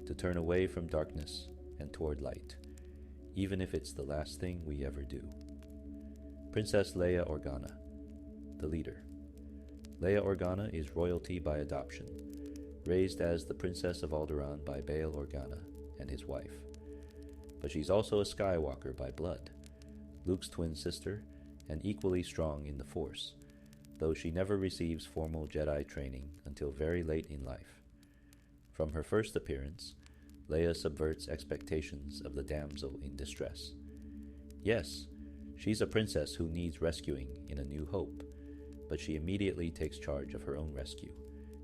to turn away from darkness and toward light, even if it's the last thing we ever do. Princess Leia Organa, the leader. Leia Organa is royalty by adoption, raised as the Princess of Alderaan by Bail Organa and his wife. But she's also a Skywalker by blood, Luke's twin sister, and equally strong in the Force, though she never receives formal Jedi training until very late in life. From her first appearance, Leia subverts expectations of the damsel in distress. Yes, she's a princess who needs rescuing in A New Hope, but she immediately takes charge of her own rescue,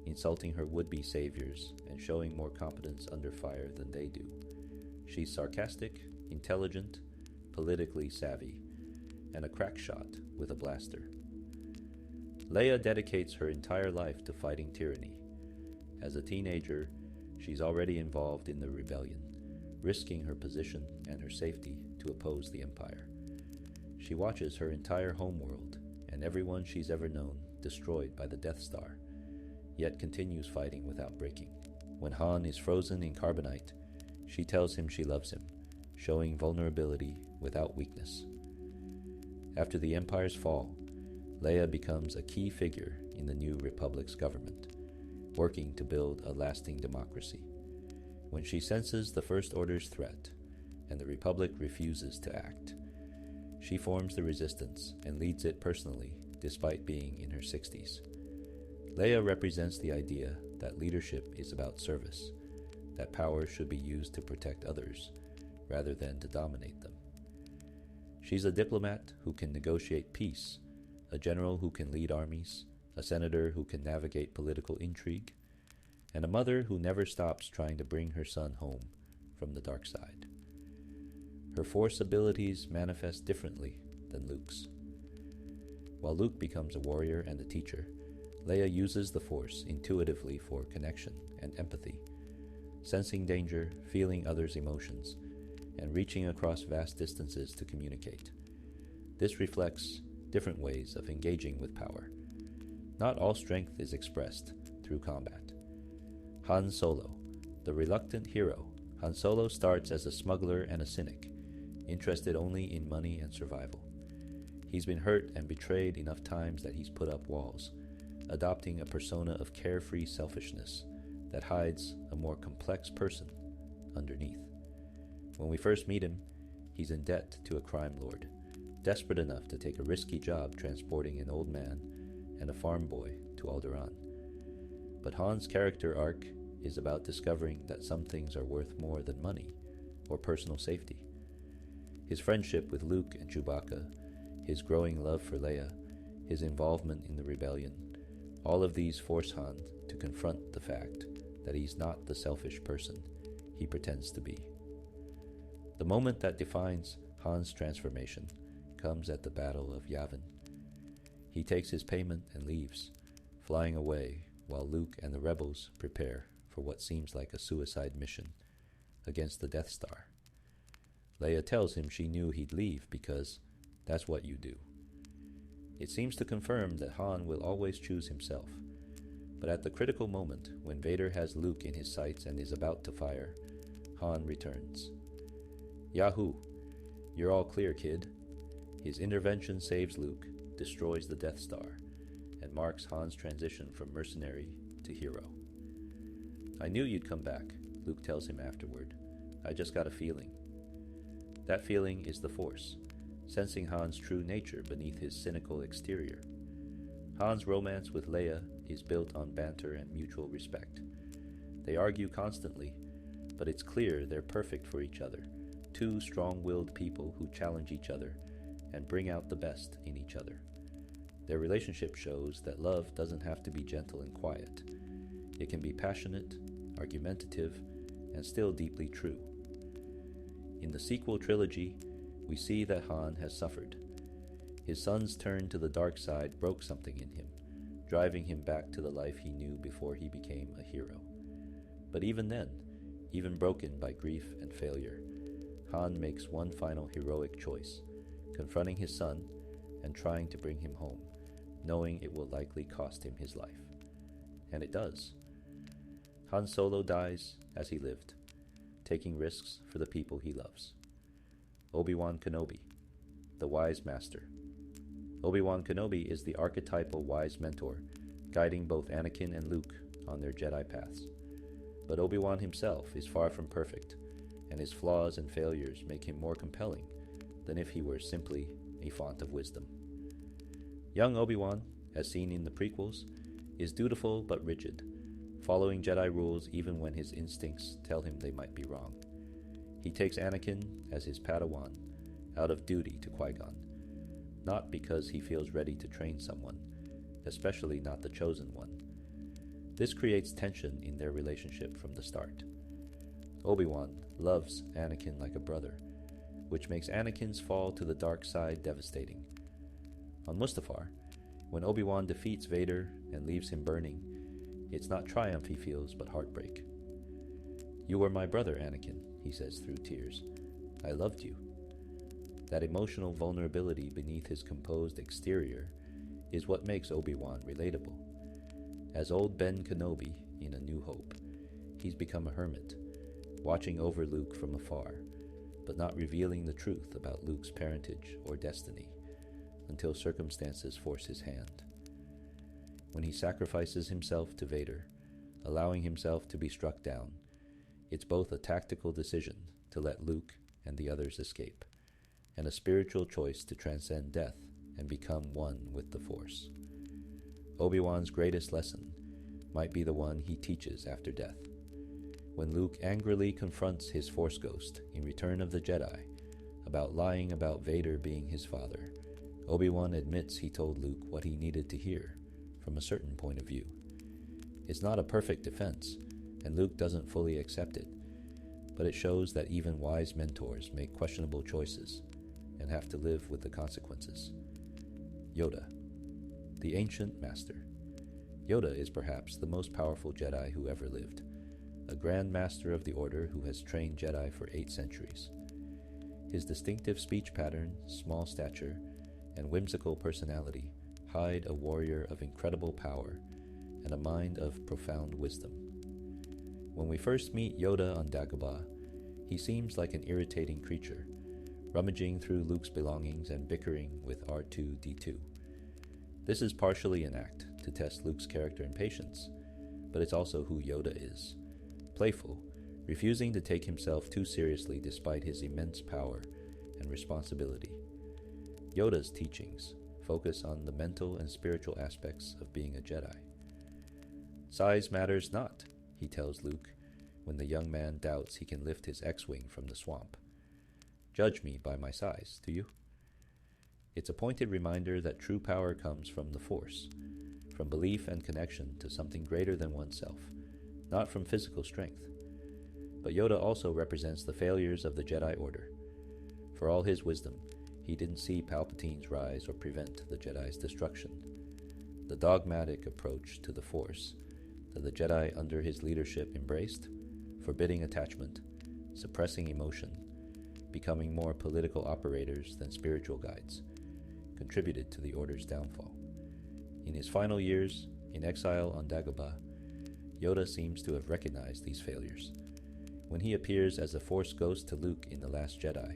insulting her would-be saviors and showing more competence under fire than they do. She's sarcastic, intelligent, politically savvy, and a crack shot with a blaster. Leia dedicates her entire life to fighting tyranny. As a teenager, she's already involved in the rebellion, risking her position and her safety to oppose the Empire. She watches her entire homeworld and everyone she's ever known destroyed by the Death Star, yet continues fighting without breaking. When Han is frozen in carbonite, she tells him she loves him, showing vulnerability without weakness. After the Empire's fall, Leia becomes a key figure in the New Republic's government, working to build a lasting democracy. When she senses the First Order's threat and the Republic refuses to act, she forms the resistance and leads it personally, despite being in her 60s. Leia represents the idea that leadership is about service, that power should be used to protect others, rather than to dominate them. She's a diplomat who can negotiate peace, a general who can lead armies, a senator who can navigate political intrigue, and a mother who never stops trying to bring her son home from the dark side. Her Force abilities manifest differently than Luke's. While Luke becomes a warrior and a teacher, Leia uses the Force intuitively for connection and empathy, sensing danger, feeling others' emotions, and reaching across vast distances to communicate. This reflects different ways of engaging with power. Not all strength is expressed through combat. Han Solo, the reluctant hero. Han Solo starts as a smuggler and a cynic, interested only in money and survival. He's been hurt and betrayed enough times that he's put up walls, adopting a persona of carefree selfishness that hides a more complex person underneath. When we first meet him, he's in debt to a crime lord, desperate enough to take a risky job transporting an old man and a farm boy to Alderaan. But Han's character arc is about discovering that some things are worth more than money or personal safety. His friendship with Luke and Chewbacca, his growing love for Leia, his involvement in the rebellion, all of these force Han to confront the fact that he's not the selfish person he pretends to be. The moment that defines Han's transformation comes at the Battle of Yavin. He takes his payment and leaves, flying away while Luke and the rebels prepare for what seems like a suicide mission against the Death Star. Leia tells him she knew he'd leave because that's what you do. It seems to confirm that Han will always choose himself. But at the critical moment, when Vader has Luke in his sights and is about to fire, Han returns. Yahoo! You're all clear, kid. His intervention saves Luke, destroys the Death Star, and marks Han's transition from mercenary to hero. I knew you'd come back, Luke tells him afterward. I just got a feeling. That feeling is the Force, sensing Han's true nature beneath his cynical exterior. Han's romance with Leia is built on banter and mutual respect. They argue constantly, but it's clear they're perfect for each other, two strong-willed people who challenge each other and bring out the best in each other. Their relationship shows that love doesn't have to be gentle and quiet. It can be passionate, argumentative, and still deeply true. In the sequel trilogy, we see that Han has suffered. His son's turn to the dark side broke something in him, driving him back to the life he knew before he became a hero. But even then, even broken by grief and failure, Han makes one final heroic choice, confronting his son and trying to bring him home, knowing it will likely cost him his life. And it does. Han Solo dies as he lived, taking risks for the people he loves. Obi-Wan Kenobi, the wise master. Obi-Wan Kenobi is the archetypal wise mentor, guiding both Anakin and Luke on their Jedi paths. But Obi-Wan himself is far from perfect, and his flaws and failures make him more compelling than if he were simply a font of wisdom. Young Obi-Wan, as seen in the prequels, is dutiful but rigid, following Jedi rules even when his instincts tell him they might be wrong. He takes Anakin as his Padawan out of duty to Qui-Gon, not because he feels ready to train someone, especially not the chosen one. This creates tension in their relationship from the start. Obi-Wan loves Anakin like a brother, which makes Anakin's fall to the dark side devastating. On Mustafar, when Obi-Wan defeats Vader and leaves him burning, it's not triumph he feels, but heartbreak. "You were my brother, Anakin," he says through tears. "I loved you." That emotional vulnerability beneath his composed exterior is what makes Obi-Wan relatable. As old Ben Kenobi in A New Hope, he's become a hermit, watching over Luke from afar, but not revealing the truth about Luke's parentage or destiny until circumstances force his hand. When he sacrifices himself to Vader, allowing himself to be struck down, it's both a tactical decision to let Luke and the others escape, and a spiritual choice to transcend death and become one with the Force. Obi-Wan's greatest lesson might be the one he teaches after death. When Luke angrily confronts his Force ghost in Return of the Jedi about lying about Vader being his father, Obi-Wan admits he told Luke what he needed to hear from a certain point of view. It's not a perfect defense, and Luke doesn't fully accept it, but it shows that even wise mentors make questionable choices and have to live with the consequences. Yoda, the ancient master. Yoda is perhaps the most powerful Jedi who ever lived, a Grand Master of the Order who has trained Jedi for 8 centuries. His distinctive speech pattern, small stature, and whimsical personality hide a warrior of incredible power and a mind of profound wisdom. When we first meet Yoda on Dagobah, he seems like an irritating creature, rummaging through Luke's belongings and bickering with R2-D2. This is partially an act to test Luke's character and patience, but it's also who Yoda is. Playful, refusing to take himself too seriously despite his immense power and responsibility. Yoda's teachings focus on the mental and spiritual aspects of being a Jedi. "Size matters not," he tells Luke when the young man doubts he can lift his X-Wing from the swamp. "Judge me by my size, do you?" It's a pointed reminder that true power comes from the Force, from belief and connection to something greater than oneself, not from physical strength. But Yoda also represents the failures of the Jedi Order. For all his wisdom, he didn't see Palpatine's rise or prevent the Jedi's destruction. The dogmatic approach to the Force that the Jedi under his leadership embraced, forbidding attachment, suppressing emotion, becoming more political operators than spiritual guides, contributed to the Order's downfall. In his final years, In exile on Dagobah, Yoda seems to have recognized these failures. When he appears as a Force ghost to Luke in The Last Jedi,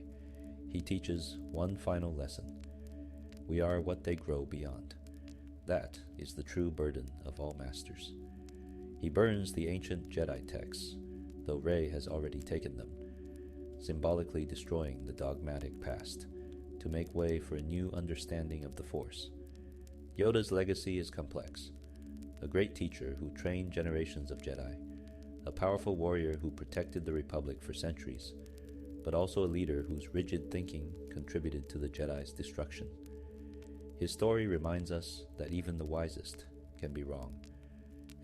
he teaches one final lesson. We are what they grow beyond. That is the true burden of all masters. He burns the ancient Jedi texts, though Rey has already taken them, symbolically destroying the dogmatic past, to make way for a new understanding of the Force. Yoda's legacy is complex. A great teacher who trained generations of Jedi, a powerful warrior who protected the Republic for centuries, but also a leader whose rigid thinking contributed to the Jedi's destruction. His story reminds us that even the wisest can be wrong,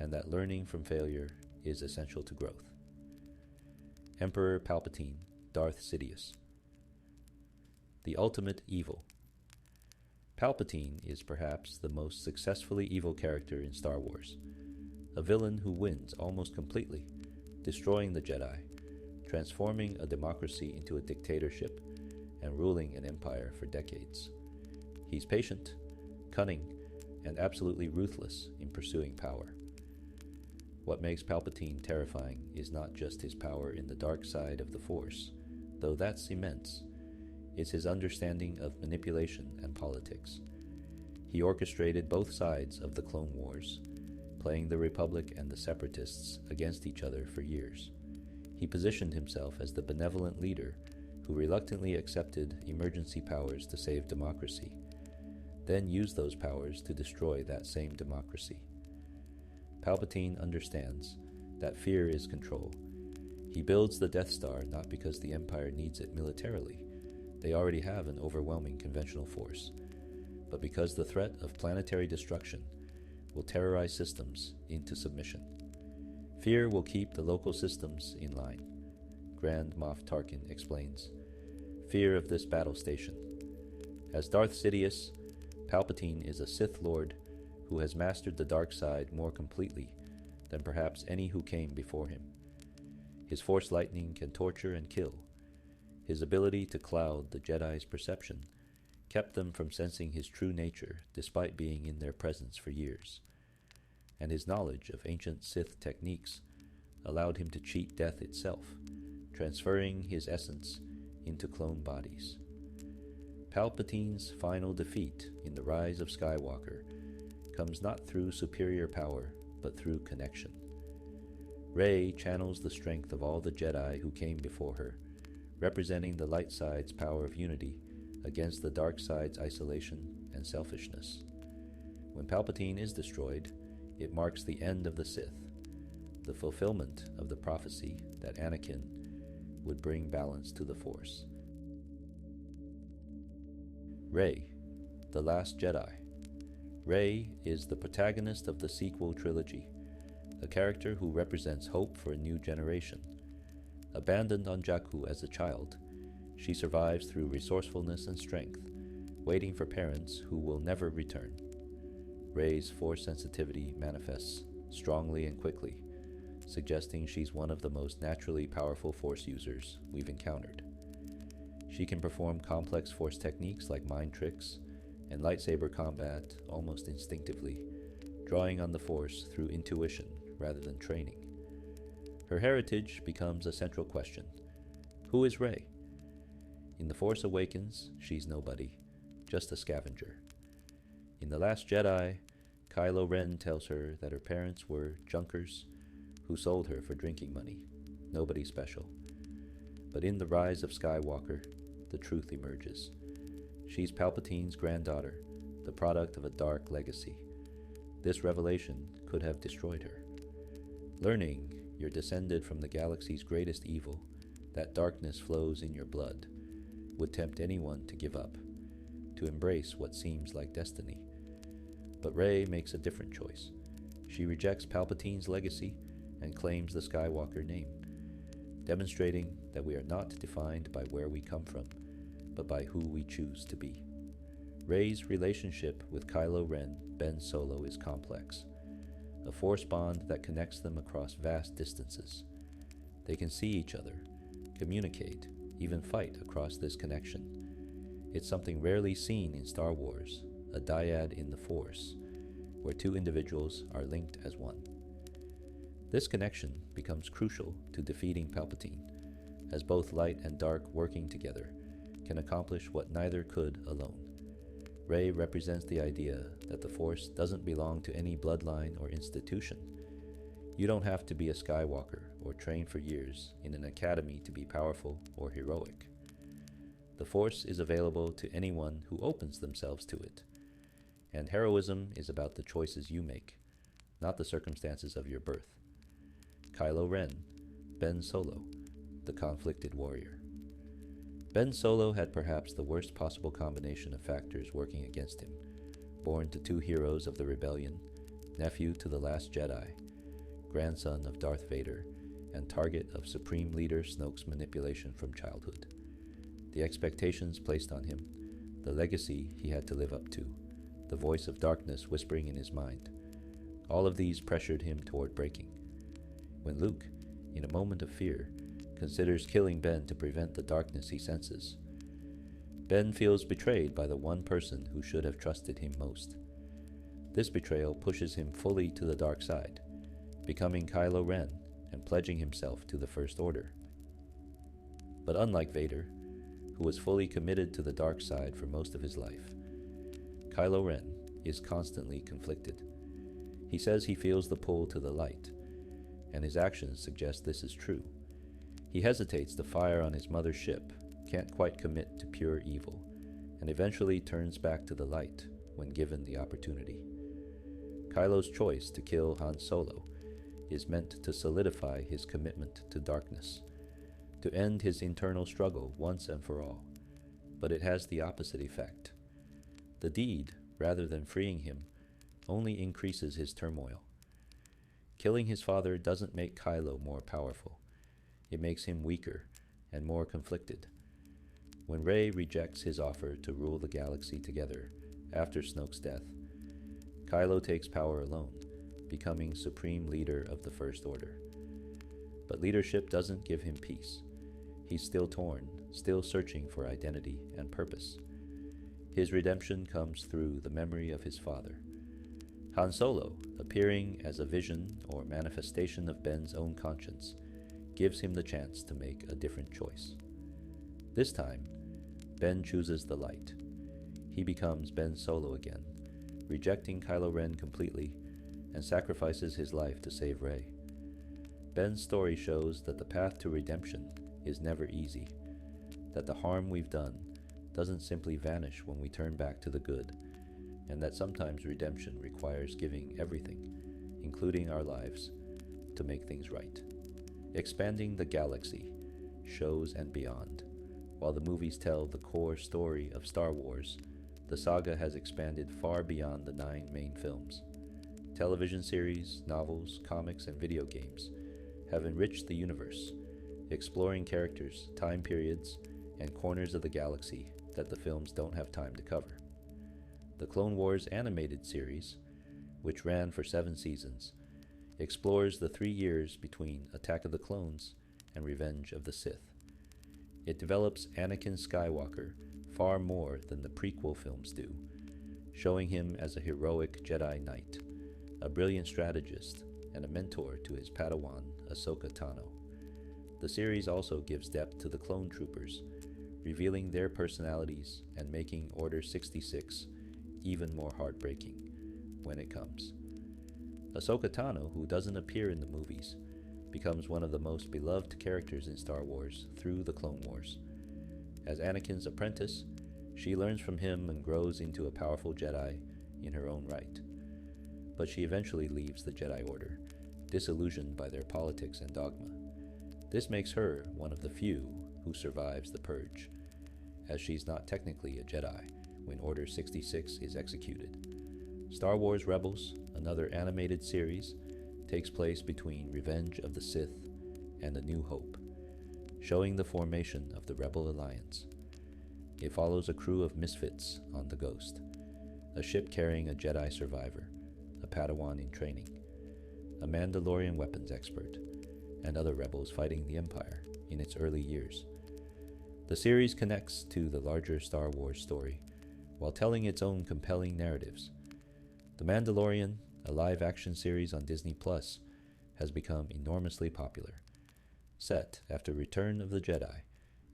and that learning from failure is essential to growth. Emperor Palpatine, Darth Sidious. The ultimate evil. Palpatine is perhaps the most successfully evil character in Star Wars, a villain who wins almost completely, destroying the Jedi, transforming a democracy into a dictatorship, and ruling an empire for decades. He's patient, cunning, and absolutely ruthless in pursuing power. What makes Palpatine terrifying is not just his power in the dark side of the Force, though that's immense. It's his understanding of manipulation and politics. He orchestrated both sides of the Clone Wars, playing the Republic and the Separatists against each other for years. He positioned himself as the benevolent leader who reluctantly accepted emergency powers to save democracy, then used those powers to destroy that same democracy. Palpatine understands that fear is control. He builds the Death Star not because the Empire needs it militarily. They already have an overwhelming conventional force, but because the threat of planetary destruction will terrorize systems into submission. Fear will keep the local systems in line, Grand Moff Tarkin explains. Fear of this battle station. As Darth Sidious, Palpatine is a Sith Lord who has mastered the dark side more completely than perhaps any who came before him. His Force lightning can torture and kill. His ability to cloud the Jedi's perception kept them from sensing his true nature despite being in their presence for years. And his knowledge of ancient Sith techniques allowed him to cheat death itself, transferring his essence into clone bodies. Palpatine's final defeat in The Rise of Skywalker comes not through superior power, but through connection. Rey channels the strength of all the Jedi who came before her, representing the light side's power of unity against the dark side's isolation and selfishness. When Palpatine is destroyed, it marks the end of the Sith, the fulfillment of the prophecy that Anakin would bring balance to the Force. Rey, The Last Jedi. Rey is the protagonist of the sequel trilogy, a character who represents hope for a new generation. Abandoned on Jakku as a child, she survives through resourcefulness and strength, waiting for parents who will never return. Rey's Force sensitivity manifests strongly and quickly, suggesting she's one of the most naturally powerful Force users we've encountered. She can perform complex Force techniques like mind tricks and lightsaber combat almost instinctively, drawing on the Force through intuition rather than training. Her heritage becomes a central question. Who is Rey? In The Force Awakens, she's nobody, just a scavenger. In The Last Jedi, Kylo Ren tells her that her parents were junkers who sold her for drinking money, nobody special. But in The Rise of Skywalker, the truth emerges. She's Palpatine's granddaughter, the product of a dark legacy. This revelation could have destroyed her. Learning you're descended from the galaxy's greatest evil, that darkness flows in your blood, would tempt anyone to give up, to embrace what seems like destiny. But Rey makes a different choice. She rejects Palpatine's legacy and claims the Skywalker name, demonstrating that we are not defined by where we come from, but by who we choose to be. Rey's relationship with Kylo Ren, Ben Solo, is complex, a Force bond that connects them across vast distances. They can see each other, communicate, even fight across this connection. It's something rarely seen in Star Wars, a dyad in the Force, where two individuals are linked as one. This connection becomes crucial to defeating Palpatine, as both light and dark working together can accomplish what neither could alone. Rey represents the idea that the Force doesn't belong to any bloodline or institution. You don't have to be a Skywalker or train for years in an academy to be powerful or heroic. The Force is available to anyone who opens themselves to it, and heroism is about the choices you make, not the circumstances of your birth. Kylo Ren, Ben Solo, the conflicted warrior. Ben Solo had perhaps the worst possible combination of factors working against him. Born to two heroes of the rebellion, nephew to the last Jedi, grandson of Darth Vader, and target of Supreme Leader Snoke's manipulation from childhood. The expectations placed on him, the legacy he had to live up to, the voice of darkness whispering in his mind, all of these pressured him toward breaking. When Luke, in a moment of fear, considers killing Ben to prevent the darkness he senses, Ben feels betrayed by the one person who should have trusted him most. This betrayal pushes him fully to the dark side, becoming Kylo Ren and pledging himself to the First Order. But unlike Vader, who was fully committed to the dark side for most of his life, Kylo Ren is constantly conflicted. He says he feels the pull to the light, and his actions suggest this is true. He hesitates to fire on his mother's ship, can't quite commit to pure evil, and eventually turns back to the light when given the opportunity. Kylo's choice to kill Han Solo is meant to solidify his commitment to darkness, to end his internal struggle once and for all, but it has the opposite effect. The deed, rather than freeing him, only increases his turmoil. Killing his father doesn't make Kylo more powerful. It makes him weaker and more conflicted. When Rey rejects his offer to rule the galaxy together after Snoke's death, Kylo takes power alone, becoming supreme leader of the First Order. But leadership doesn't give him peace. He's still torn, still searching for identity and purpose. His redemption comes through the memory of his father. Han Solo, appearing as a vision or manifestation of Ben's own conscience, gives him the chance to make a different choice. This time, Ben chooses the light. He becomes Ben Solo again, rejecting Kylo Ren completely, and sacrifices his life to save Rey. Ben's story shows that the path to redemption is never easy, that the harm we've done doesn't simply vanish when we turn back to the good, and that sometimes redemption requires giving everything, including our lives, to make things right. Expanding the galaxy, shows and beyond. While the movies tell the core story of Star Wars, the saga has expanded far beyond the 9 main films. Television series, novels, comics, and video games have enriched the universe, exploring characters, time periods, and corners of the galaxy that the films don't have time to cover. The Clone Wars animated series, which ran for 7 seasons, explores the 3 years between Attack of the Clones and Revenge of the Sith. It develops Anakin Skywalker far more than the prequel films do, showing him as a heroic Jedi Knight, a brilliant strategist, and a mentor to his Padawan, Ahsoka Tano. The series also gives depth to the clone troopers, revealing their personalities and making Order 66 even more heartbreaking when it comes. Ahsoka Tano, who doesn't appear in the movies, becomes one of the most beloved characters in Star Wars through the Clone Wars. As Anakin's apprentice, she learns from him and grows into a powerful Jedi in her own right. But she eventually leaves the Jedi Order, disillusioned by their politics and dogma. This makes her one of the few who survives the Purge, as she's not technically a Jedi when Order 66 is executed. Star Wars Rebels, another animated series, takes place between Revenge of the Sith and A New Hope, showing the formation of the Rebel Alliance. It follows a crew of misfits on the Ghost, a ship carrying a Jedi survivor, a Padawan in training, a Mandalorian weapons expert, and other rebels fighting the Empire in its early years. The series connects to the larger Star Wars story while telling its own compelling narratives. The Mandalorian, a live-action series on Disney Plus, has become enormously popular. Set after Return of the Jedi,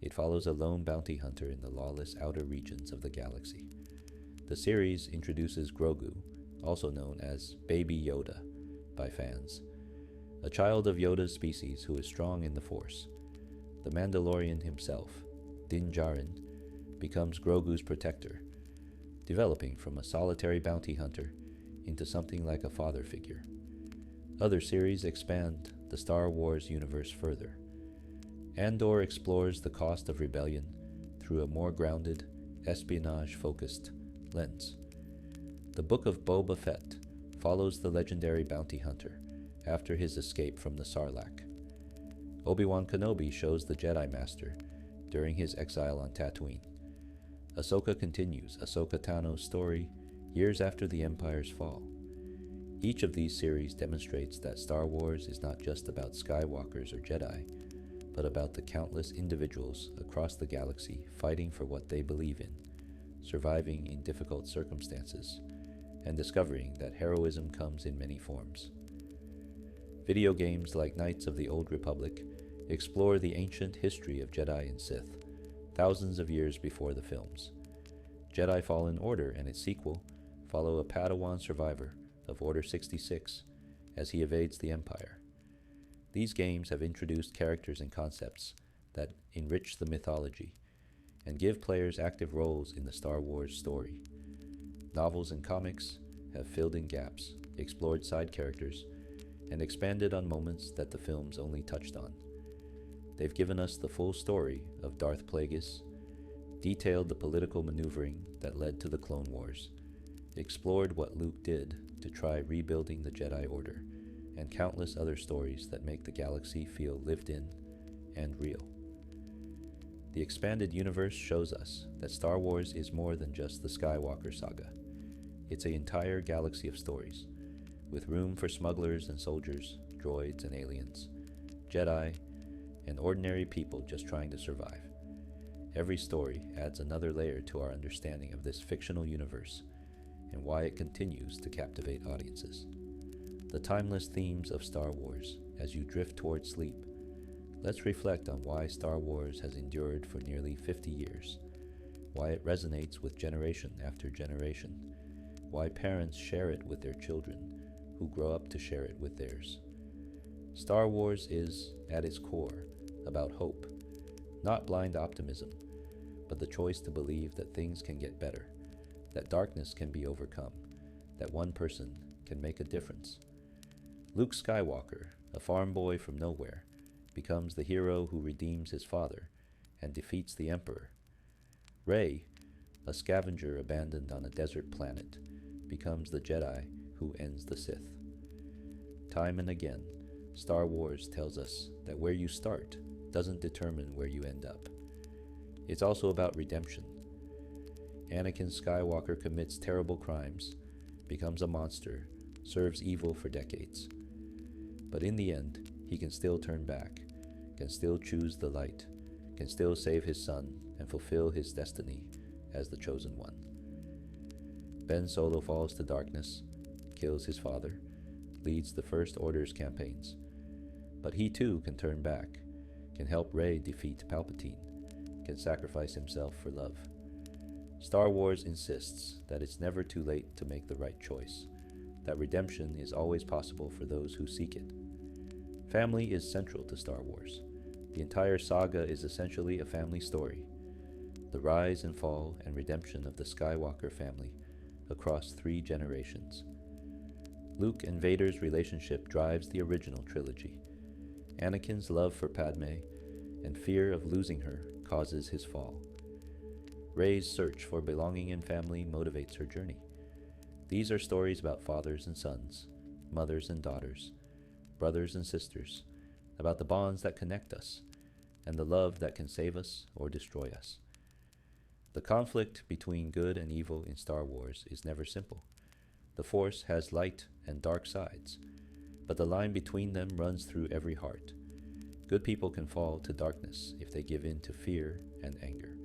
it follows a lone bounty hunter in the lawless outer regions of the galaxy. The series introduces Grogu, also known as Baby Yoda by fans, a child of Yoda's species who is strong in the Force. The Mandalorian himself, Din Djarin, becomes Grogu's protector, developing from a solitary bounty hunter into something like a father figure. Other series expand the Star Wars universe further. Andor explores the cost of rebellion through a more grounded, espionage-focused lens. The Book of Boba Fett follows the legendary bounty hunter after his escape from the Sarlacc. Obi-Wan Kenobi shows the Jedi Master during his exile on Tatooine. Ahsoka continues Ahsoka Tano's story years after the Empire's fall. Each of these series demonstrates that Star Wars is not just about Skywalkers or Jedi, but about the countless individuals across the galaxy fighting for what they believe in, surviving in difficult circumstances, and discovering that heroism comes in many forms. Video games like Knights of the Old Republic explore the ancient history of Jedi and Sith, thousands of years before the films. Jedi Fallen Order and its sequel follow a Padawan survivor of Order 66 as he evades the Empire. These games have introduced characters and concepts that enrich the mythology and give players active roles in the Star Wars story. Novels and comics have filled in gaps, explored side characters, and expanded on moments that the films only touched on. They've given us the full story of Darth Plagueis, detailed the political maneuvering that led to the Clone Wars, explored what Luke did to try rebuilding the Jedi Order, and countless other stories that make the galaxy feel lived in and real. The expanded universe shows us that Star Wars is more than just the Skywalker saga. It's an entire galaxy of stories, with room for smugglers and soldiers, droids and aliens, Jedi, and ordinary people just trying to survive. Every story adds another layer to our understanding of this fictional universe and why it continues to captivate audiences. The timeless themes of Star Wars as you drift toward sleep. Let's reflect on why Star Wars has endured for nearly 50 years, why it resonates with generation after generation, why parents share it with their children who grow up to share it with theirs. Star Wars is, at its core, about hope, not blind optimism, but the choice to believe that things can get better, that darkness can be overcome, that one person can make a difference. Luke Skywalker, a farm boy from nowhere, becomes the hero who redeems his father and defeats the Emperor. Rey, a scavenger abandoned on a desert planet, becomes the Jedi who ends the Sith. Time and again, Star Wars tells us that where you start doesn't determine where you end up. It's also about redemption. Anakin Skywalker commits terrible crimes, becomes a monster, serves evil for decades. But in the end, he can still turn back, can still choose the light, can still save his son and fulfill his destiny as the chosen one. Ben Solo falls to darkness, kills his father, leads the First Order's campaigns. But he too can turn back, can help Rey defeat Palpatine, can sacrifice himself for love. Star Wars insists that it's never too late to make the right choice, that redemption is always possible for those who seek it. Family is central to Star Wars. The entire saga is essentially a family story, the rise and fall and redemption of the Skywalker family across 3 generations. Luke and Vader's relationship drives the original trilogy. Anakin's love for Padme and fear of losing her causes his fall. Rey's search for belonging in family motivates her journey. These are stories about fathers and sons, mothers and daughters, brothers and sisters, about the bonds that connect us, and the love that can save us or destroy us. The conflict between good and evil in Star Wars is never simple. The Force has light and dark sides, but the line between them runs through every heart. Good people can fall to darkness if they give in to fear and anger.